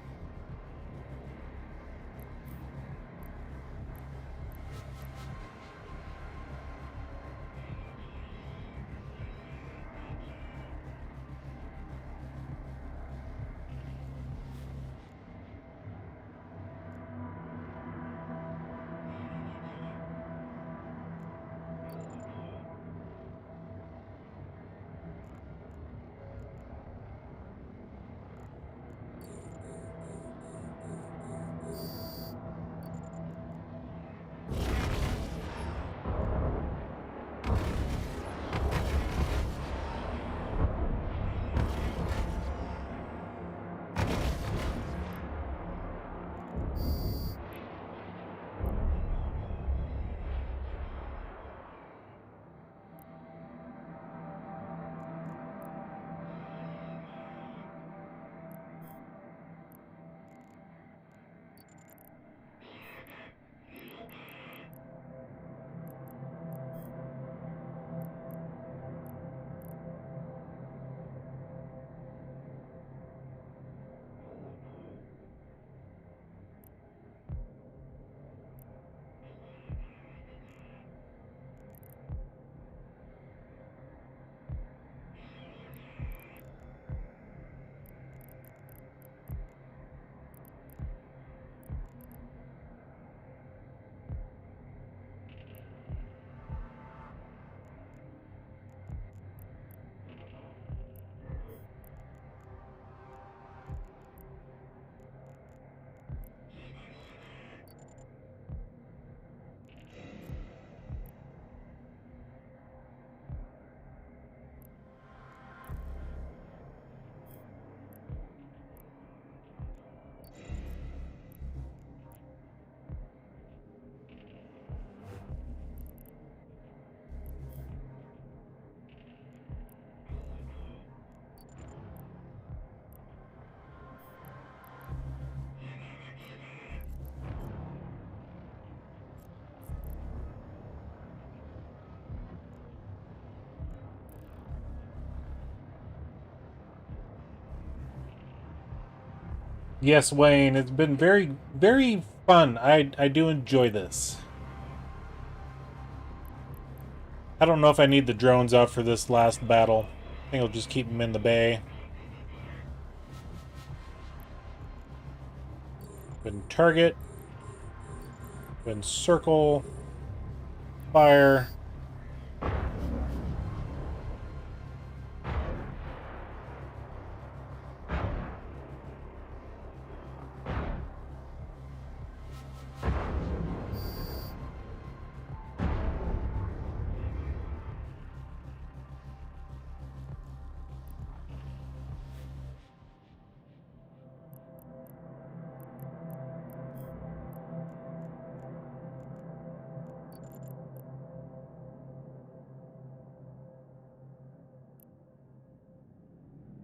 Yes, Wayne, it's been very, very fun. I do enjoy this. I don't know if I need the drones out for this last battle. I think I'll just keep them in the bay. Then target. Then circle. Fire.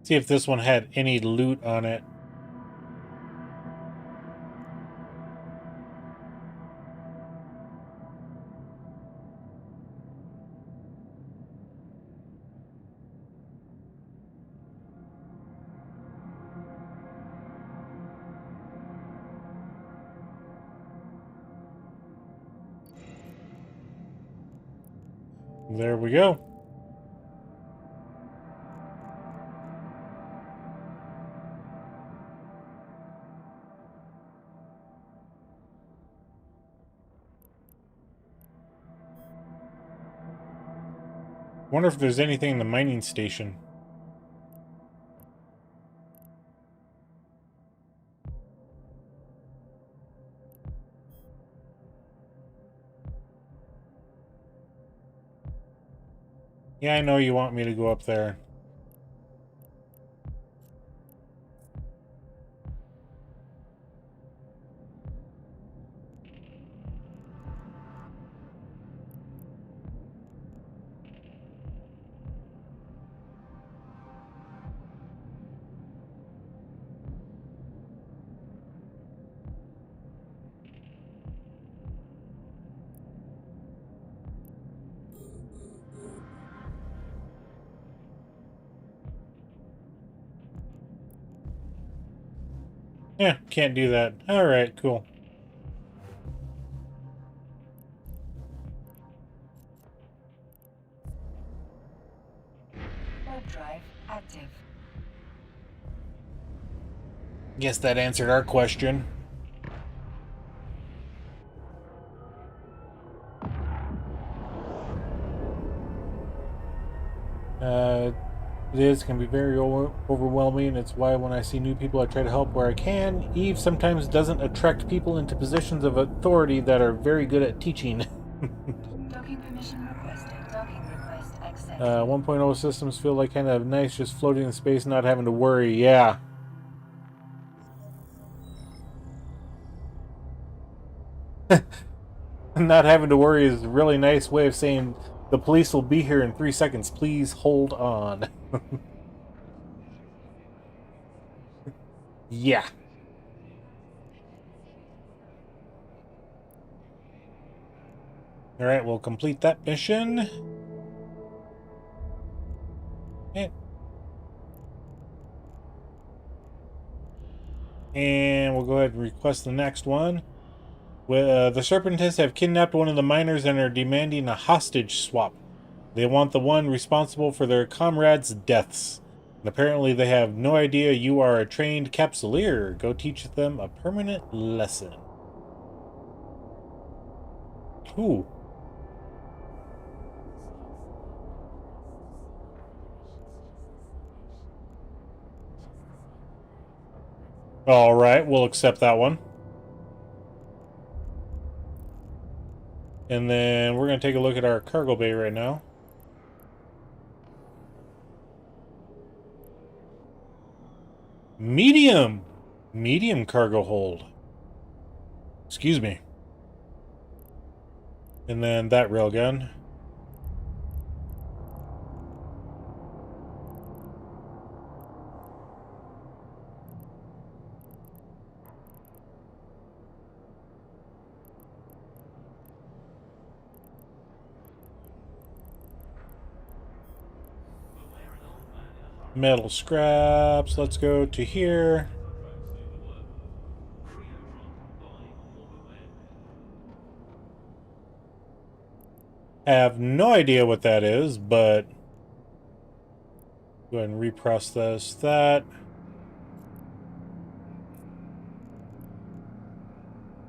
See if this one had any loot on it. There we go. Wonder if there's anything in the mining station. Yeah, I know you want me to go up there. Yeah, can't do that. Alright, cool.
Web drive active.
Guess that answered our question. It can be very overwhelming. It's why when I see new people, I try to help where I can. Eve sometimes doesn't attract people into positions of authority that are very good at teaching.
Docking permission requested. Docking request accepted.
1.0 systems feel like kind of nice, just floating in space, not having to worry. Yeah. Not having to worry is a really nice way of saying the police will be here in 3 seconds. Please hold on. Yeah. Alright, we'll complete that mission. Okay. And we'll go ahead and request the next one. The Serpentists have kidnapped one of the miners and are demanding a hostage swap. They want the one responsible for their comrades' deaths. And apparently they have no idea you are a trained capsuleer. Go teach them a permanent lesson. Ooh. Alright, we'll accept that one. And then we're going to take a look at our cargo bay right now. Medium! Medium cargo hold. Excuse me. And then that railgun. Metal scraps. Let's go to here. Have no idea what that is, but go ahead and reprocess that.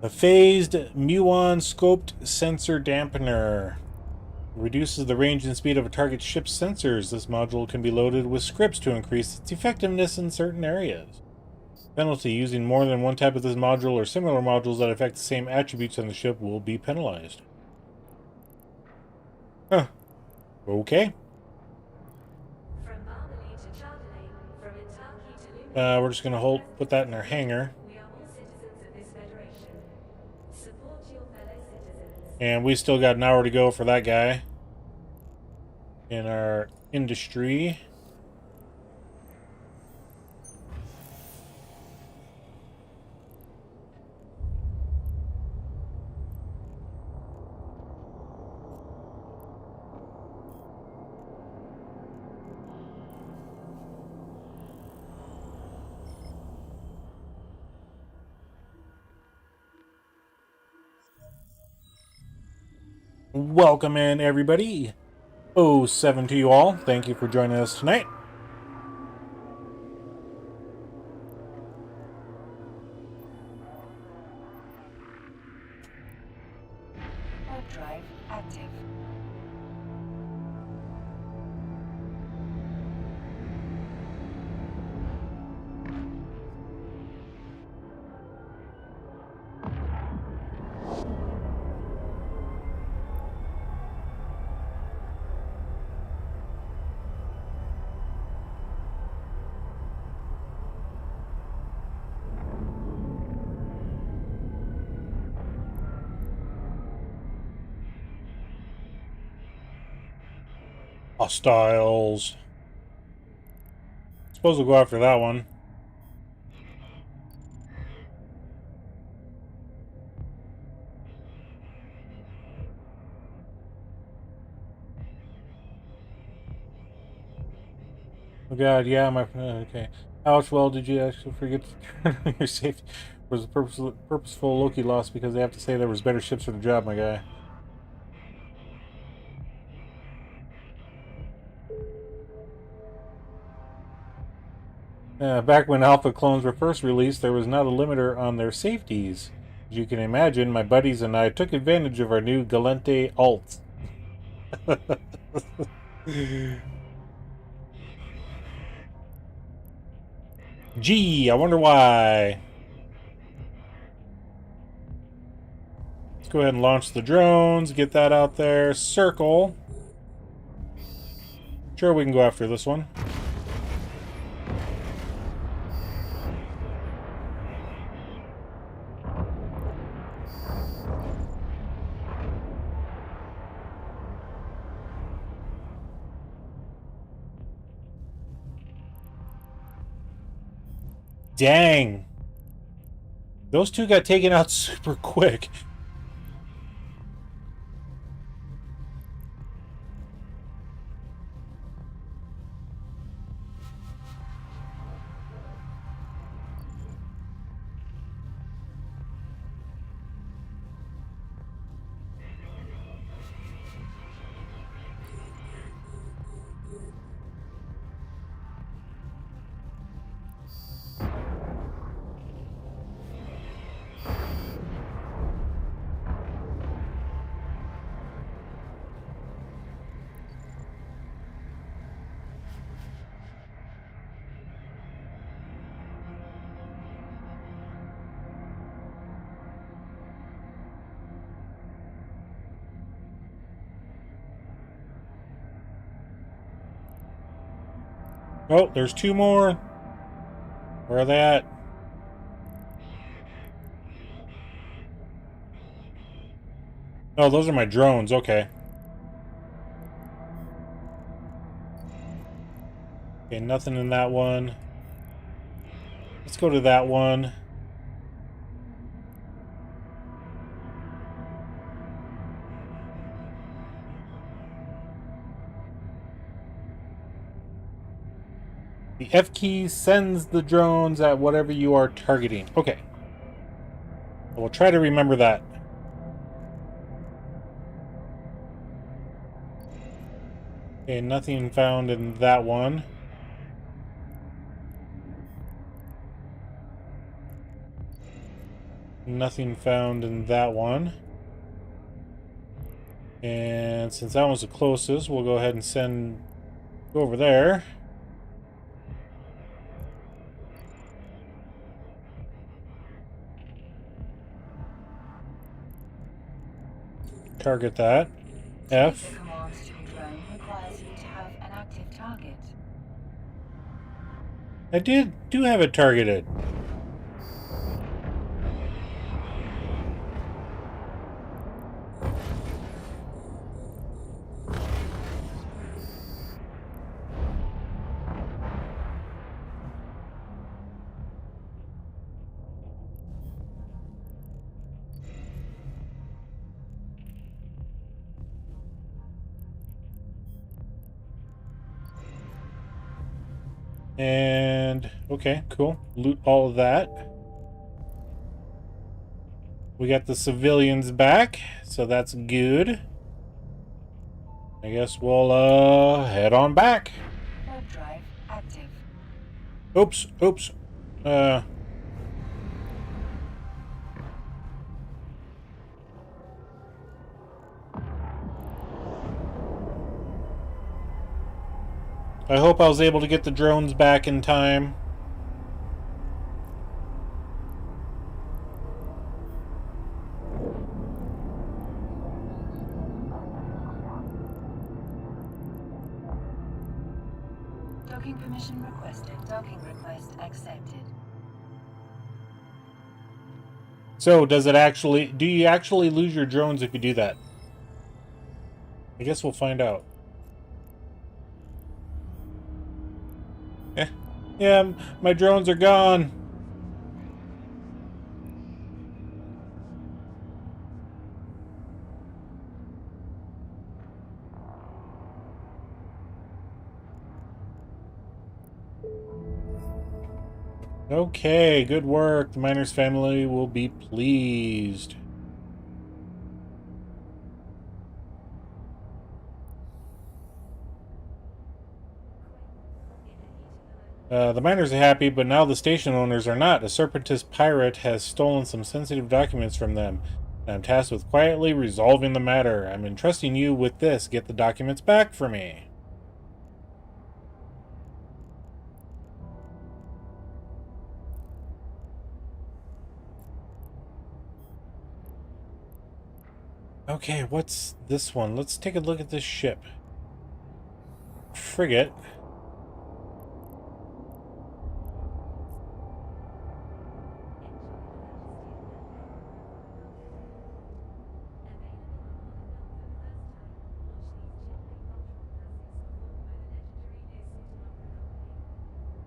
A phased muon scoped sensor dampener. Reduces the range and speed of a target's ship's sensors. This module can be loaded with scripts to increase its effectiveness in certain areas. Penalty: using more than one type of this module or similar modules that affect the same attributes on the ship will be penalized. Huh. Okay.
From Marmalade to Chardonnay, from Intarki to
We're just gonna put that in our hangar.
we are all citizens of this federation. Support your fellow citizens.
And we still got an hour to go for that guy in our industry. Welcome in, everybody. 07 to you all. Thank you for joining us tonight.
Warp drive active.
Hostiles. Suppose we'll go after that one. Oh god, yeah, okay. Ouch, well, did you actually forget to turn on your safety? Was a purposeful Loki loss because they have to say there was better ships for the job, my guy. Back when Alpha clones were first released, there was not a limiter on their safeties. As you can imagine, my buddies and I took advantage of our new Galente alts. Gee, I wonder why. Let's go ahead and launch the drones, get that out there. Circle. Sure, we can go after this one. Dang. Those two got taken out super quick. Oh, there's two more. Where are they at? Oh, those are my drones. Okay. Okay, nothing in that one. Let's go to that one. The F key sends the drones at whatever you are targeting. Okay. We'll try to remember that. Okay, nothing found in that one. Nothing found in that one. And since that one's the closest, we'll go ahead and go over there. Target that. F.
The command to your drone requires you to have an active target.
I do have it targeted. And okay, cool. Loot all of that. We got the civilians back, so that's good. I guess we'll head on back.
Warp drive active.
Oops. I hope I was able to get the drones back in time.
Docking permission requested. Docking request accepted.
So, do you actually lose your drones if you do that? I guess we'll find out. Yeah, my drones are gone. Okay, good work. The miner's family will be pleased. The miners are happy, but now the station owners are not. A separatist pirate has stolen some sensitive documents from them, and I'm tasked with quietly resolving the matter. I'm entrusting you with this. Get the documents back for me. Okay, what's this one? Let's take a look at this ship. Frigate.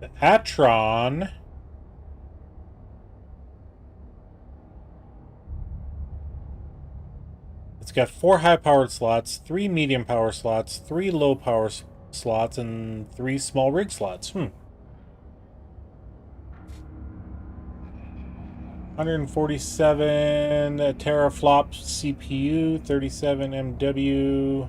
The Atron. It's got 4 high-powered slots, 3 medium-power slots, 3 low-power slots, and 3 small rig slots. 147 teraflop CPU, 37 MW.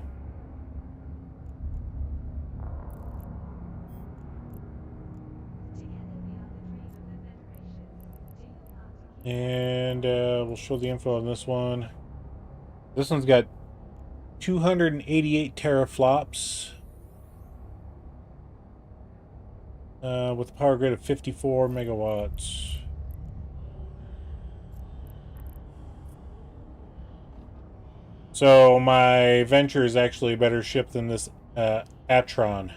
And we'll show the info on this one. This one's got 288 teraflops with a power grid of 54 megawatts. So my Venture is actually a better ship than this Atron.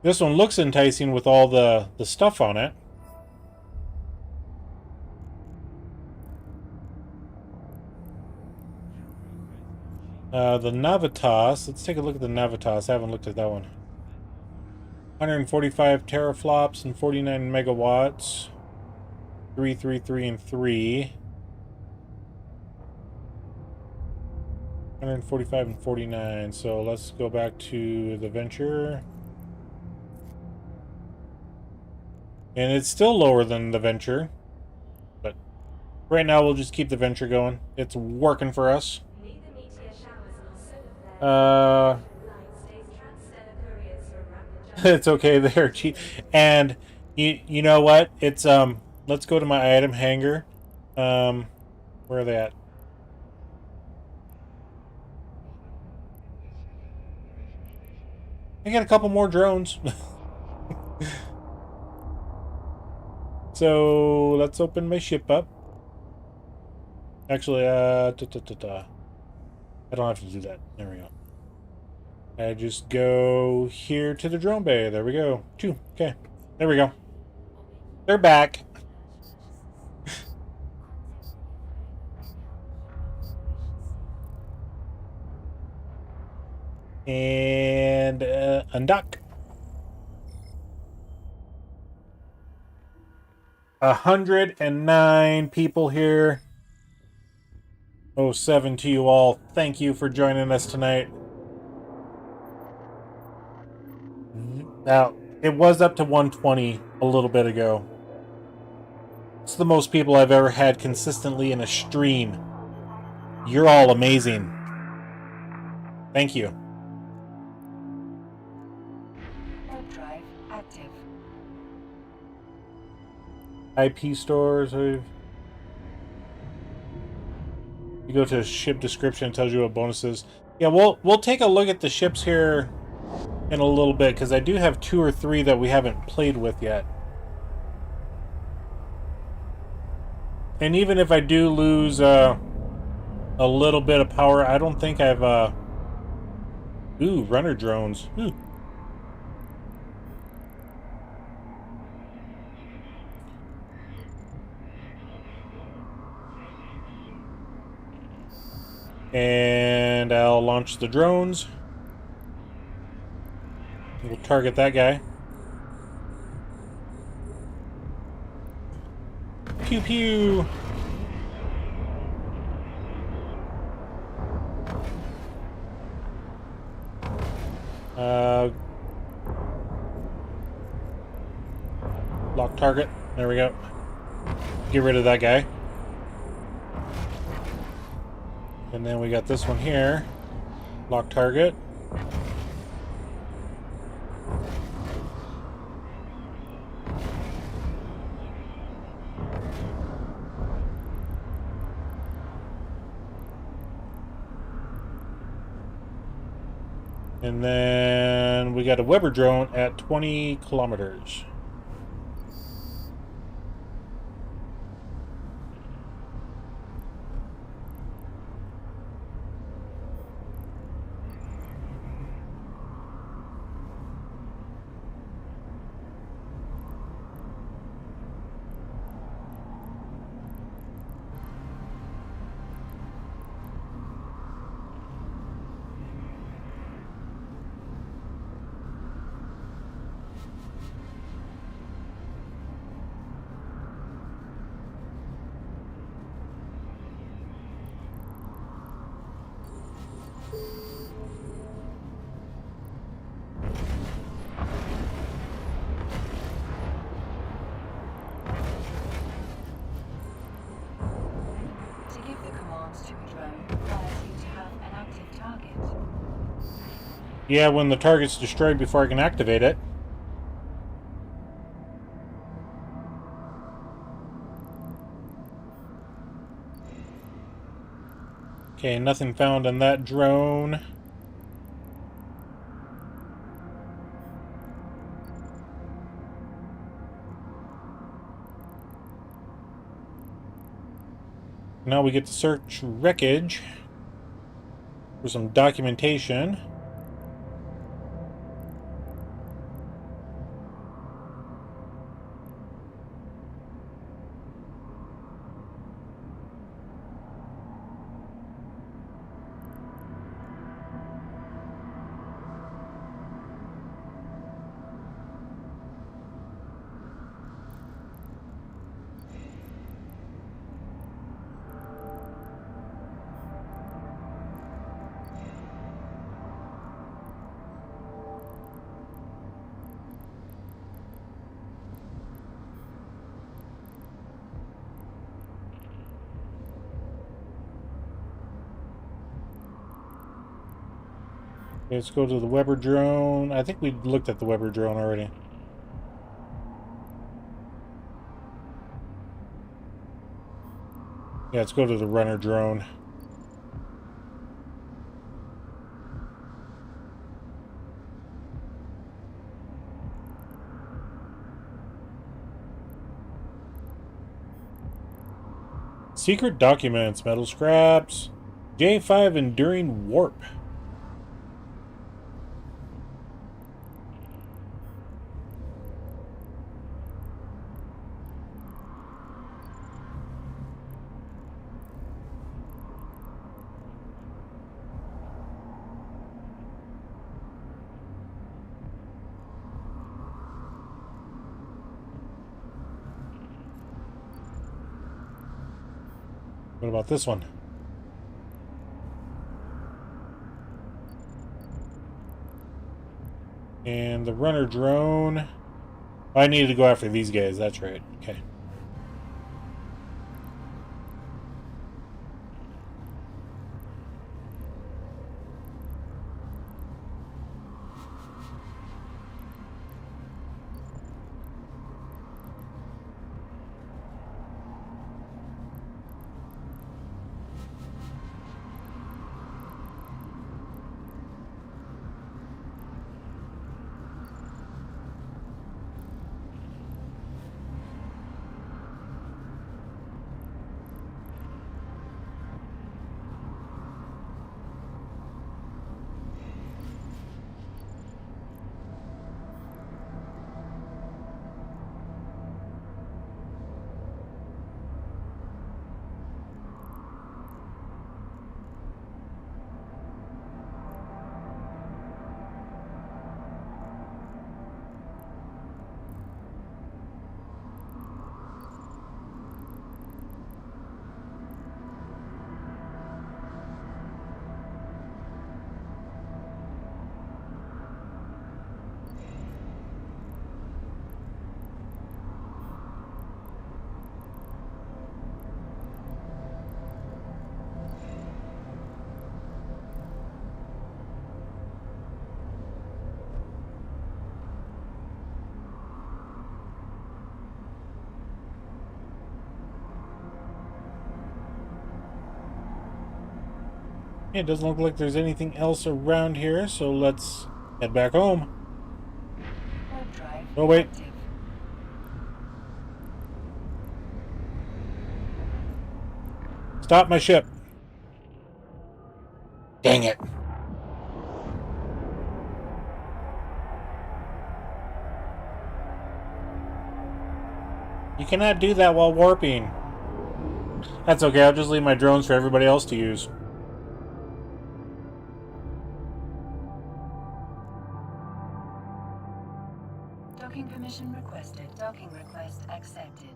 This one looks enticing with all the stuff on it. The Navitas, let's take a look at the Navitas. I haven't looked at that one. 145 teraflops and 49 megawatts. 3, 3, 3, and 3. 145 and 49. So let's go back to the Venture. And it's still lower than the Venture. But right now we'll just keep the Venture going. It's working for us. It's okay there, cheap. And You know what? It's let's go to my item hangar. Where are they at? I got a couple more drones. So let's open my ship up. Actually, I don't have to do that. There we go. I just go here to the drone bay. There we go. Two. Okay. There we go. They're back. And undock. 109 people here. 07 to you all. Thank you for joining us tonight. Now, it was up to 120 a little bit ago. It's the most people I've ever had consistently in a stream. You're all amazing. Thank you.
Warp drive active.
IP stores. You go to ship description, it tells you what bonuses. Yeah, we'll take a look at the ships here in a little bit, because I do have 2 or 3 that we haven't played with yet. And even if I do lose a little bit of power, I don't think I've ooh, runner drones. Ooh. And I'll launch the drones. We'll target that guy. Pew pew. Lock target. There we go. Get rid of that guy. And then we got this one here. Lock target. And then we got a Weber drone at 20 kilometers. Yeah, when the target's destroyed before I can activate it. Okay, nothing found on that drone. Now we get to search wreckage for some documentation. Let's go to the Weber drone. I think we looked at the Weber drone already. Yeah, let's go to the runner drone. Secret documents, metal scraps, J5 enduring warp. What about this one? And the runner drone. I needed to go after these guys, that's right. Okay. It doesn't look like there's anything else around here, so let's head back home.
Warp drive
Oh, wait.
active.
Stop my ship. Dang it. You cannot do that while warping. That's okay, I'll just leave my drones for everybody else to use.
Docking permission requested. Docking request accepted.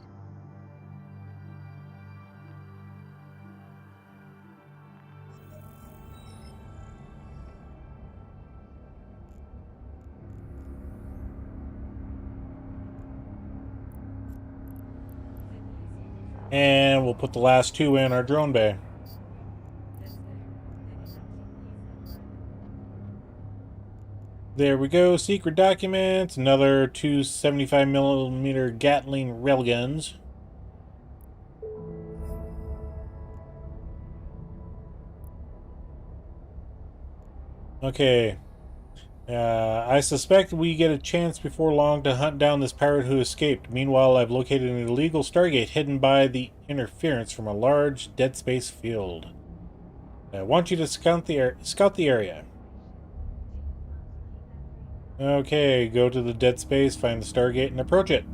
And we'll put the last two in our drone bay. There we go. Secret documents. Another two 75mm Gatling railguns. Okay. I suspect we get a chance before long to hunt down this pirate who escaped. Meanwhile, I've located an illegal Stargate hidden by the interference from a large dead space field. I want you to scout the area. Okay, go to the dead space, find the Stargate, and approach it.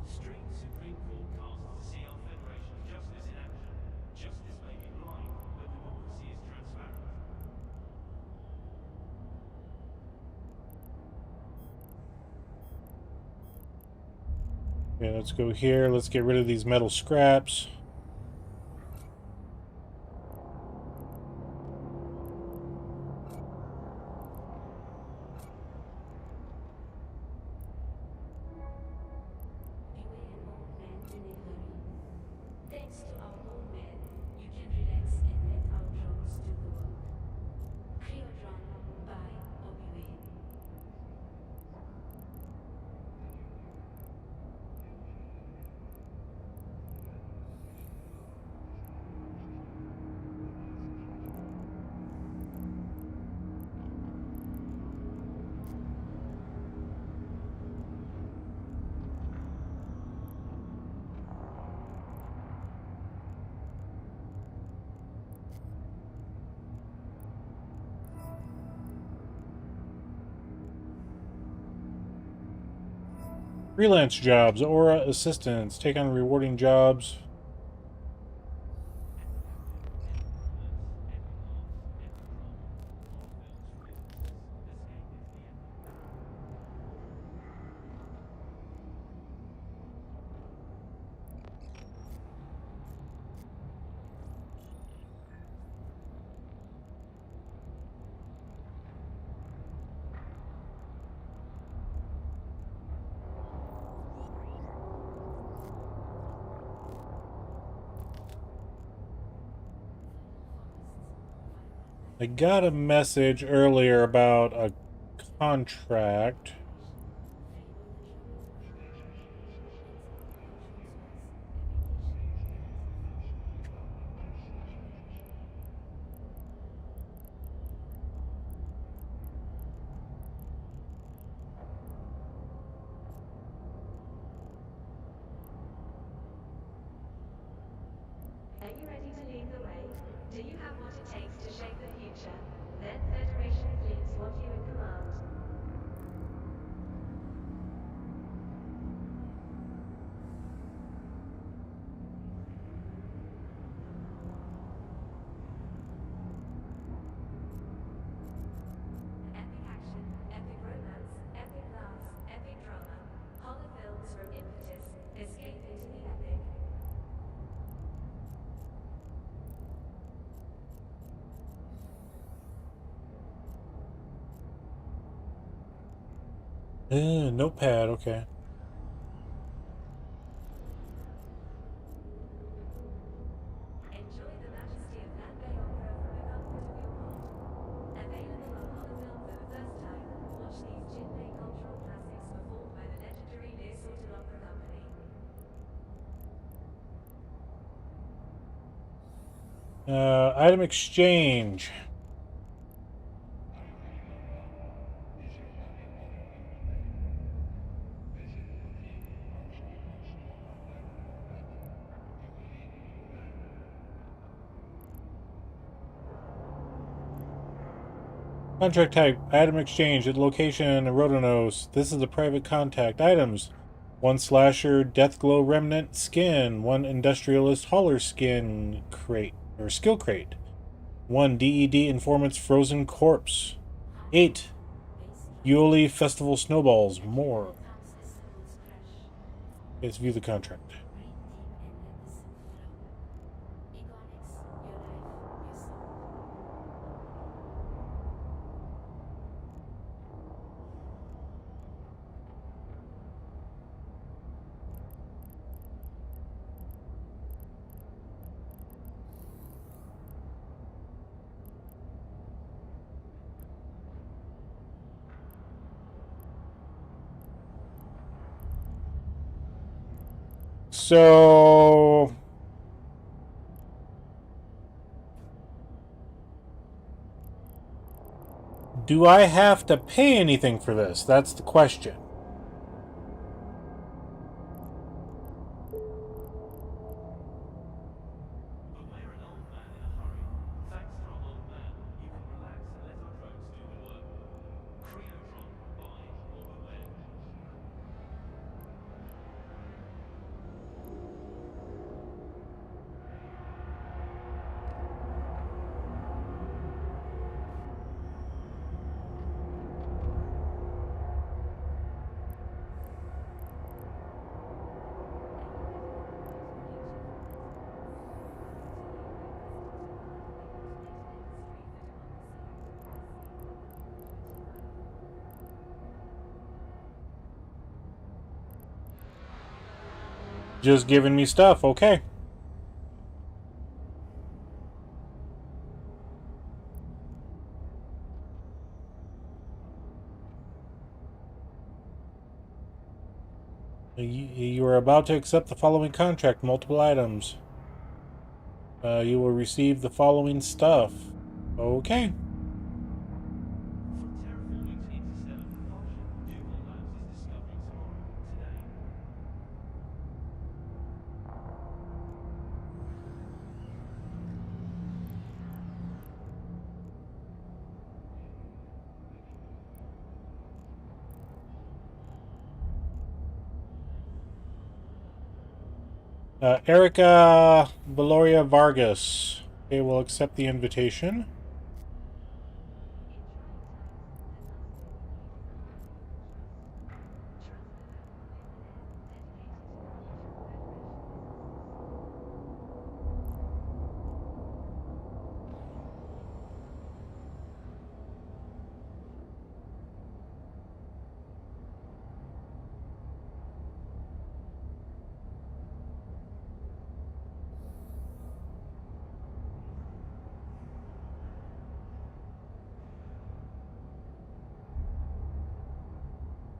Stream Supreme Court casts to see our Federation's justice in action. Justice may be blind, but democracy is transparent.
Okay, let's go here. Let's get rid of these metal scraps. Freelance jobs, Aura assistance, take on rewarding jobs. I got a message earlier about a contract.
Are you ready to lead the way? Do you have what it takes to shape the future? Then Federation fleets want you in command. Epic action, epic romance, epic laughs, epic drama. Horror films from Impetus. Escape into the epic.
Notepad, okay.
Enjoy the majesty of land-bay opera from the comfort of your pod. Available on Holofilm for the first time, watch these Jinmei cultural classics performed by the legendary Near-Sorted Opera Company.
Item exchange. Contract type, item exchange at location Rhodonos. This is a private contact. Items: 1 slasher, Deathglow remnant skin, 1 industrialist hauler skin crate or skill crate, 1 DED informant's frozen corpse, 8 Yuli festival snowballs, more. Let's view the contract. So do I have to pay anything for this? That's the question.
But we're an old man in a hurry. Thanks to our old man, you can relax and let our drones do the work. Creotron, buy or beware.
Just giving me stuff, okay. You are about to accept the following contract, multiple items. You will receive the following stuff. Okay.
From terraforming to interstellar propulsion, Labs is discovering tomorrow, today.
Erica Valoria Vargas. Okay, we'll accept the invitation.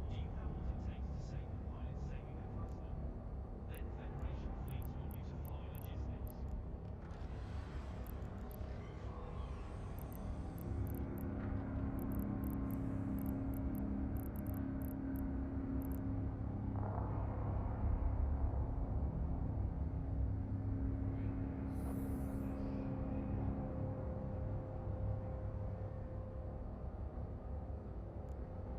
Do you have what it takes to say goodbye and saving a cluster? Then Federation Fleets want you to fly logistics.
Electroplates are coming for water authorities and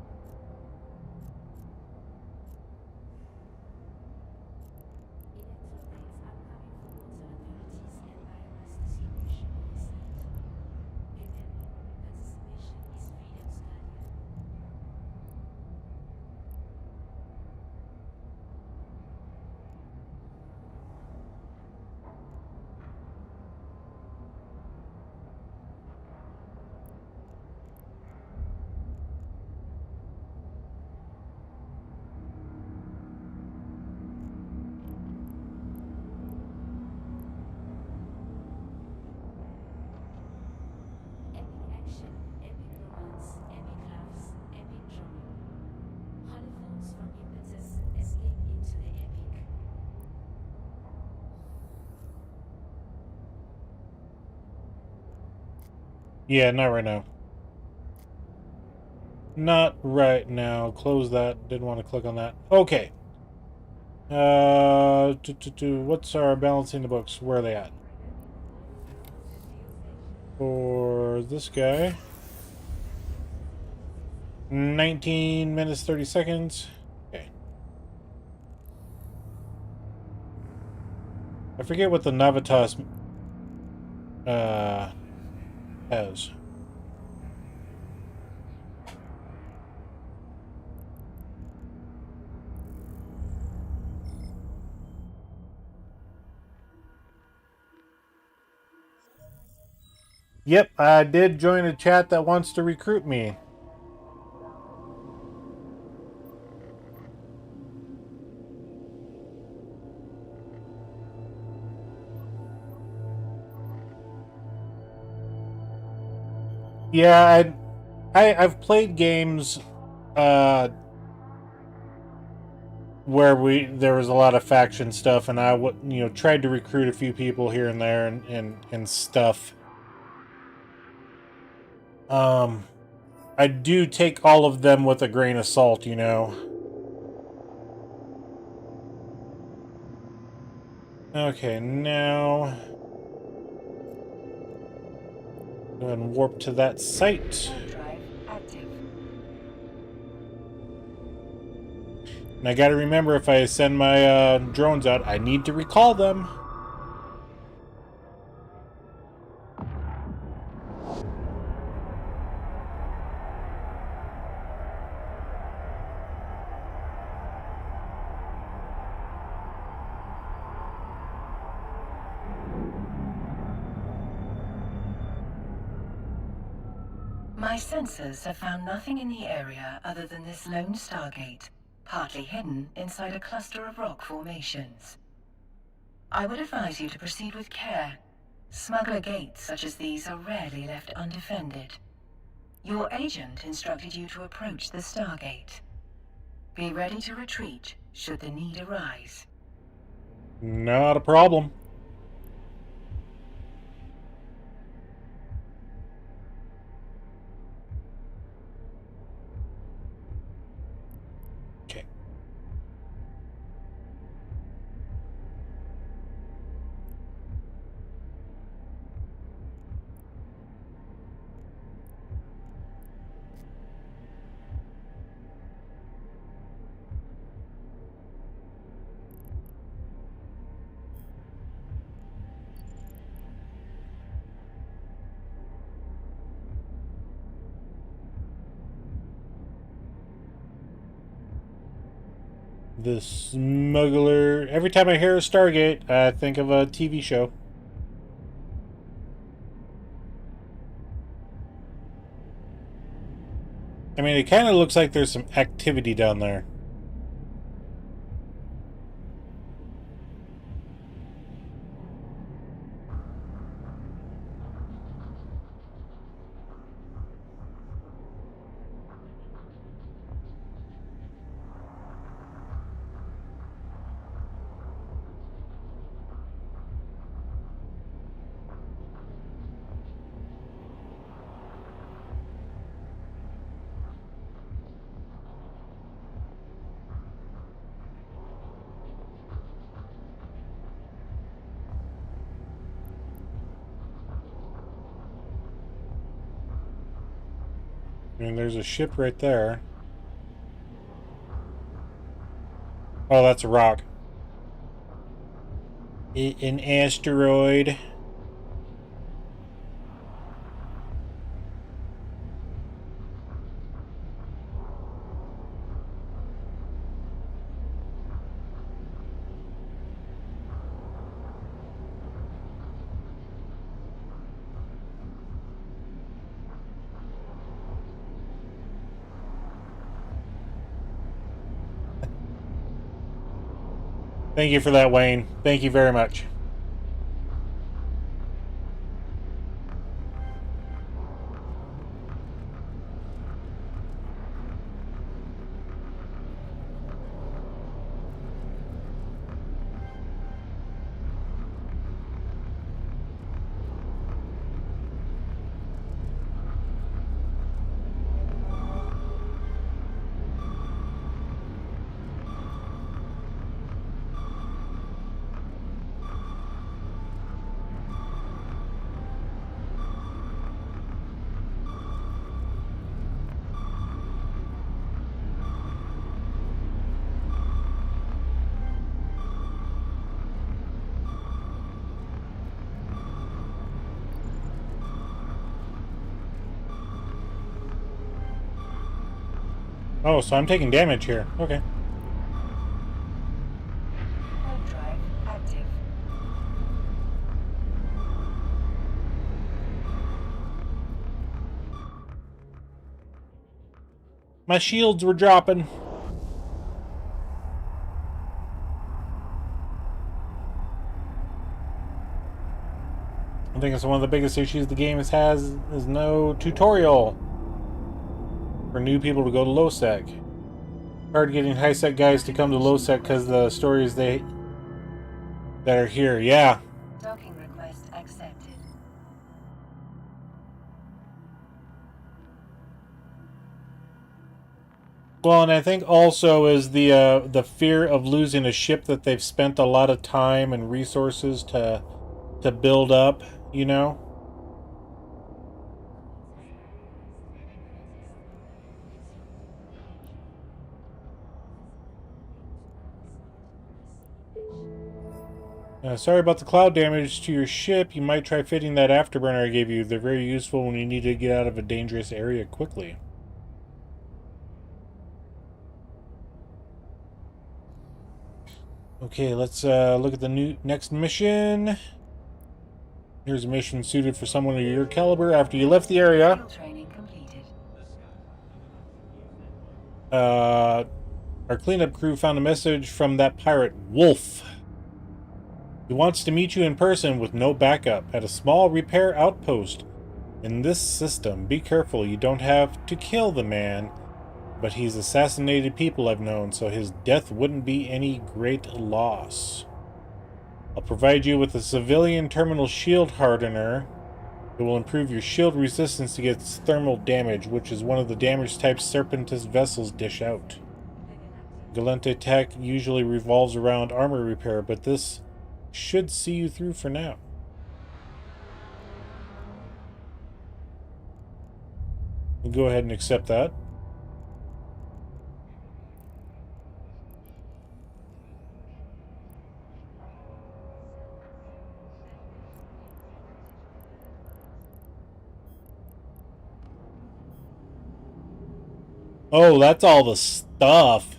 biomass distribution oversight. Remember, participation is freedom's guardian. Epic action, epic romance, epic laughs, epic drama. Holophons from impetus escape into the epic.
Yeah, not right now. Not right now. Close that. Didn't want to click on that. Okay. What's our balancing the books? Where are they at? For this guy. 19 minutes, 30 seconds. Okay. I forget what the Navitas has. Yep, I did join a chat that wants to recruit me. Yeah, I've played games where there was a lot of faction stuff, and I tried to recruit a few people here and there and stuff. I do take all of them with a grain of salt, you know. Okay, now go ahead and warp to that site.
Warp drive active.
And I gotta remember, if I send my drones out, I need to recall them.
My sensors have found nothing in the area other than this lone stargate, partly hidden inside a cluster of rock formations. I would advise you to proceed with care. Smuggler gates such as these are rarely left undefended. Your agent instructed you to approach the stargate. Be ready to retreat should the need arise.
Not a problem. Okay. The Smuggler. Every time I hear a Stargate, I think of a TV show. I mean, it kind of looks like there's some activity down there. I mean, there's a ship right there. Oh, that's a rock. An asteroid. Thank you for that, Wayne. Thank you very much. Oh, so I'm taking damage here. Okay.
Hard drive active.
My shields were dropping. I think it's one of the biggest issues the game has is no tutorial for new people to go to low sec. Hard getting high sec guys to come to low sec because the stories that are here. Yeah.
Docking request accepted.
Well, and I think also is the fear of losing a ship that they've spent a lot of time and resources to build up, you know? Sorry about the cloud damage to your ship. You might try fitting that afterburner I gave you. They're very useful when you need to get out of a dangerous area quickly. Okay, let's look at the next mission. Here's a mission suited for someone of your caliber. After you left the area,
Field training completed.
our cleanup crew found a message from that pirate, Wolf. He wants to meet you in person with no backup at a small repair outpost. In this system, be careful you don't have to kill the man, but he's assassinated people I've known, so his death wouldn't be any great loss. I'll provide you with a civilian terminal shield hardener. It will improve your shield resistance against thermal damage, which is one of the damage types Serpentis vessels dish out. Galente tech usually revolves around armor repair, but this should see you through for now. We'll go ahead and accept that. Oh, that's all the stuff.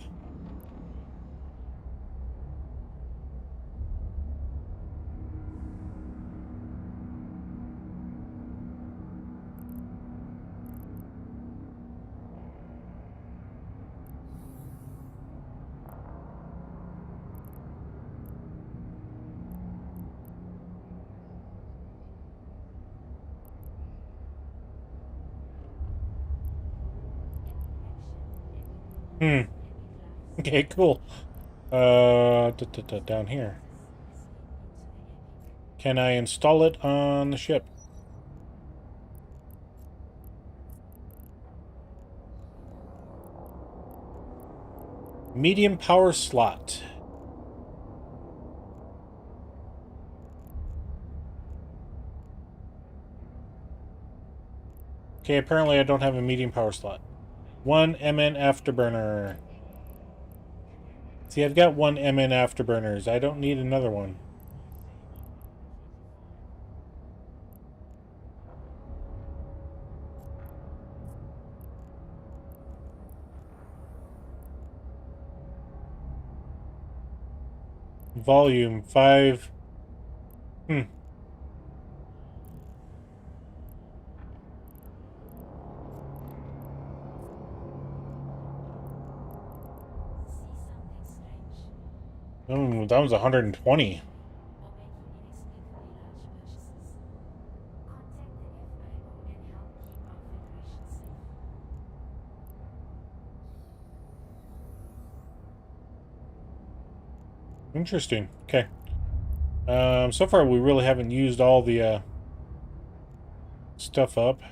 Hmm. Okay, cool. Down here. Can I install it on the ship? Medium power slot. Okay, apparently I don't have a medium power slot. 1 MN afterburner. See, I've got 1 MN afterburners. I don't need another one. Volume 5. Hmm. Oh, that was 120. Interesting. Okay. So far we really haven't used all the stuff up.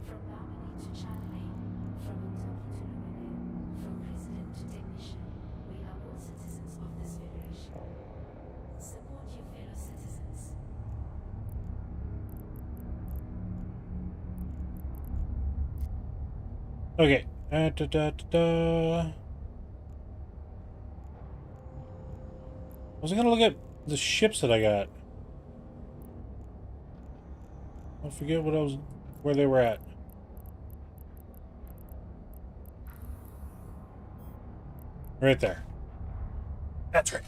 From Barmany to Charlemagne, from Kentucky to Louisville, from president to technician, we are all citizens of this federation. Support your fellow citizens.
Okay. I was gonna look at the ships that I got. I forget where they were at. Right there. That's right.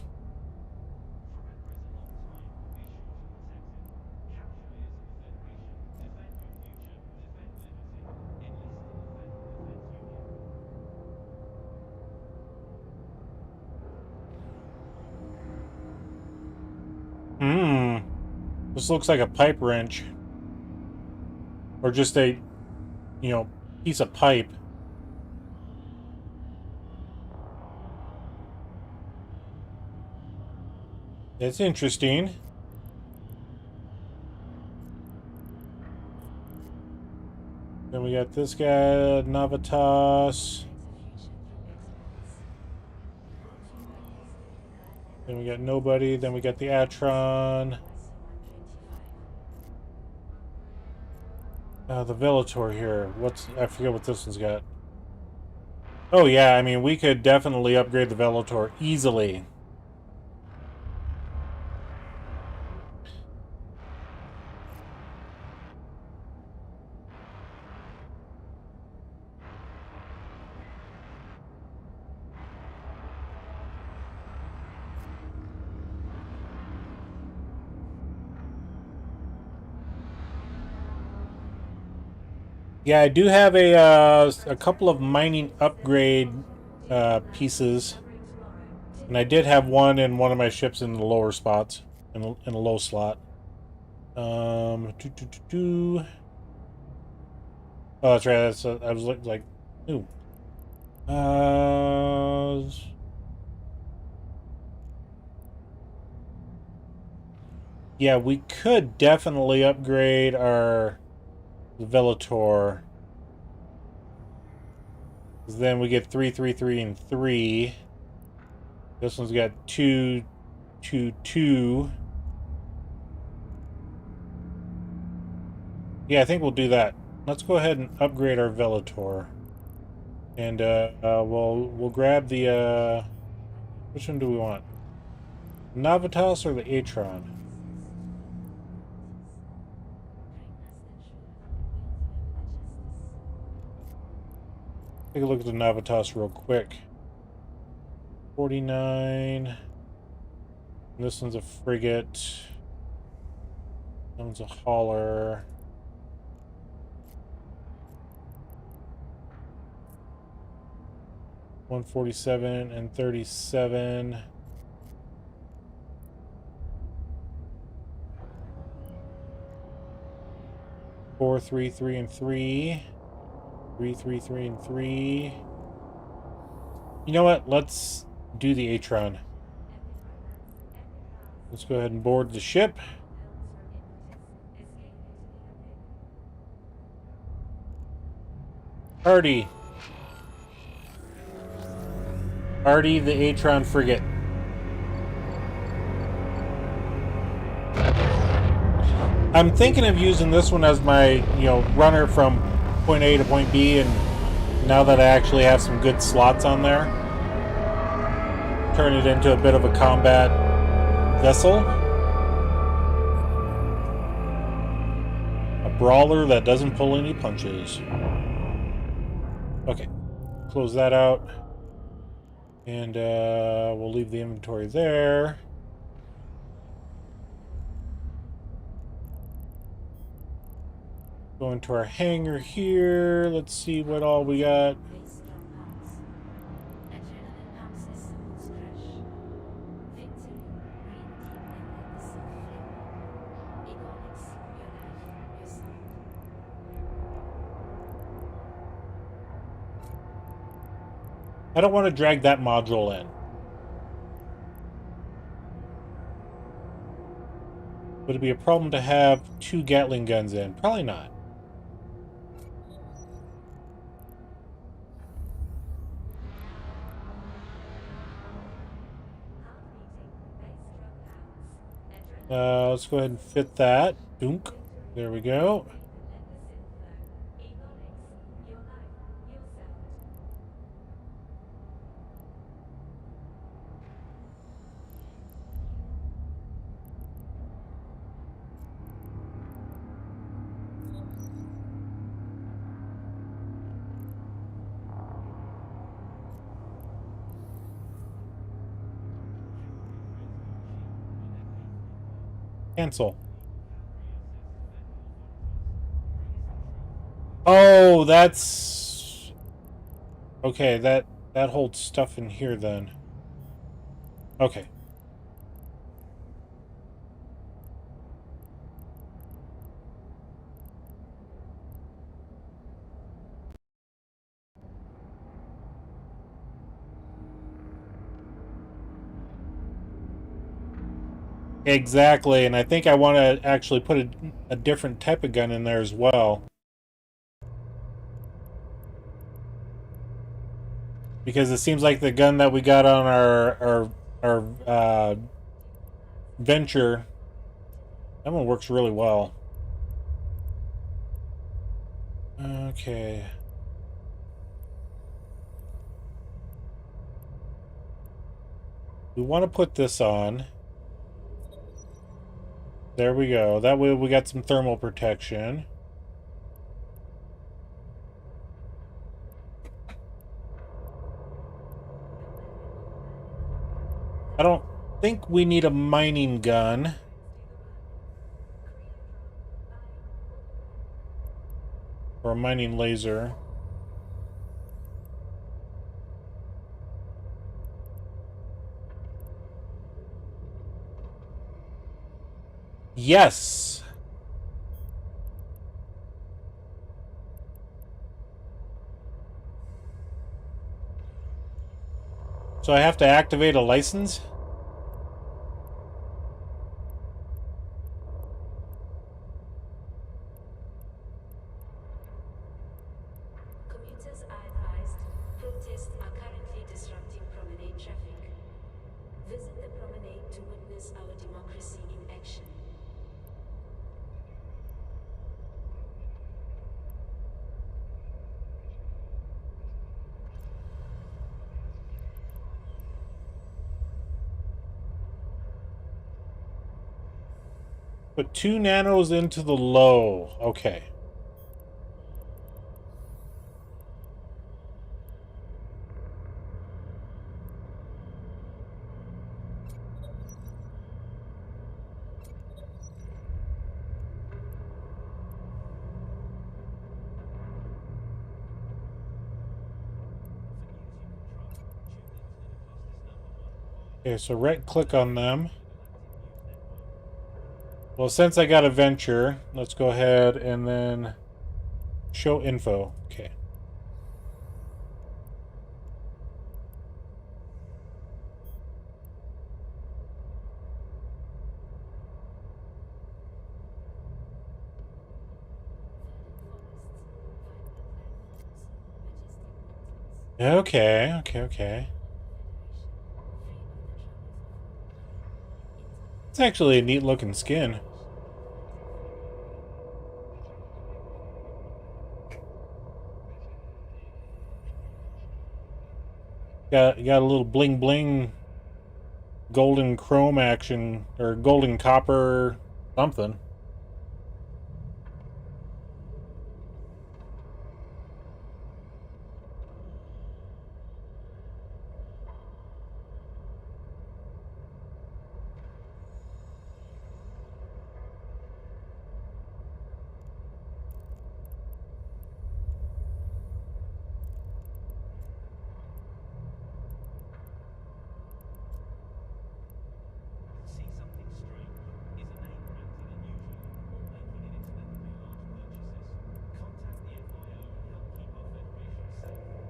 This looks like a pipe wrench. Or just a, piece of pipe. It's interesting. Then we got this guy, Navitas. Then we got nobody. Then we got the Atron. The Velotor here. I forget what this one's got. Oh yeah, I mean, we could definitely upgrade the Velotor easily. Yeah, I do have a couple of mining upgrade pieces, and I did have one in one of my ships in the lower spots, in a low slot. Oh, that's right. I was like, ooh. Yeah, we could definitely upgrade our Velotor. Then we get 3, 3, 3, and 3. This one's got 2, 2, 2. Yeah, I think we'll do that. Let's go ahead and upgrade our Velotor. And we'll grab the which one do we want? Navitas or the Atron? Take a look at the Navitas real quick. 49. This one's a frigate. That one's a hauler. $147 and $37. Four, three, three, and three. 3, 3, 3, and 3. You know what? Let's do the Atron. Let's go ahead and board the ship. Artie, the Atron frigate. I'm thinking of using this one as my, runner from point A to point B, and now that I actually have some good slots on there, turn it into a bit of a combat vessel. A brawler that doesn't pull any punches. Okay, close that out. And we'll leave the inventory there. Go into our hangar here. Let's see what all we got. I don't want to drag that module in. Would it be a problem to have 2 Gatling guns in? Probably not. Let's go ahead and fit that. Dunk. There we go. Cancel. Oh, that's okay. That holds stuff in here then. Okay. Exactly, and I think I want to actually put a different type of gun in there as well. Because it seems like the gun that we got on our venture, that one works really well. Okay. We want to put this on. There we go. That way we got some thermal protection. I don't think we need a mining gun. Or a mining laser. Yes! So I have to activate a license?
Commuters are advised, protests are currently disrupting promenade traffic. Visit the promenade to witness our democracy in action.
Put 2 nanos into the low. Okay. Okay, so right click on them. Well, since I got a venture, let's go ahead and then show info. Okay. Okay. It's actually a neat looking skin. Got a little bling bling golden chrome action or golden copper something.
See something strange? Is a name brand unusual or making inexplicably large purchases? Contact the FIO and help keep our Federation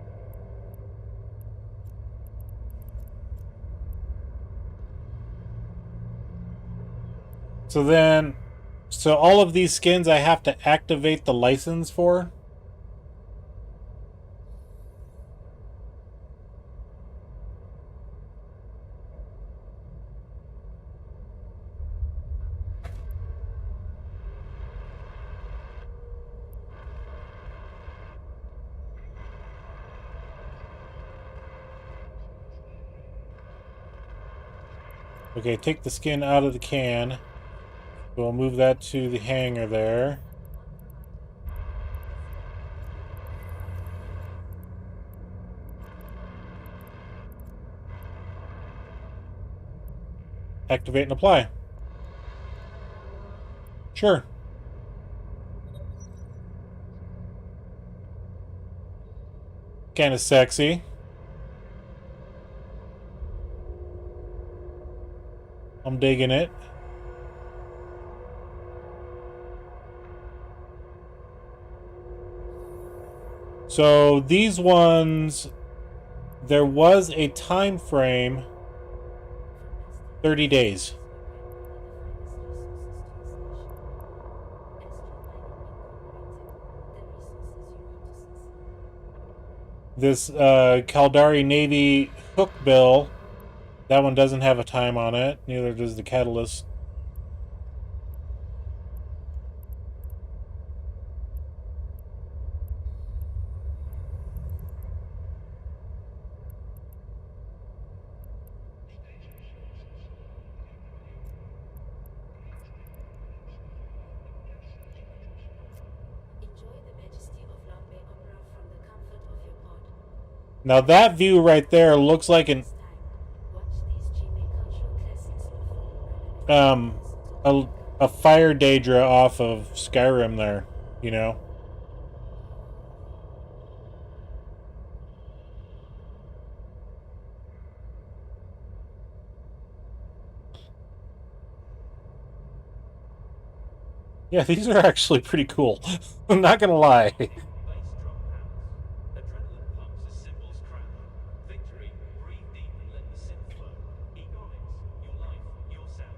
safe.
So all of these skins I have to activate the license for? Okay, take the skin out of the can. We'll move that to the hanger there. Activate and apply. Sure. Kind of sexy. I'm digging it. So these ones, there was a time frame, 30 days. This Caldari Navy hook bill, that one doesn't have a time on it. Neither does the Catalyst.
Enjoy the majesty of Lombe Opera from the comfort of your pod.
Now that view right there looks like an
Next time, watch these Gmail cultural classics performed by the
a fire Daedra off of Skyrim there, you know. Yeah, these are actually pretty cool. I'm not gonna lie.
Bass drum pounds. Adrenaline pumps as cymbals crack. Victory. Breathe deep and let the synth flow. Egonics. Your life, your sound.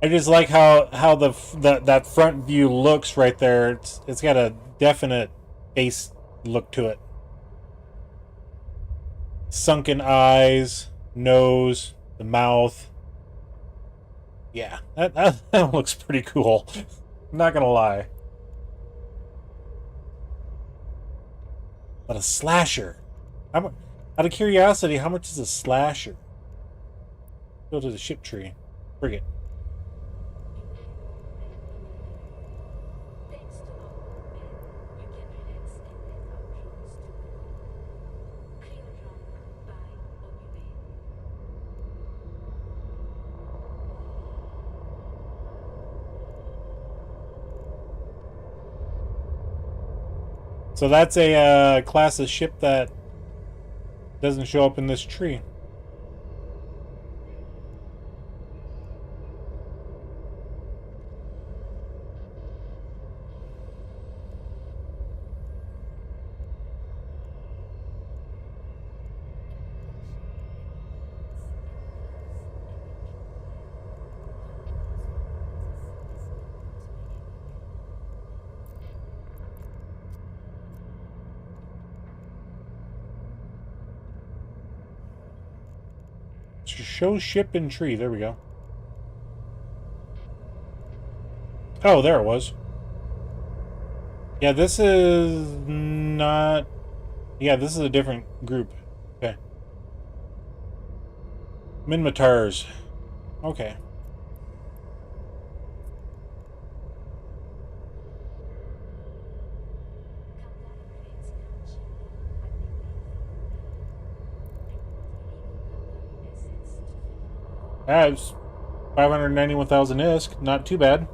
I just like how that front view looks right there. It's got a definite bass look to it. Sunken eyes, nose, the mouth. Yeah, that looks pretty cool. I'm not gonna lie. But a slasher. Out of curiosity, how much is a slasher? Go to the ship tree. Frigate.
Thanks to our men, you can relax and let our drones do the work. Clear drone, buy or be made.
So that's a class of ship that doesn't show up in this tree. Show ship and tree. There we go. Oh, there it was. Yeah, this is not... Yeah, this is a different group. Okay. Minmatars. Okay. It's 591,000 ISK. Not too bad.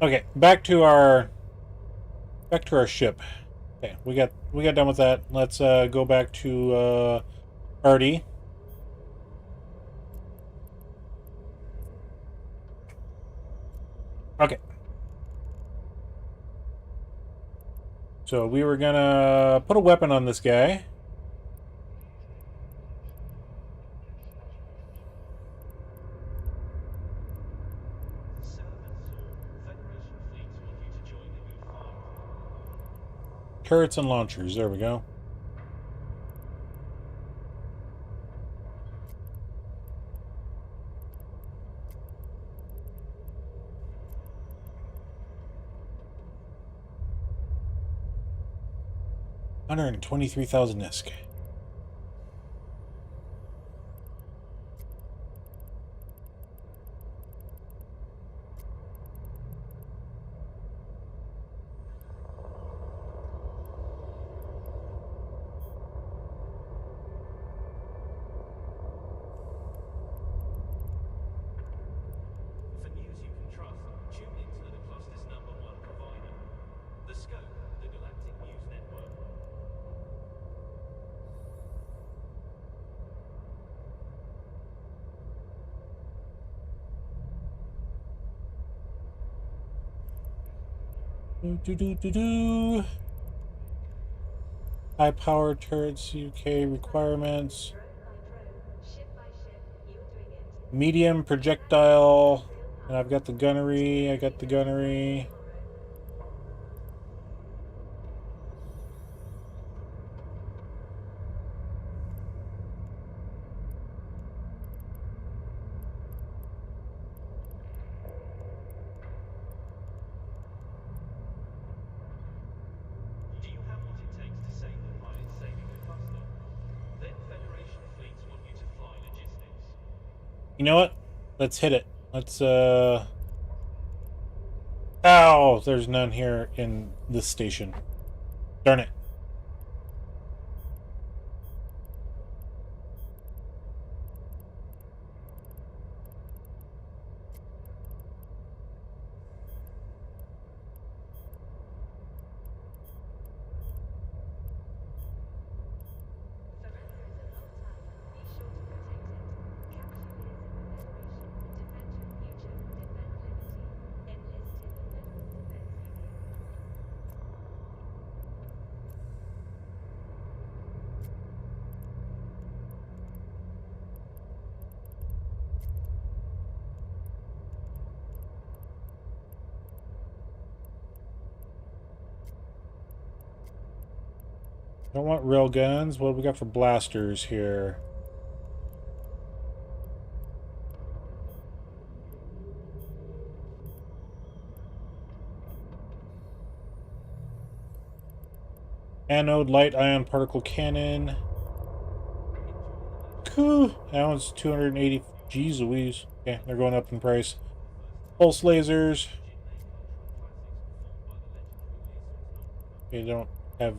Okay, back to our ship. Okay, we got done with that. Let's go back to Artie. Okay. So we were gonna put a weapon on this guy. Turrets and launchers. There we go. $123,000 ISK.
For news you can trust, tune into the cluster's #1 provider. The Scope, the Galactic News Network.
High power turrets, UK requirements. Medium projectile. And I've got the gunnery. I got the gunnery.
Do you have what it takes to save the planet saving the cluster? Then Federation fleets want you to fly logistics.
You know what? Let's hit it. Let's Ow! There's none here in this station. Darn it. Don't want rail guns. What do we got for blasters here? Anode light ion particle cannon. Cool. That one's 280. Jeez Louise. Okay, they're going up in price. Pulse lasers. They don't have.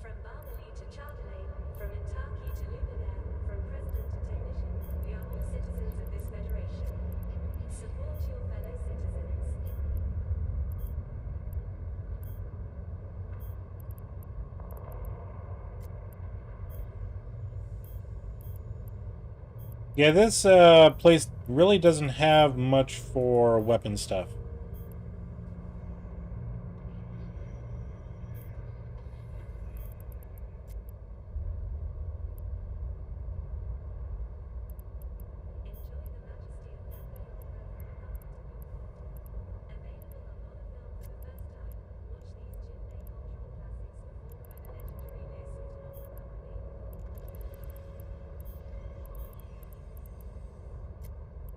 From Barmely to Chardonnay, from Intaki to Luminaire, from president to technician, we are all citizens of this federation. Support your fellow citizens.
Yeah, this place really doesn't have much for weapon stuff.
Enjoy the majesty of that veil available on monofilm for the first time. Watch these Jinmei cultural classics performed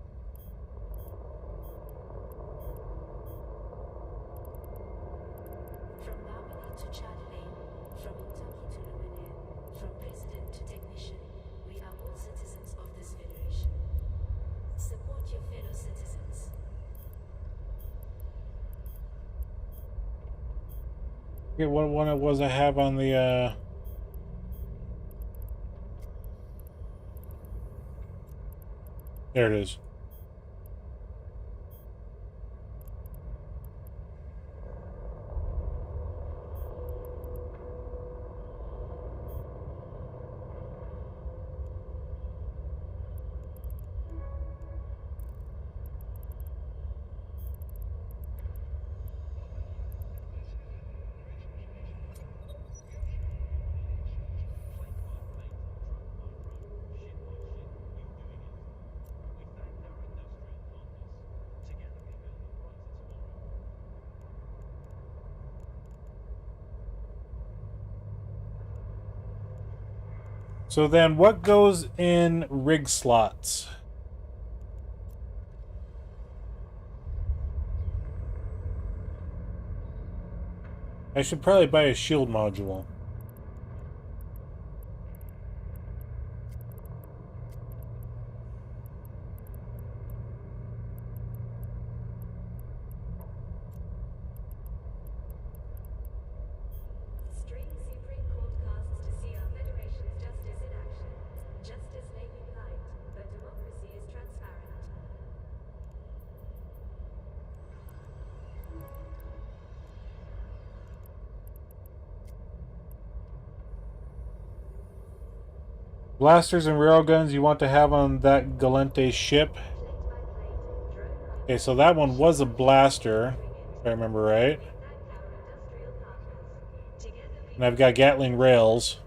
by the legendary Lear Company.
From Barmely to Chardonnay, from Intaki to Luminaire, from president to technician, we are all citizens of this federation. Support your fellow citizens.
Forget what one it was I have on the There it is. So then what goes in rig slots? I should probably buy a shield module.
Stream Supreme Court casts to see our federation's justice in action. Justice may be blind, but democracy is transparent.
Blasters and railguns you want to have on that Galente ship. Okay, so that one was a blaster, if I remember right. And I've got Gatling rails.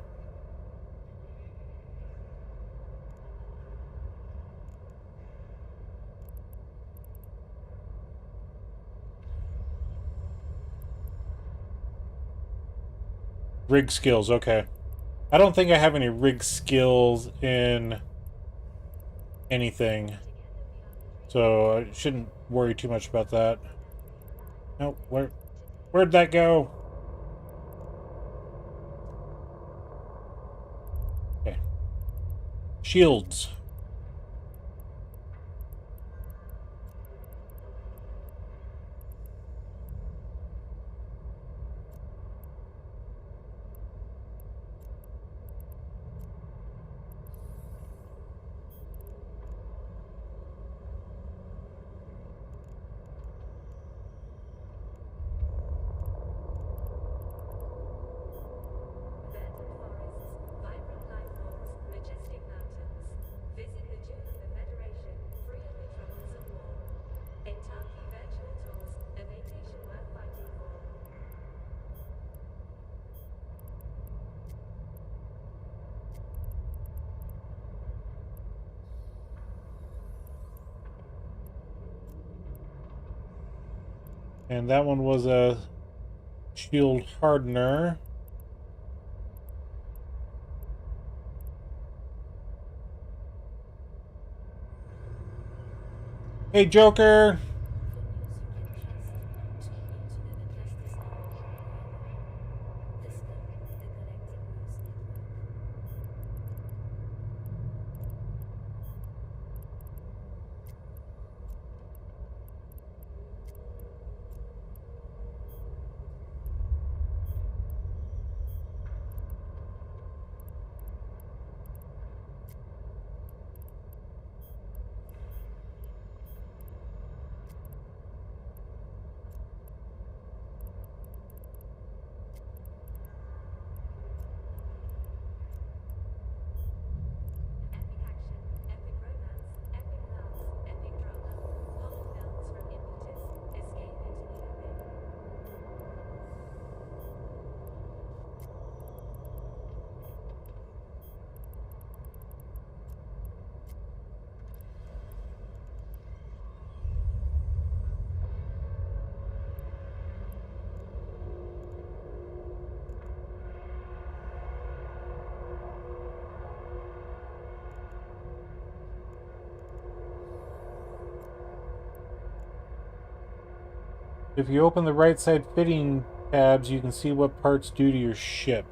Rig skills, okay. I don't think I have any rig skills in anything. So I shouldn't worry too much about that. No, where'd that go? Okay. Shields.
Verdant forests, vibrant life forms, majestic mountains.
And that one was a shield hardener. Hey, Joker! If you open the right side fitting tabs, you can see what parts do to your ship.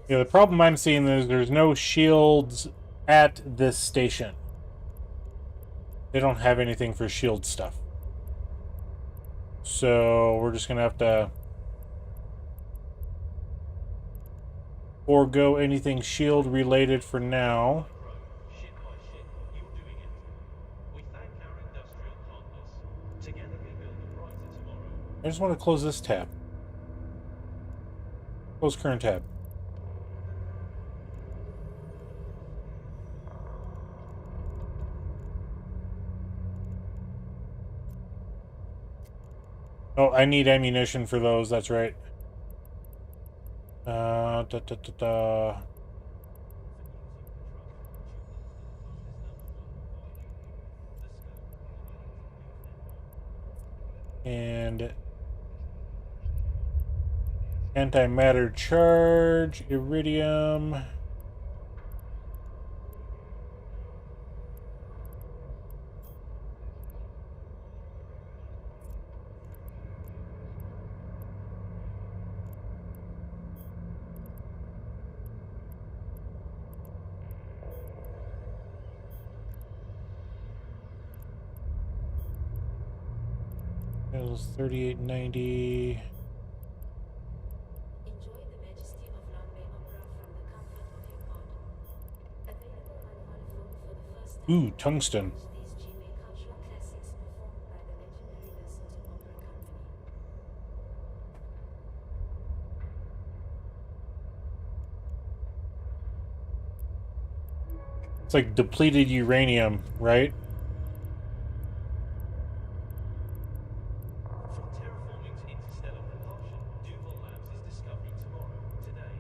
Yeah, the problem I'm seeing is there's no shields at this station. They don't have anything for shield stuff. So we're just gonna have to forego anything shield related for now.
Ship by ship, you're doing it. We thank our industrial partners. Together we build a brighter tomorrow.
I just want to close this tab. Close current tab. Oh, I need ammunition for those, that's right. And antimatter charge, iridium. It was 3890.
Enjoy the majesty of runway opera from the comfort of your pod. Available manual phone for the first time.
Ooh, tungsten.
These G-Way cultural classics performed by the legendary Lesotho Opera Company.
It's like depleted uranium, right?
From terraforming to interstellar propulsion, Duval Labs is discovering tomorrow, today.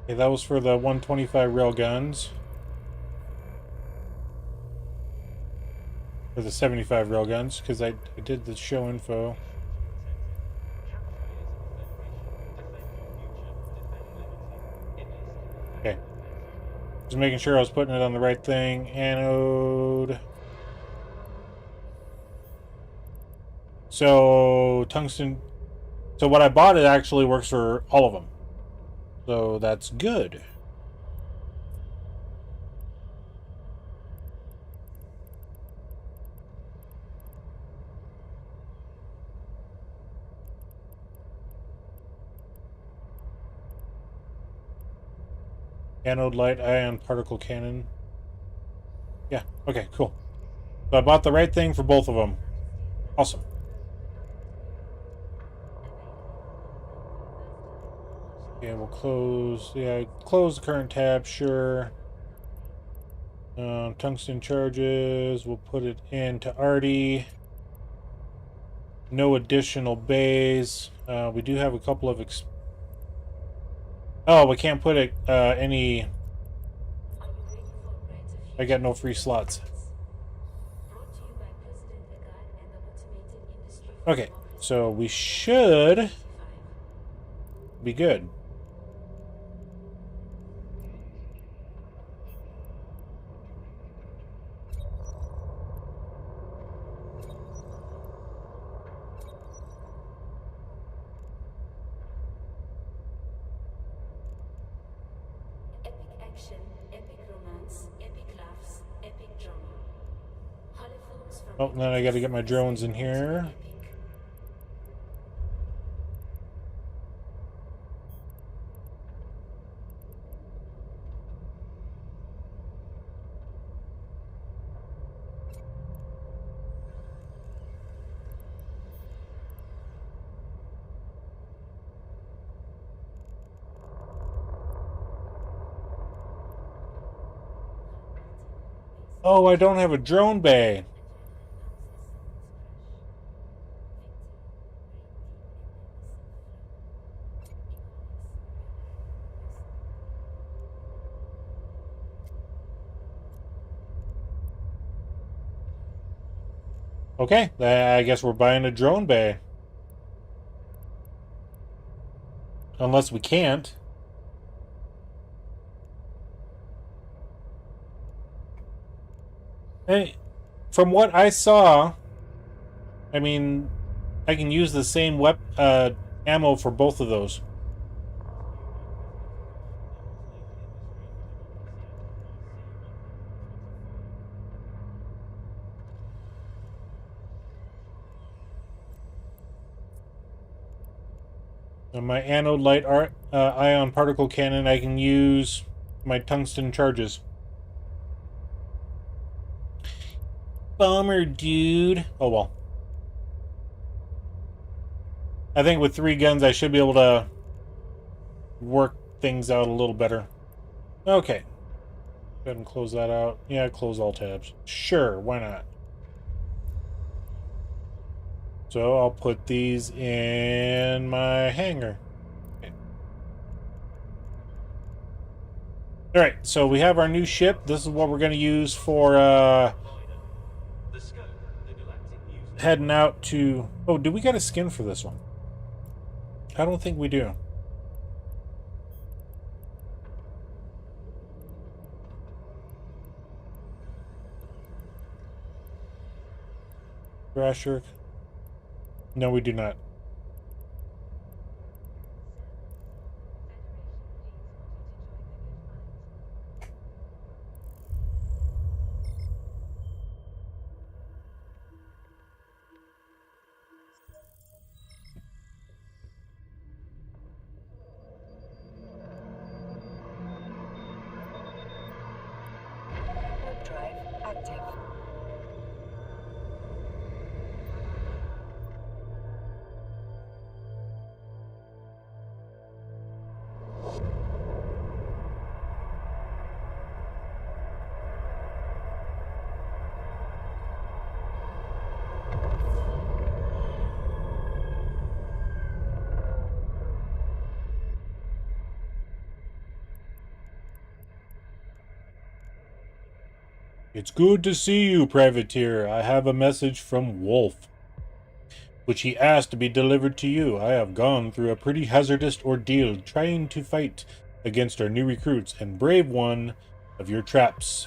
Okay, that was for the 125 rail guns. Or the 75 rail guns, because I did the show info. Okay. Just making sure I was putting it on the right thing. Anode. So tungsten. So what I bought, it actually works for all of them. So that's good. Anode light ion particle cannon. Yeah, okay, cool. So I bought the right thing for both of them. Awesome. Yeah, we'll close. Yeah, close the current tab, sure. Tungsten charges. We'll put it into Arty. No additional bays. We do have a couple of oh, we can't put it any.
Are you ready for a brighter future?
I got no free slots.
Brought to you by President Lagarde and the Automated Industry for
Okay,
Democracy.
so we should
Fifine.
be good.
Epic action, epic romance, epic laughs, epic drama. Hollyfilms from
Oh, then I got to get my drones in
epic.
here. Oh, I don't have a drone bay. Okay, I guess we're buying a drone bay. Unless we can't. Hey, from what I saw, I mean, I can use the same ammo for both of those. And my anode light ion particle cannon, I can use my tungsten charges. Bummer, dude. Oh well. I think with 3 guns, I should be able to work things out a little better. Okay. Go ahead and close that out. Yeah, close all tabs. Sure, why not? So I'll put these in my hangar. Okay. Alright, so we have our new ship. This is what we're going to use for
The scope, the galactic news.
heading out to... Oh, do we got a skin for this one? I don't think we do. Thrasher. No, we do not.
Warp drive active.
It's good to see you, Privateer. I have a message from Wolf, which he asked to be delivered to you. I have gone through a pretty hazardous ordeal trying to fight against our new recruits and brave one of your traps.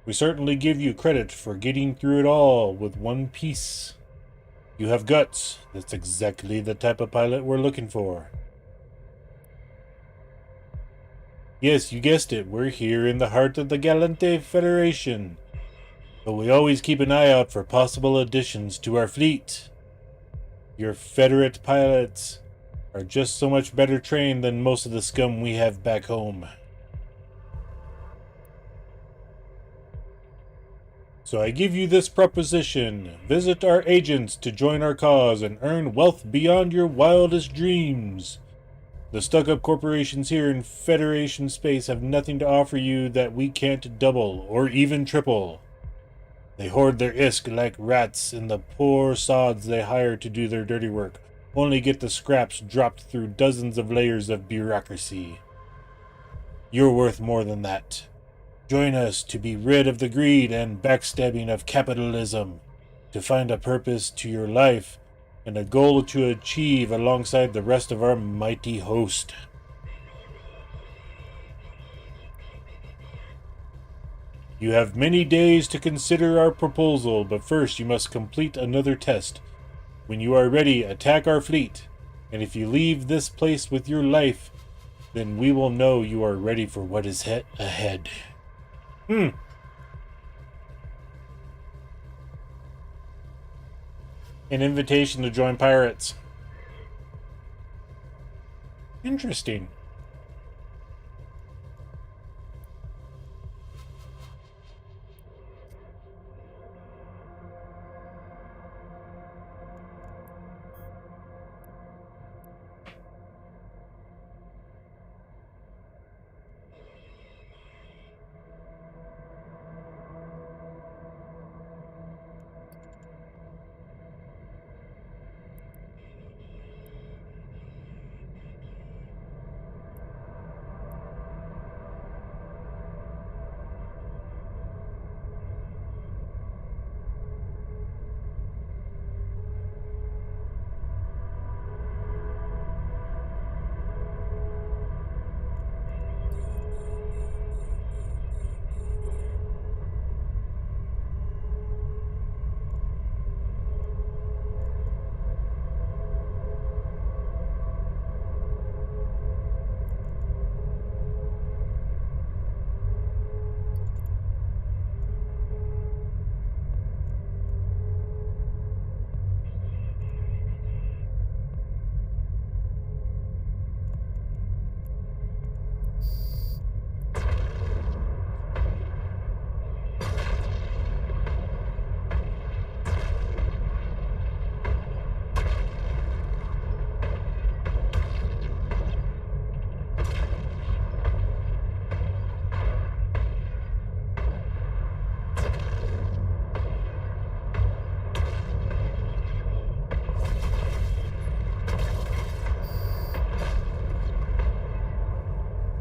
We certainly give you credit for getting through it all with one piece. You have guts. That's exactly the type of pilot we're looking for. Yes, you guessed it. We're here in the heart of the Galante Federation. But we always keep an eye out for possible additions to our fleet. Your Federate pilots are just so much better trained than most of the scum we have back home. So I give you this proposition. Visit our agents to join our cause and earn wealth beyond your wildest dreams. The stuck-up corporations here in Federation space have nothing to offer you that we can't double or even triple. They hoard their isk like rats in the poor sods they hire to do their dirty work, only get the scraps dropped through dozens of layers of bureaucracy. You're worth more than that. Join us to be rid of the greed and backstabbing of capitalism, to find a purpose to your life and a goal to achieve alongside the rest of our mighty host. You have many days to consider our proposal, but first you must complete another test. When you are ready, attack our fleet, and if you leave this place with your life, then we will know you are ready for what is ahead. An invitation to join pirates. Interesting.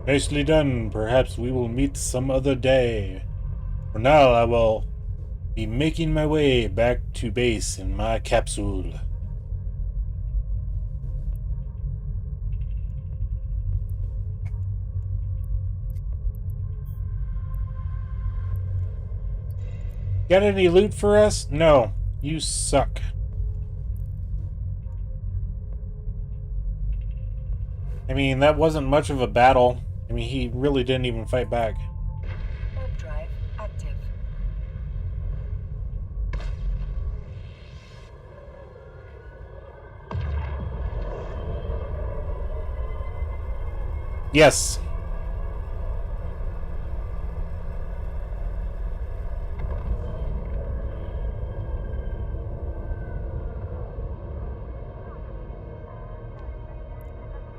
Nicely done. Perhaps we will meet some other day. For now, I will be making my way back to base in my capsule. Got any loot for us? No. You suck. I mean, that wasn't much of a battle. I mean, he really didn't even fight back.
Warp drive active.
Yes.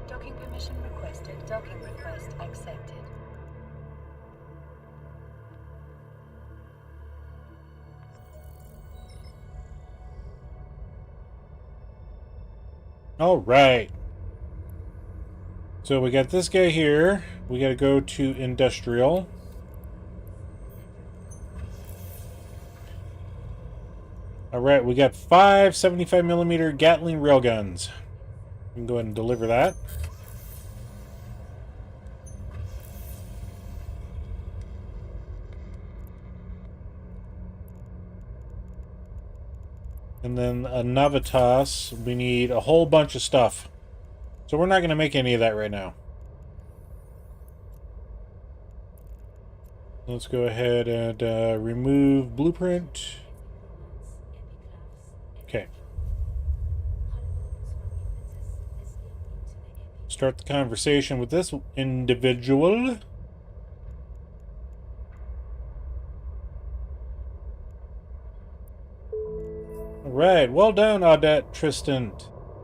Docking permission requested. Docking request accepted.
All right. So we got this guy here. We got to go to industrial. All right, we got 5 75mm Gatling railguns. We can go ahead and deliver that. And then a Navitas. We need a whole bunch of stuff. So we're not going to make any of that right now. Let's go ahead and remove blueprint. Okay. Start the conversation with this individual. Alright, well done, Audette Tristan.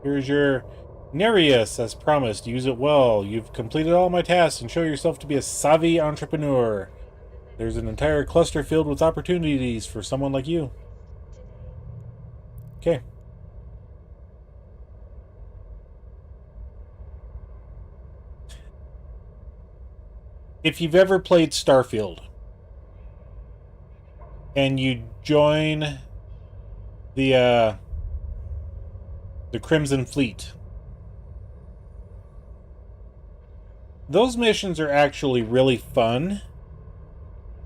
Here's your Nereus, as promised. Use it well. You've completed all my tasks and show yourself to be a savvy entrepreneur. There's an entire cluster filled with opportunities for someone like you. Okay. If you've ever played Starfield and you join the Crimson Fleet, those missions are actually really fun.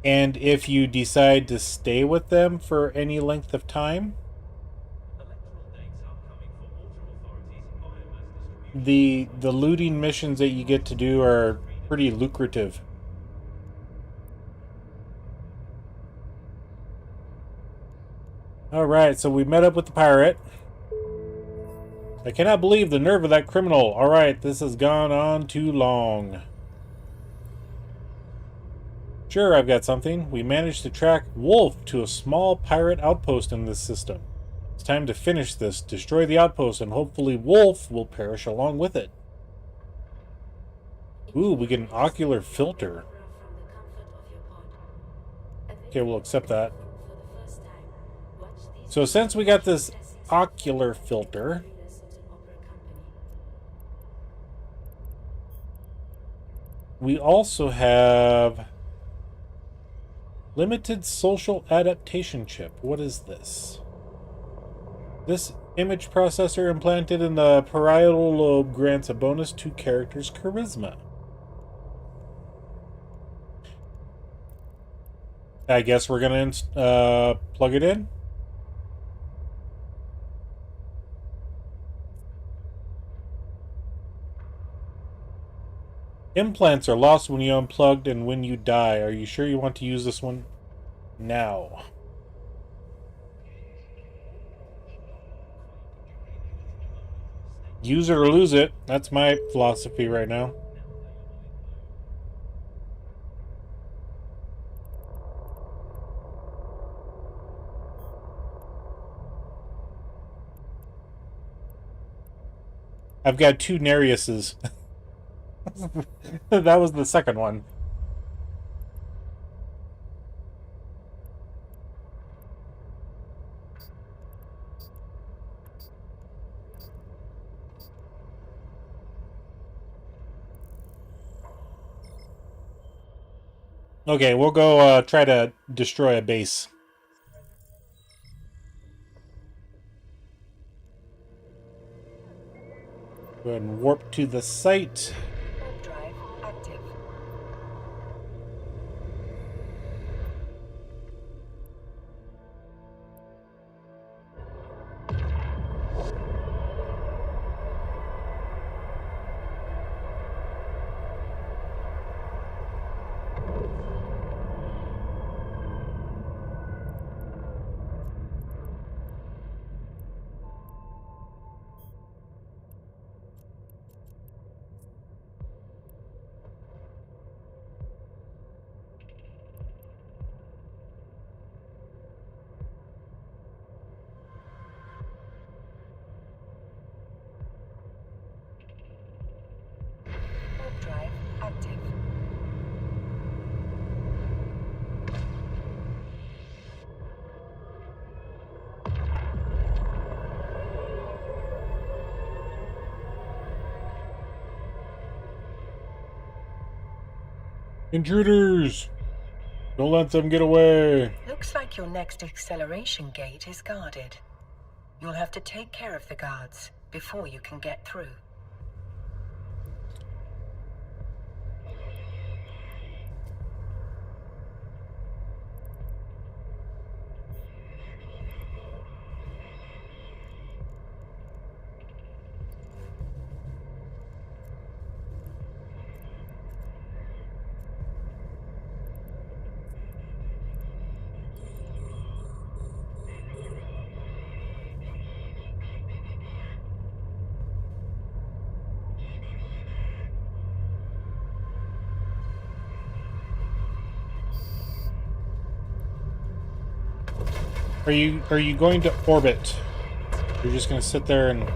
And if you decide to stay with them for any length of time, the looting missions that you get to do are pretty lucrative. Alright, so we met up with the pirate. I cannot believe the nerve of that criminal. Alright, this has gone on too long. Sure, I've got something. We managed to track Wolf to a small pirate outpost in this system. It's time to finish this, destroy the outpost, and hopefully Wolf will perish along with it. Ooh, we get an ocular filter. Okay, we'll accept that. So since we got this ocular filter, we also have limited social adaptation chip. What is this? This image processor implanted in the parietal lobe grants a bonus to character's charisma. I guess we're gonna plug it in. Implants are lost when you unplugged and when you die. Are you sure you want to use this one now? Use it or lose it. That's my philosophy right now. I've got 2 Nereiuses. That was the second one. Okay, we'll go try to destroy a base. Go ahead and warp to the site.
Drive active. Drive active.
Intruders! Don't let them get away.
Looks like your next acceleration gate is guarded. You'll have to take care of the guards before you can get through.
Are you going to orbit? You're just gonna sit there and...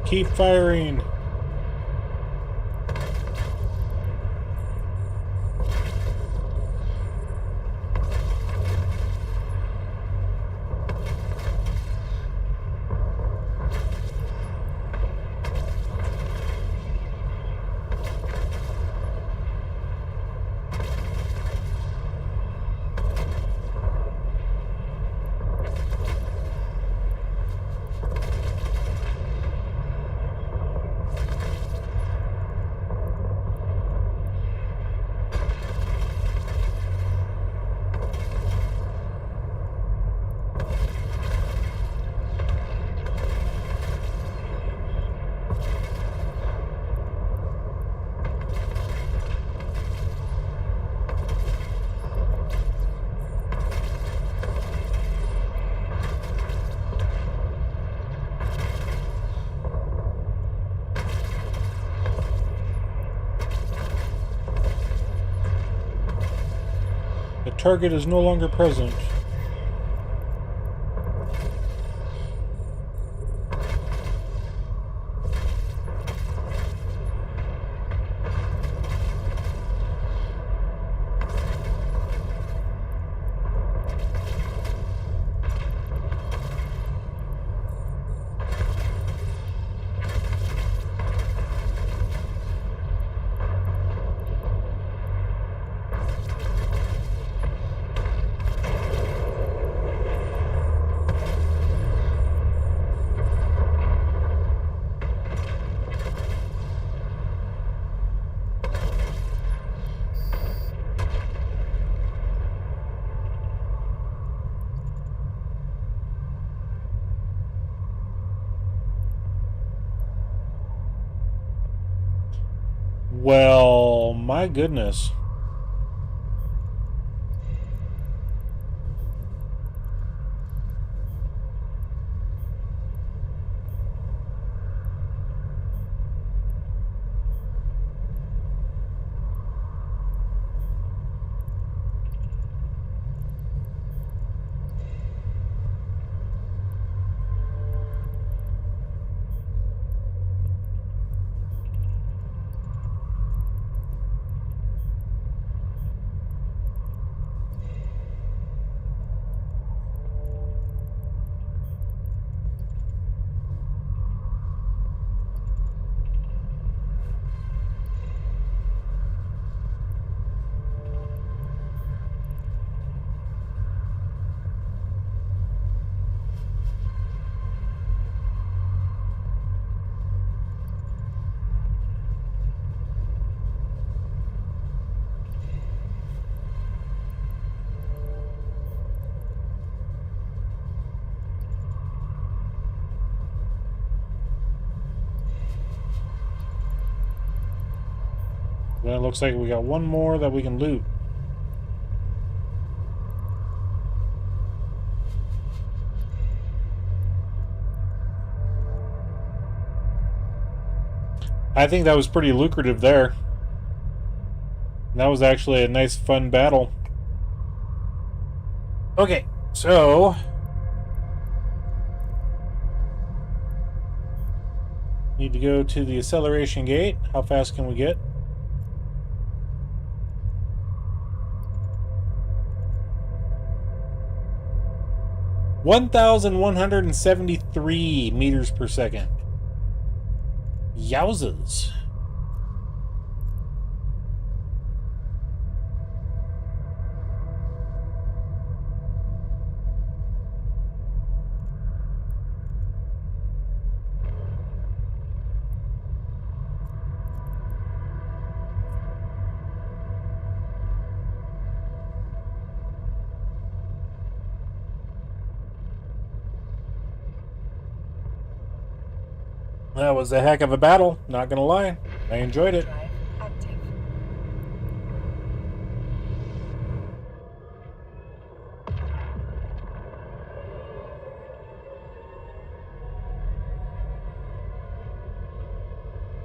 Keep firing. The target is no longer present. Well, my goodness. Well, it looks like we got one more that we can loot. I think that was pretty lucrative there. That was actually a nice, fun battle. Okay, so... need to go to the acceleration gate. How fast can we get? (1,173 meters per second). Yowzers. That was a heck of a battle, not gonna lie. I enjoyed it.
Drive active.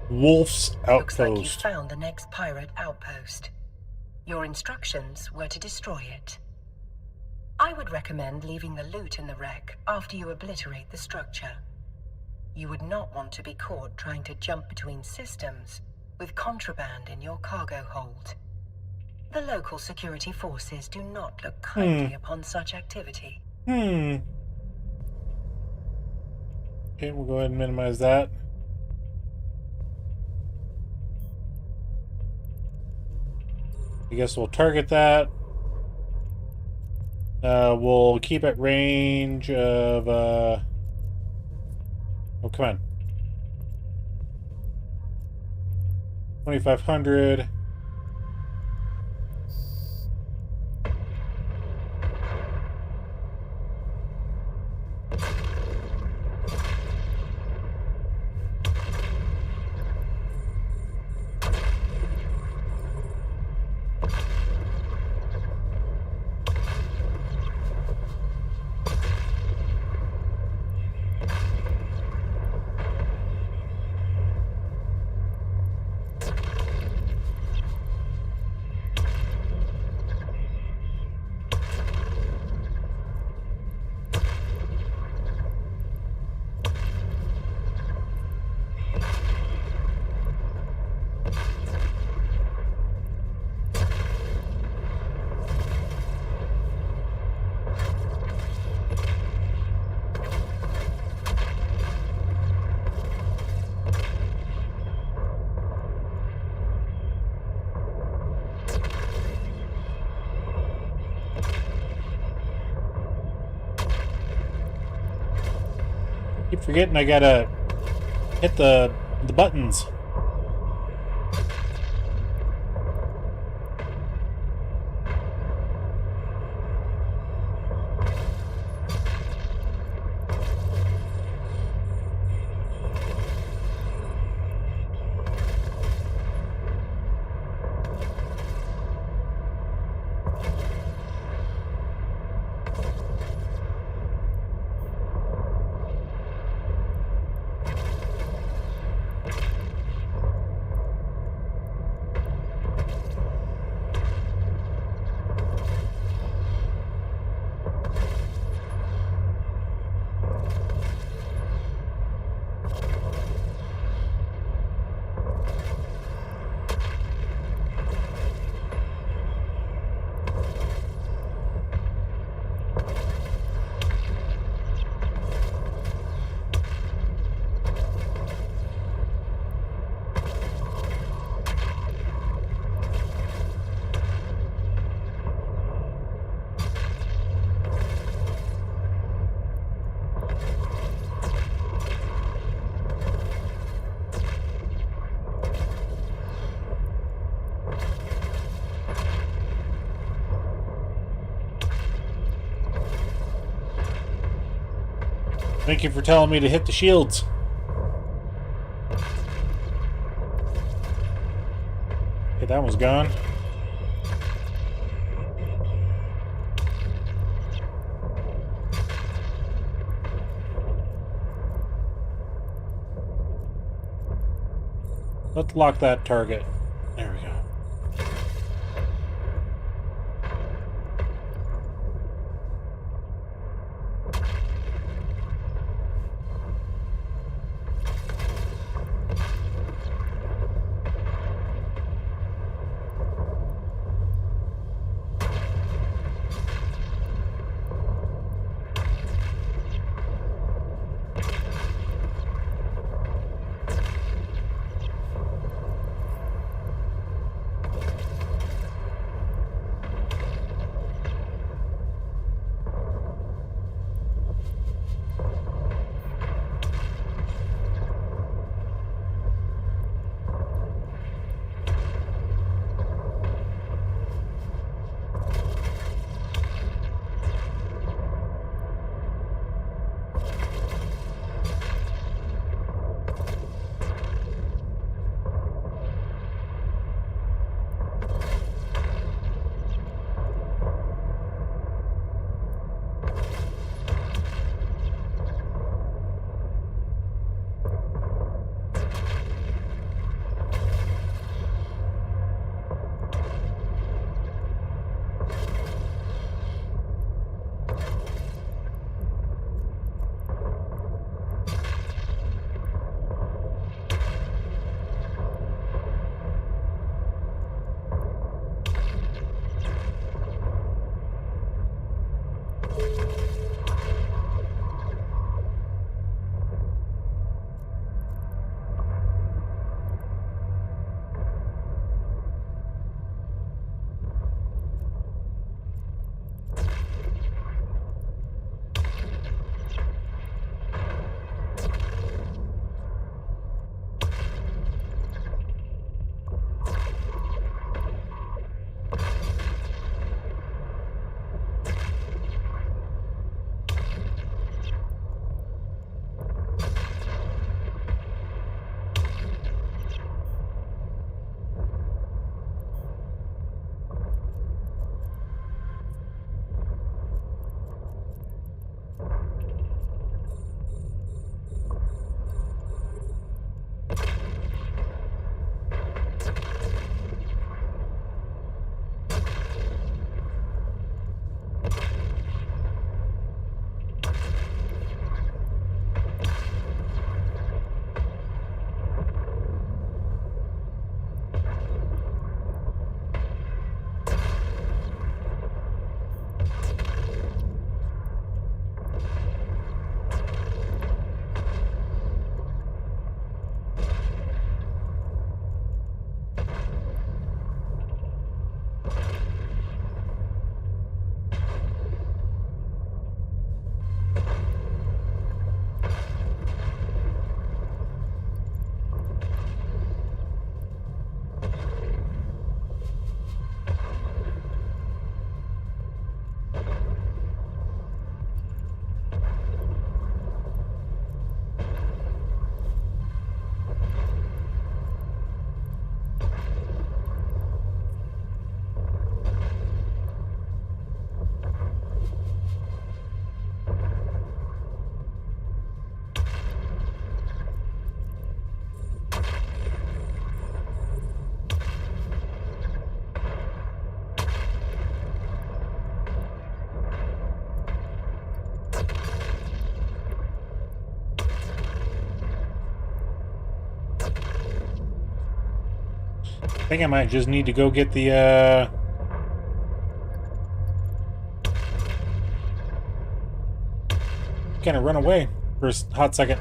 Wolf's
Looks like you
Outpost.
found the next pirate outpost. Your instructions were to destroy it. I would recommend leaving the loot in the wreck after you obliterate the structure. You would not want to be caught trying to jump between systems with contraband in your cargo hold. The local security forces do not look kindly upon such activity.
Okay, we'll go ahead and minimize that. I guess we'll target that. We'll keep at range of, oh, come on. 2,500. Keep forgetting I gotta hit the buttons. Thank you for telling me to hit the shields. Okay, that one's gone. Let's lock that target. There we go. I think I might just need to go get the, kind of run away for a hot second.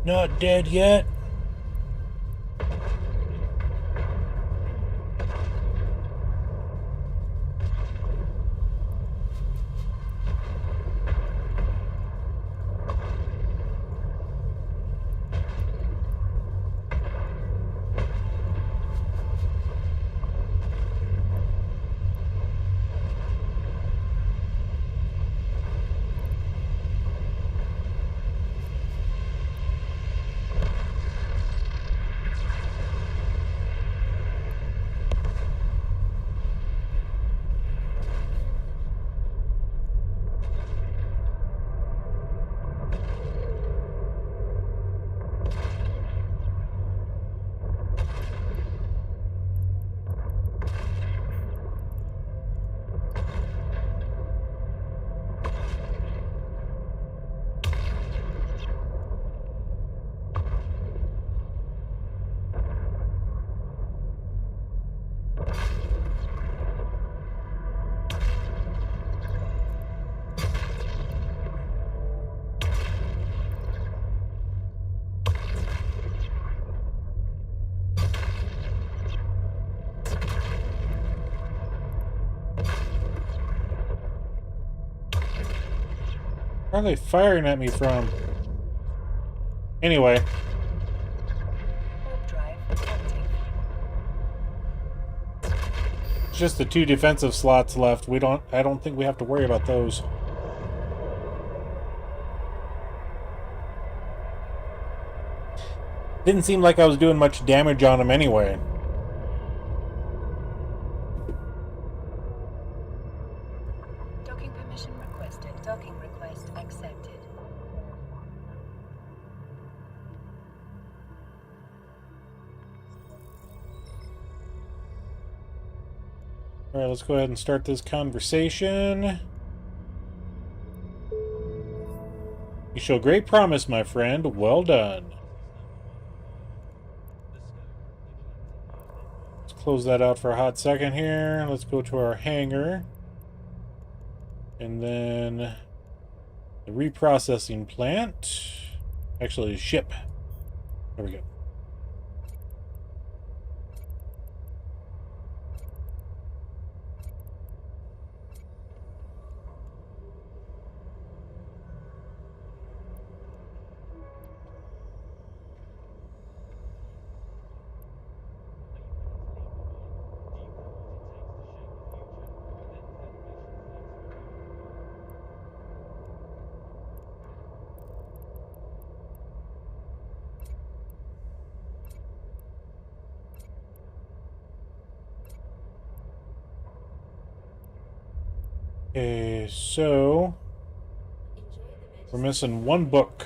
Not dead yet. Where are they firing at me from? Anyway.
Warp drive active.
It's just the 2 defensive slots left. I don't think we have to worry about those. Didn't seem like I was doing much damage on them anyway.
Docking permission requested. Docking request accepted.
Alright, let's go ahead and start this conversation. You show great promise, my friend. Well done. Let's close that out for a hot second here. Let's go to our hangar. And then the reprocessing plant. Actually, ship. There we go. Okay, so we're missing one book.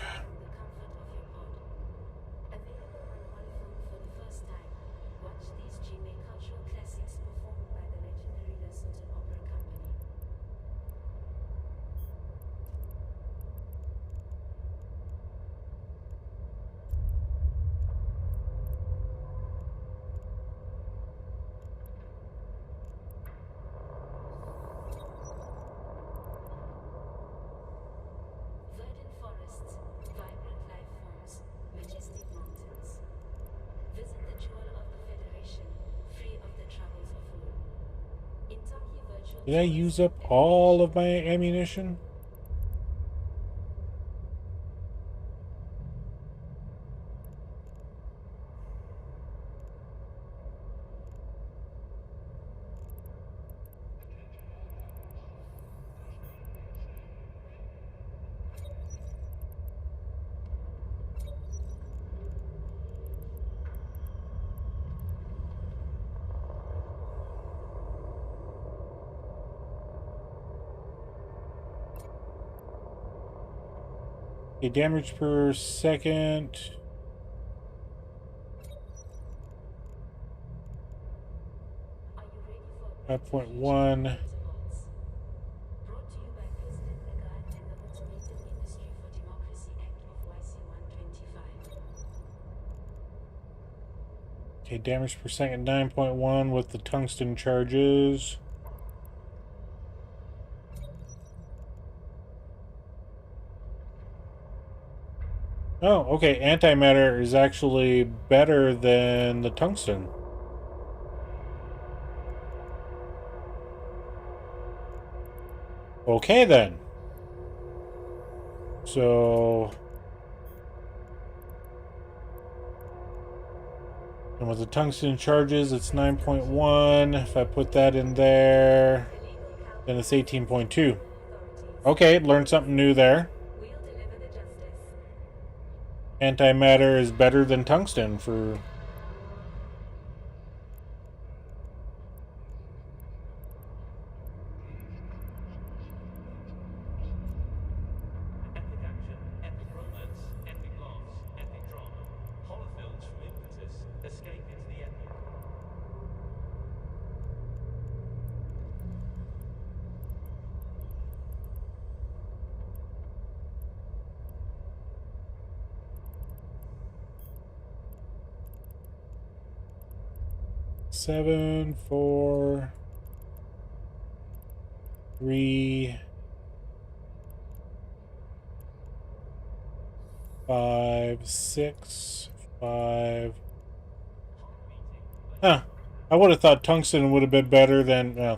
Did I use up all of my ammunition? Okay, damage per second.
Are you ready for
5.1.
Brought to you by President Lagarde and the Automated Industry for Democracy Act of YC 125.
Okay, damage per second 9.1 with the tungsten charges. Oh, okay. Antimatter is actually better than the tungsten. Okay, then. So... And with the tungsten charges, it's 9.1. If I put that in there, then it's 18.2. Okay, learned something new there.
We'll deliver the justice.
Antimatter is better than tungsten for...
Epic action, epic romance, epic laughs, epic drama. Horror films from Impetus. Escape into the epic.
Seven, 4, 3, 5, 6, 5. Huh. I would have thought tungsten would have been better than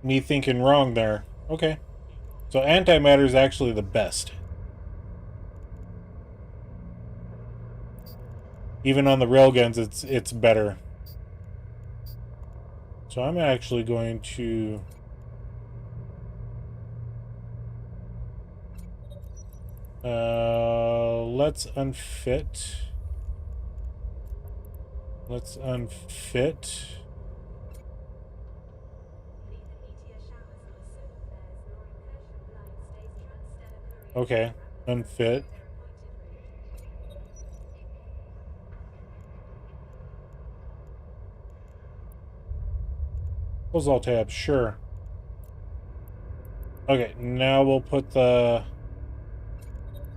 me thinking wrong there. Okay. So antimatter is actually the best. Even on the railguns, it's better. So I'm actually going to... let's unfit. Let's unfit. Okay, unfit. Close all tabs, sure. Okay, now we'll put the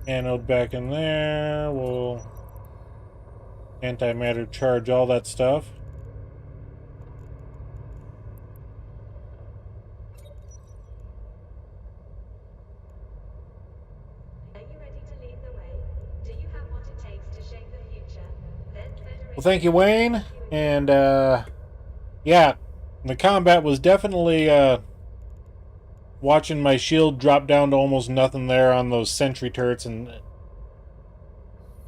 anode back in there. We'll antimatter charge all that stuff.
Are you ready to lead the way? Do you have what it takes to shape the future? Then
Well, thank you, Wayne. And, yeah, the combat was definitely, watching my shield drop down to almost nothing there on those sentry turrets, and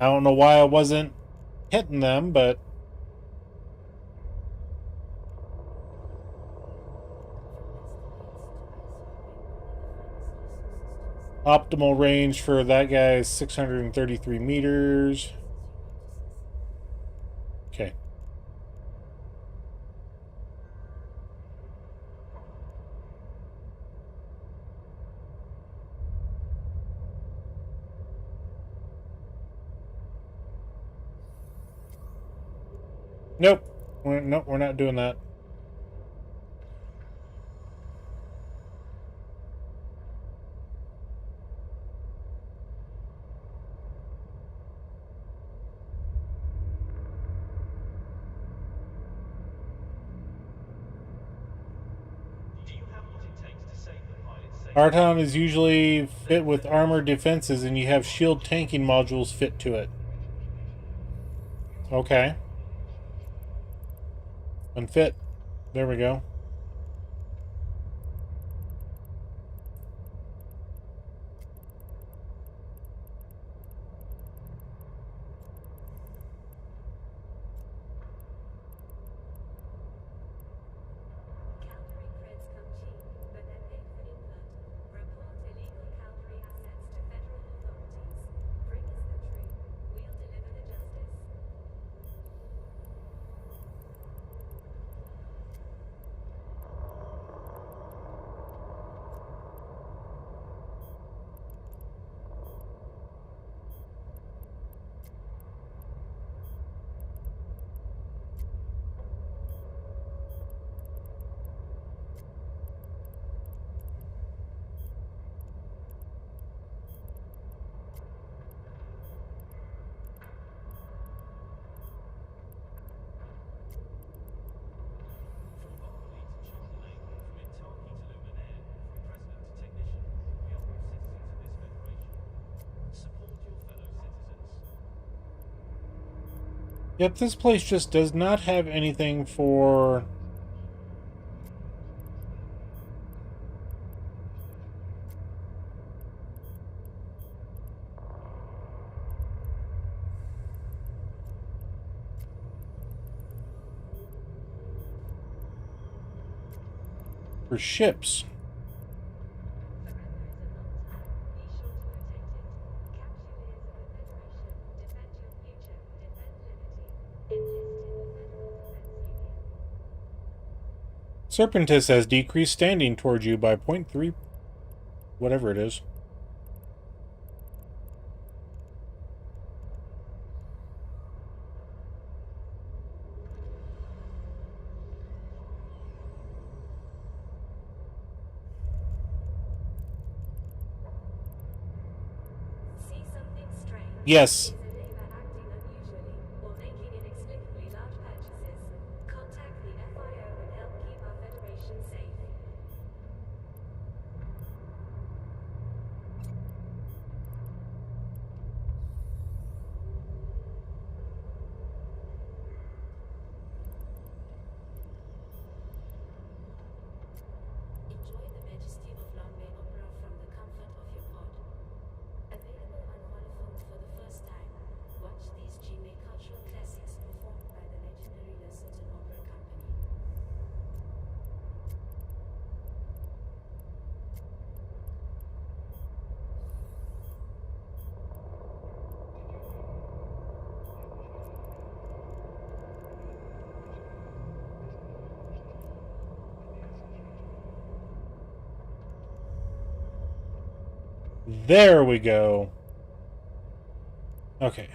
I don't know why I wasn't hitting them, but optimal range for that guy is 633 meters. Okay. Nope. Nope, we're not doing that.
Do you have what it takes to save the pilot's safety?
Arton is usually fit with armor defenses, and you have shield tanking modules fit to it. Okay. Unfit. There we go.
Calgary creds come cheap, but they're paid for input. Report illegal Calgary assets to federal authorities. Bring us the truth. We'll deliver the justice.
Yep, this place just does not have anything for... for ships. Serpentis has decreased standing towards you by 0.3, whatever it is.
See something strange?
Yes.
Is a neighbor acting unusually or making inexplicably large purchases? Contact the FIO and help keep our Federation safe. Enjoy the majesty of Longway Opera from the comfort of your pod. Available on holophone for the first time. Watch these G.May cultural classics performed by the legendary Lesotho Opera Company.
There we go. Okay.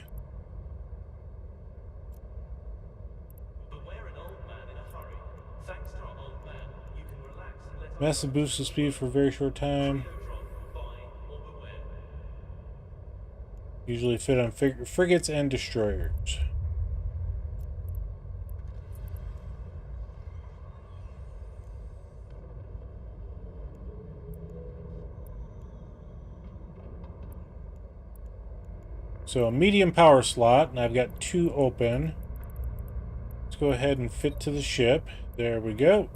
Beware an old man in a hurry. Thanks to our old man, you can relax and let
Massive boost of speed for a very short time.
Videotron, buy, or beware.
Usually fit on frigates and destroyers. So a medium power slot, and I've got 2 open. Let's go ahead and fit to the ship. There we go.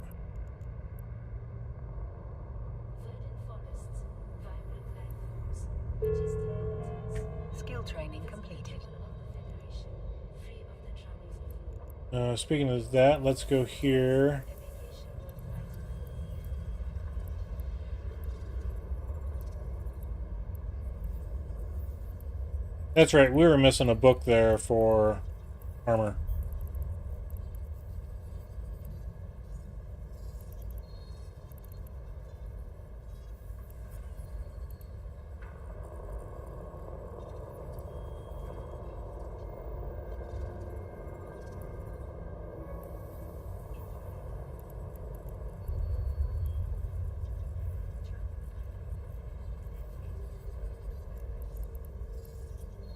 Verdant forests, vibrant life forms, majestic mountains.
Skill training completed.
Of the Federation, free of the troubles of war.
Speaking of that, let's go here.
A vacation worth fighting for.
That's right, we were missing a book there for armor.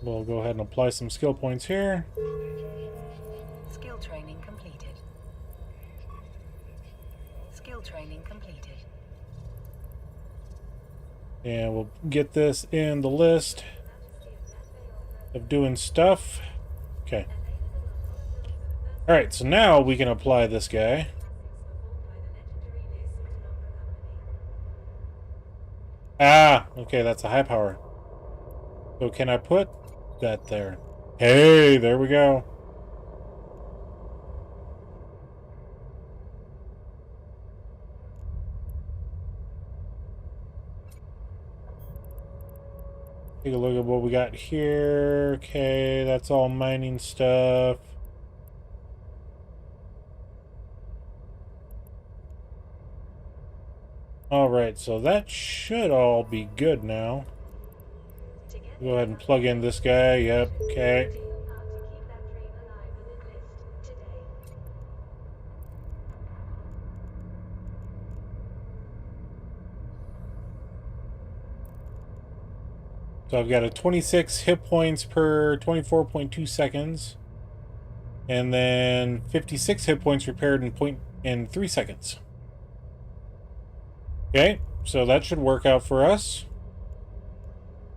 We'll go ahead and apply some skill points here.
Skill training completed. Skill training completed.
And we'll get this in the list of doing stuff. Okay. Alright, so now we can apply this guy. Ah, okay, that's a high power. So can I put that there? Hey, there we go. Take a look at what we got here. Okay, that's all mining stuff. Alright, so that should all be good now. Go ahead and plug in this guy. Yep, okay. So I've got a 26 hit points per 24.2 seconds. And then 56 hit points repaired in 3 seconds. Okay, so that should work out for us.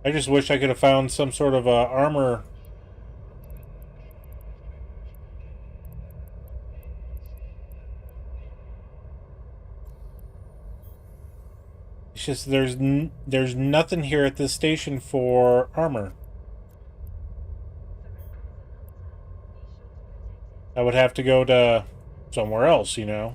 I just wish I could have found some sort of armor It's just there's nothing here at this station for armor. I would have to go to somewhere else, you know.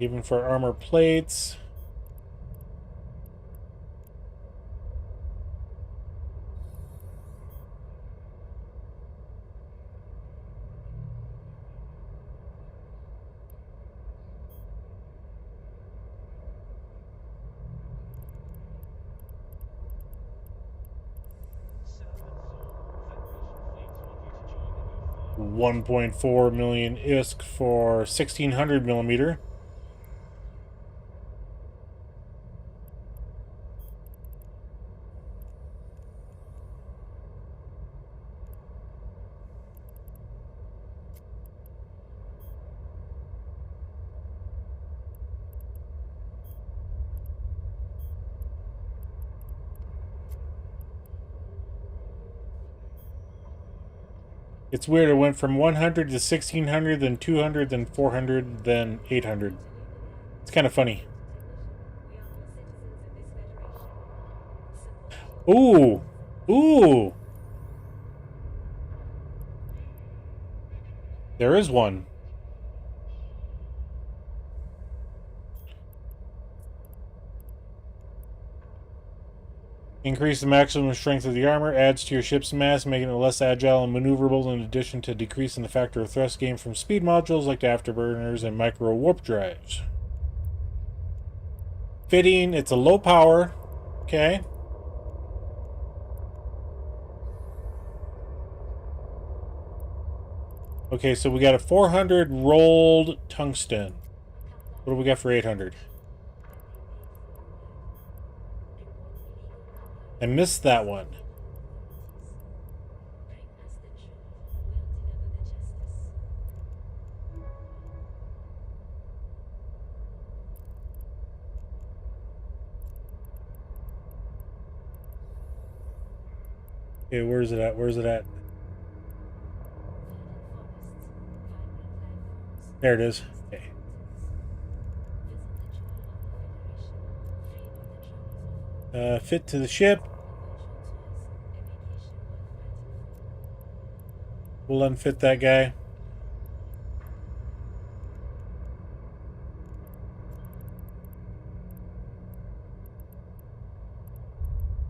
Even for armor plates.
Sir and Zor, Federation fleets want you to join the new
1.4 million ISK for 1600 millimeter. It's weird, it went from 100 to 1600, then 200, then 400, then 800. It's kind of funny. Ooh! Ooh! There is one. Increase the maximum strength of the armor, adds to your ship's mass, making it less agile and maneuverable, in addition to decreasing the factor of thrust gain from speed modules like afterburners and micro warp drives. Fitting, it's a low power. Okay. Okay, so we got a 400 rolled tungsten. What do we got for 800? I missed that one. Okay, where's it at? Where's it at? There it is. Okay. Fit to the ship. We'll unfit that guy.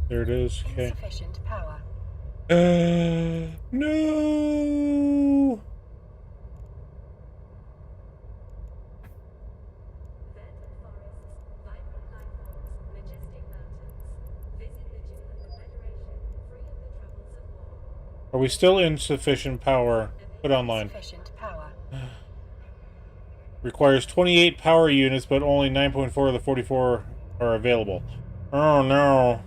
There it is. Okay.
Insufficient power.
No. Are we still insufficient power? Put online.
Insufficient power.
Requires 28 power units, but only 9.4 of the 44 are available. Oh no.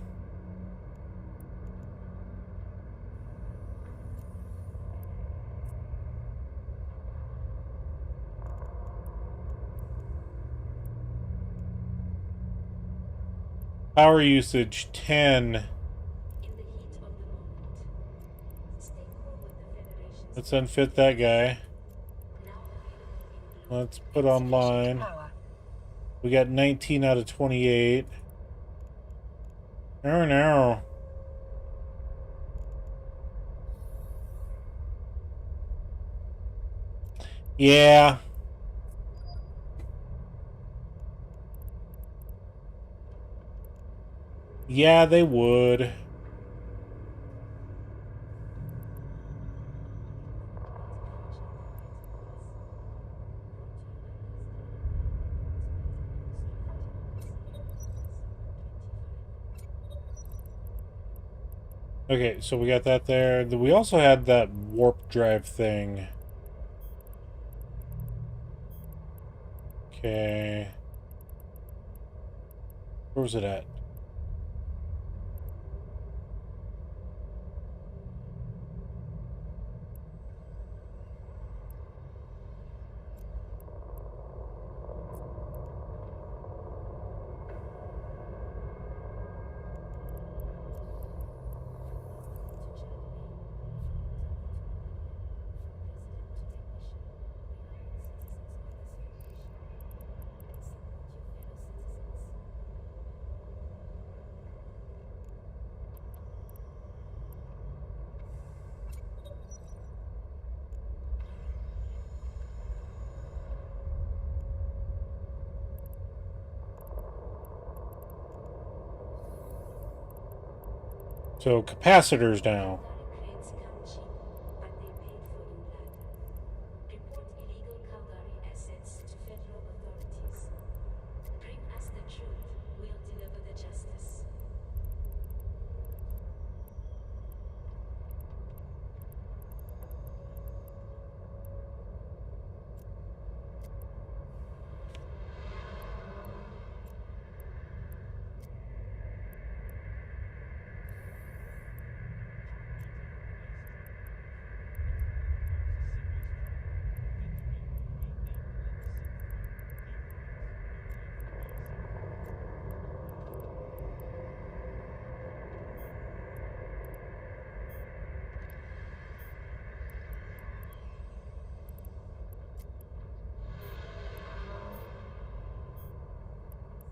Power usage 10. Let's unfit that guy. Let's put online.
Power.
We got 19 out of 28. Oh no. Yeah. Yeah, they would. Okay, so we got that there. We also had that warp drive thing. Okay. Where was it at? So capacitors now.
Cranes come cheap, but they paid for in blood. Report illegal Calgary assets to federal authorities. Bring us the truth, we'll deliver the justice.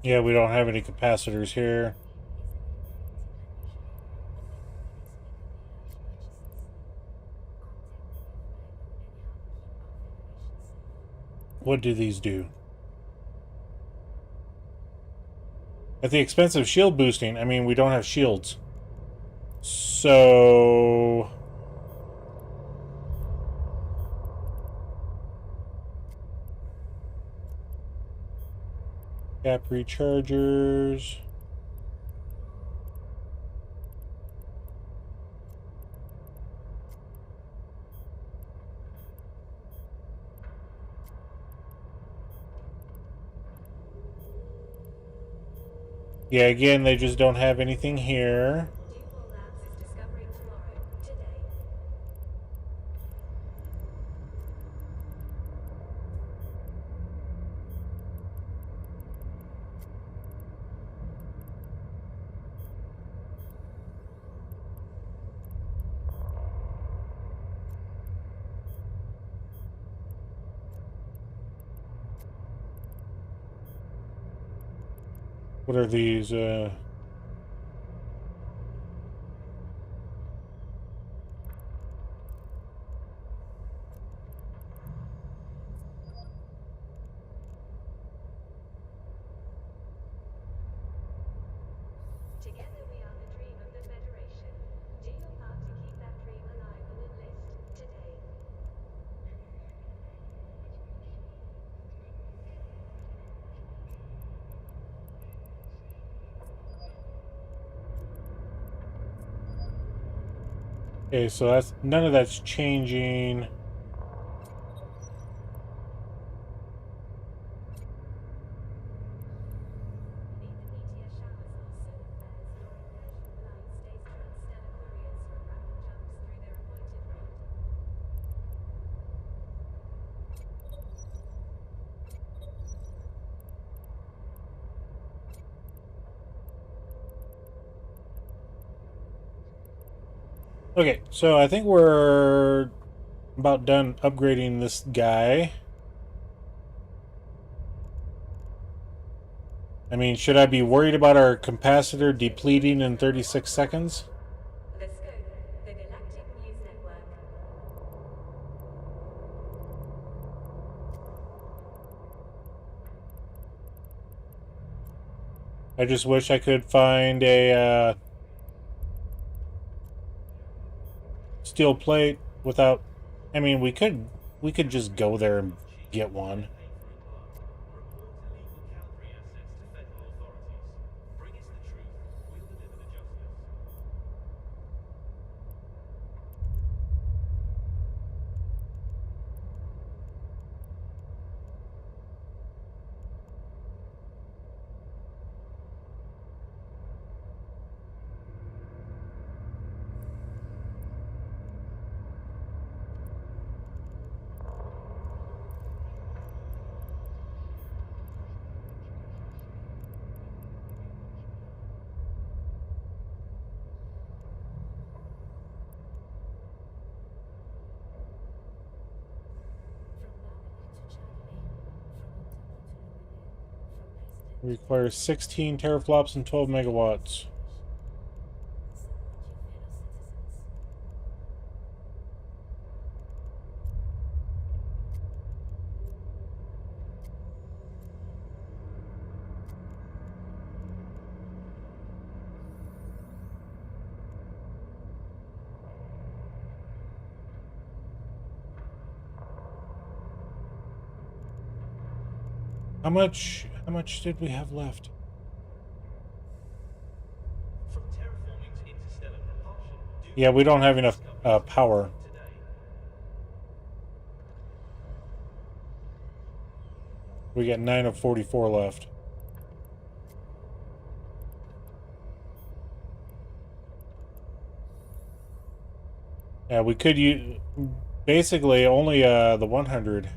Yeah, we don't have any capacitors here. What do these do? At the expense of shield boosting, I mean, we don't have shields. So... Gap rechargers. Yeah, again, they just don't have anything here.
Streamlabs is discovering tomorrow, today.
What are these,
Together we are the dream of the Federation. Do your part to keep that dream alive and enlist today.
Okay, so that's none of that's changing.
Need the meteor showers also, as your incursion flight stays transstellar couriers from rapid jumps through their appointed route.
Okay, so I think we're about done upgrading this guy. I mean, should I be worried about our capacitor depleting in 36 seconds?
The Scope, the Galactic News Network.
I just wish I could find a steel plate without... I mean, we could just go there and get one.
Report illegal Calgary assets to federal authorities. Bring us the truth, we'll deliver the justice.
Requires 16 teraflops and 12 megawatts. How much did we have left?
From terraforming to interstellar propulsion, do
Yeah, we don't have enough
discoveries
power.
today.
We got 9 of 44 left. Yeah, we could use basically only the 100.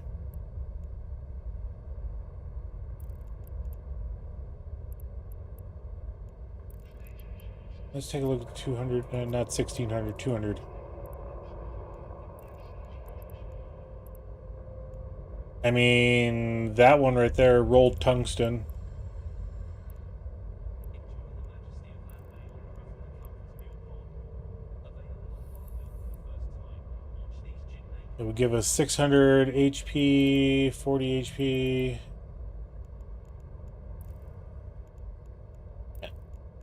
Let's take a look at 200, not 1600, 200. I mean, that one right there, rolled tungsten. It would give us 600 HP, 40 HP. Yeah.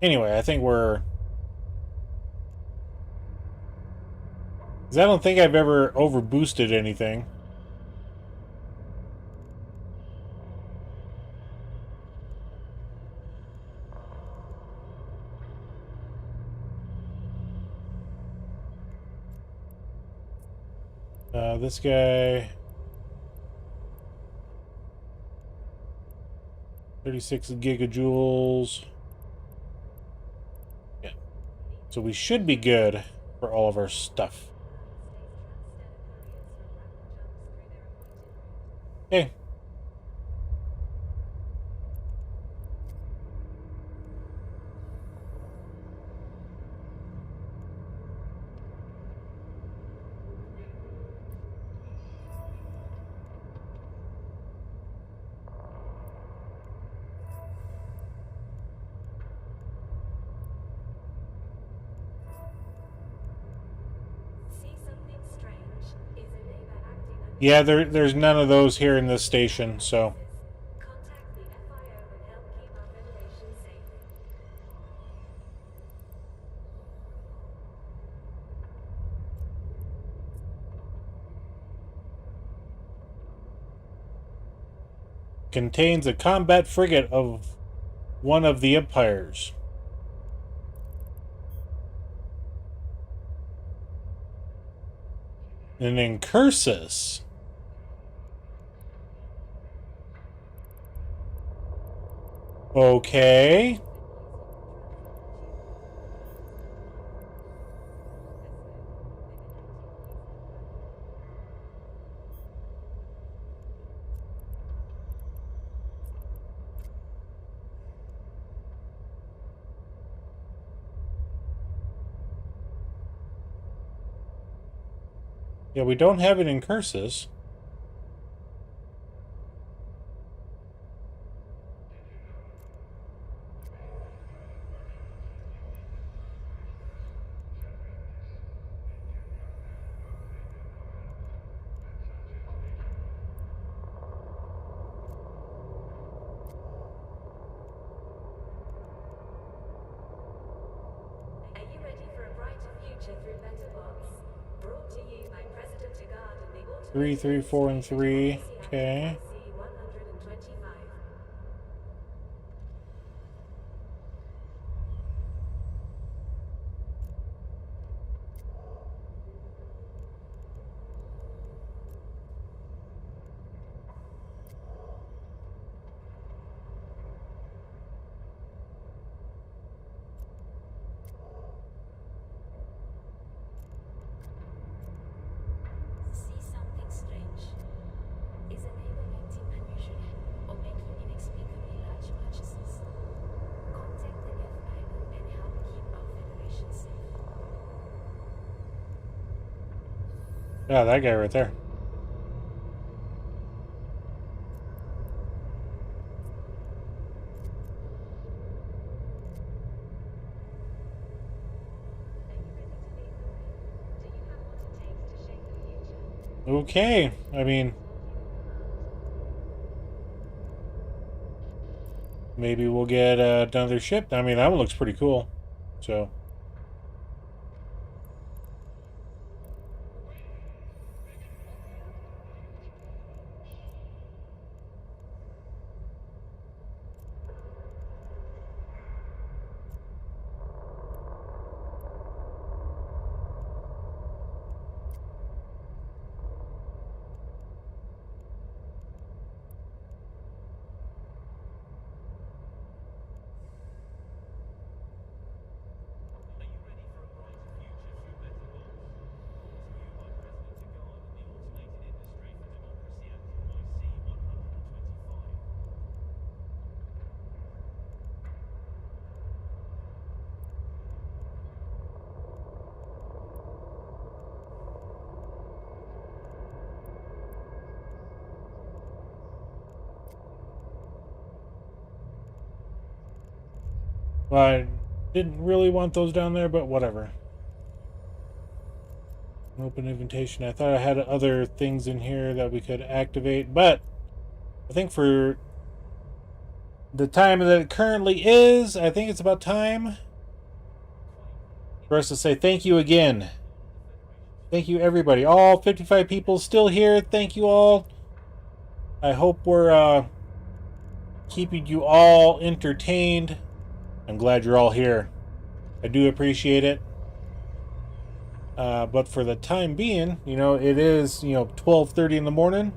Anyway, I think we're... 'cause I don't think I've ever overboosted anything. This guy... 36 gigajoules. Yeah. So we should be good for all of our stuff. Okay.
See something strange? Is a neighbor acting
Yeah, there's none of those here in this station, so...
Contact the FIO and help keep our Federation safe.
Contains a combat frigate of one of the empires. An incursus. Okay. Yeah, we don't have an incursus.
Are you ready for a brighter future through better bots? Brought to you by President Agard and the automated
3, 3, 4, and 3. Okay.
C-125. See something strange? Is a neighbor acting unusually or making inexplicably large purchases? Contact the FIO and help keep our Federation safe.
Yeah, that guy right there. Okay, I mean, maybe we'll get another ship. I mean, that one looks pretty cool. So, Well, I didn't really want those down there, but whatever. Open invitation. I thought I had other things in here that we could activate, but I think for the time that it currently is, I think it's about time for us to say thank you again. Thank you, everybody. All 55 people still here. Thank you all. I hope we're keeping you all entertained. I'm glad you're all here. I do appreciate it. But for the time being, you know, it is, 12:30 in the morning.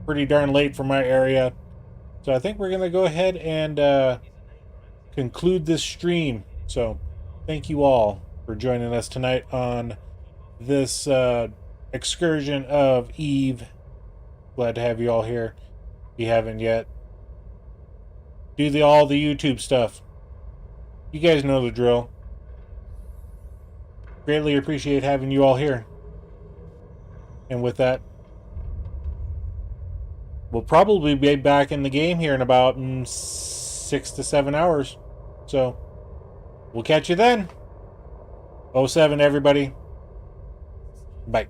Pretty darn late for my area. So I think we're going to go ahead and conclude this stream. So thank you all for joining us tonight on this excursion of Eve. Glad to have you all here. If you haven't yet, do all the YouTube stuff. You guys know the drill. Greatly appreciate having you all here. And with that, we'll probably be back in the game here in about 6 to 7 hours. So, we'll catch you then. 07, everybody. Bye.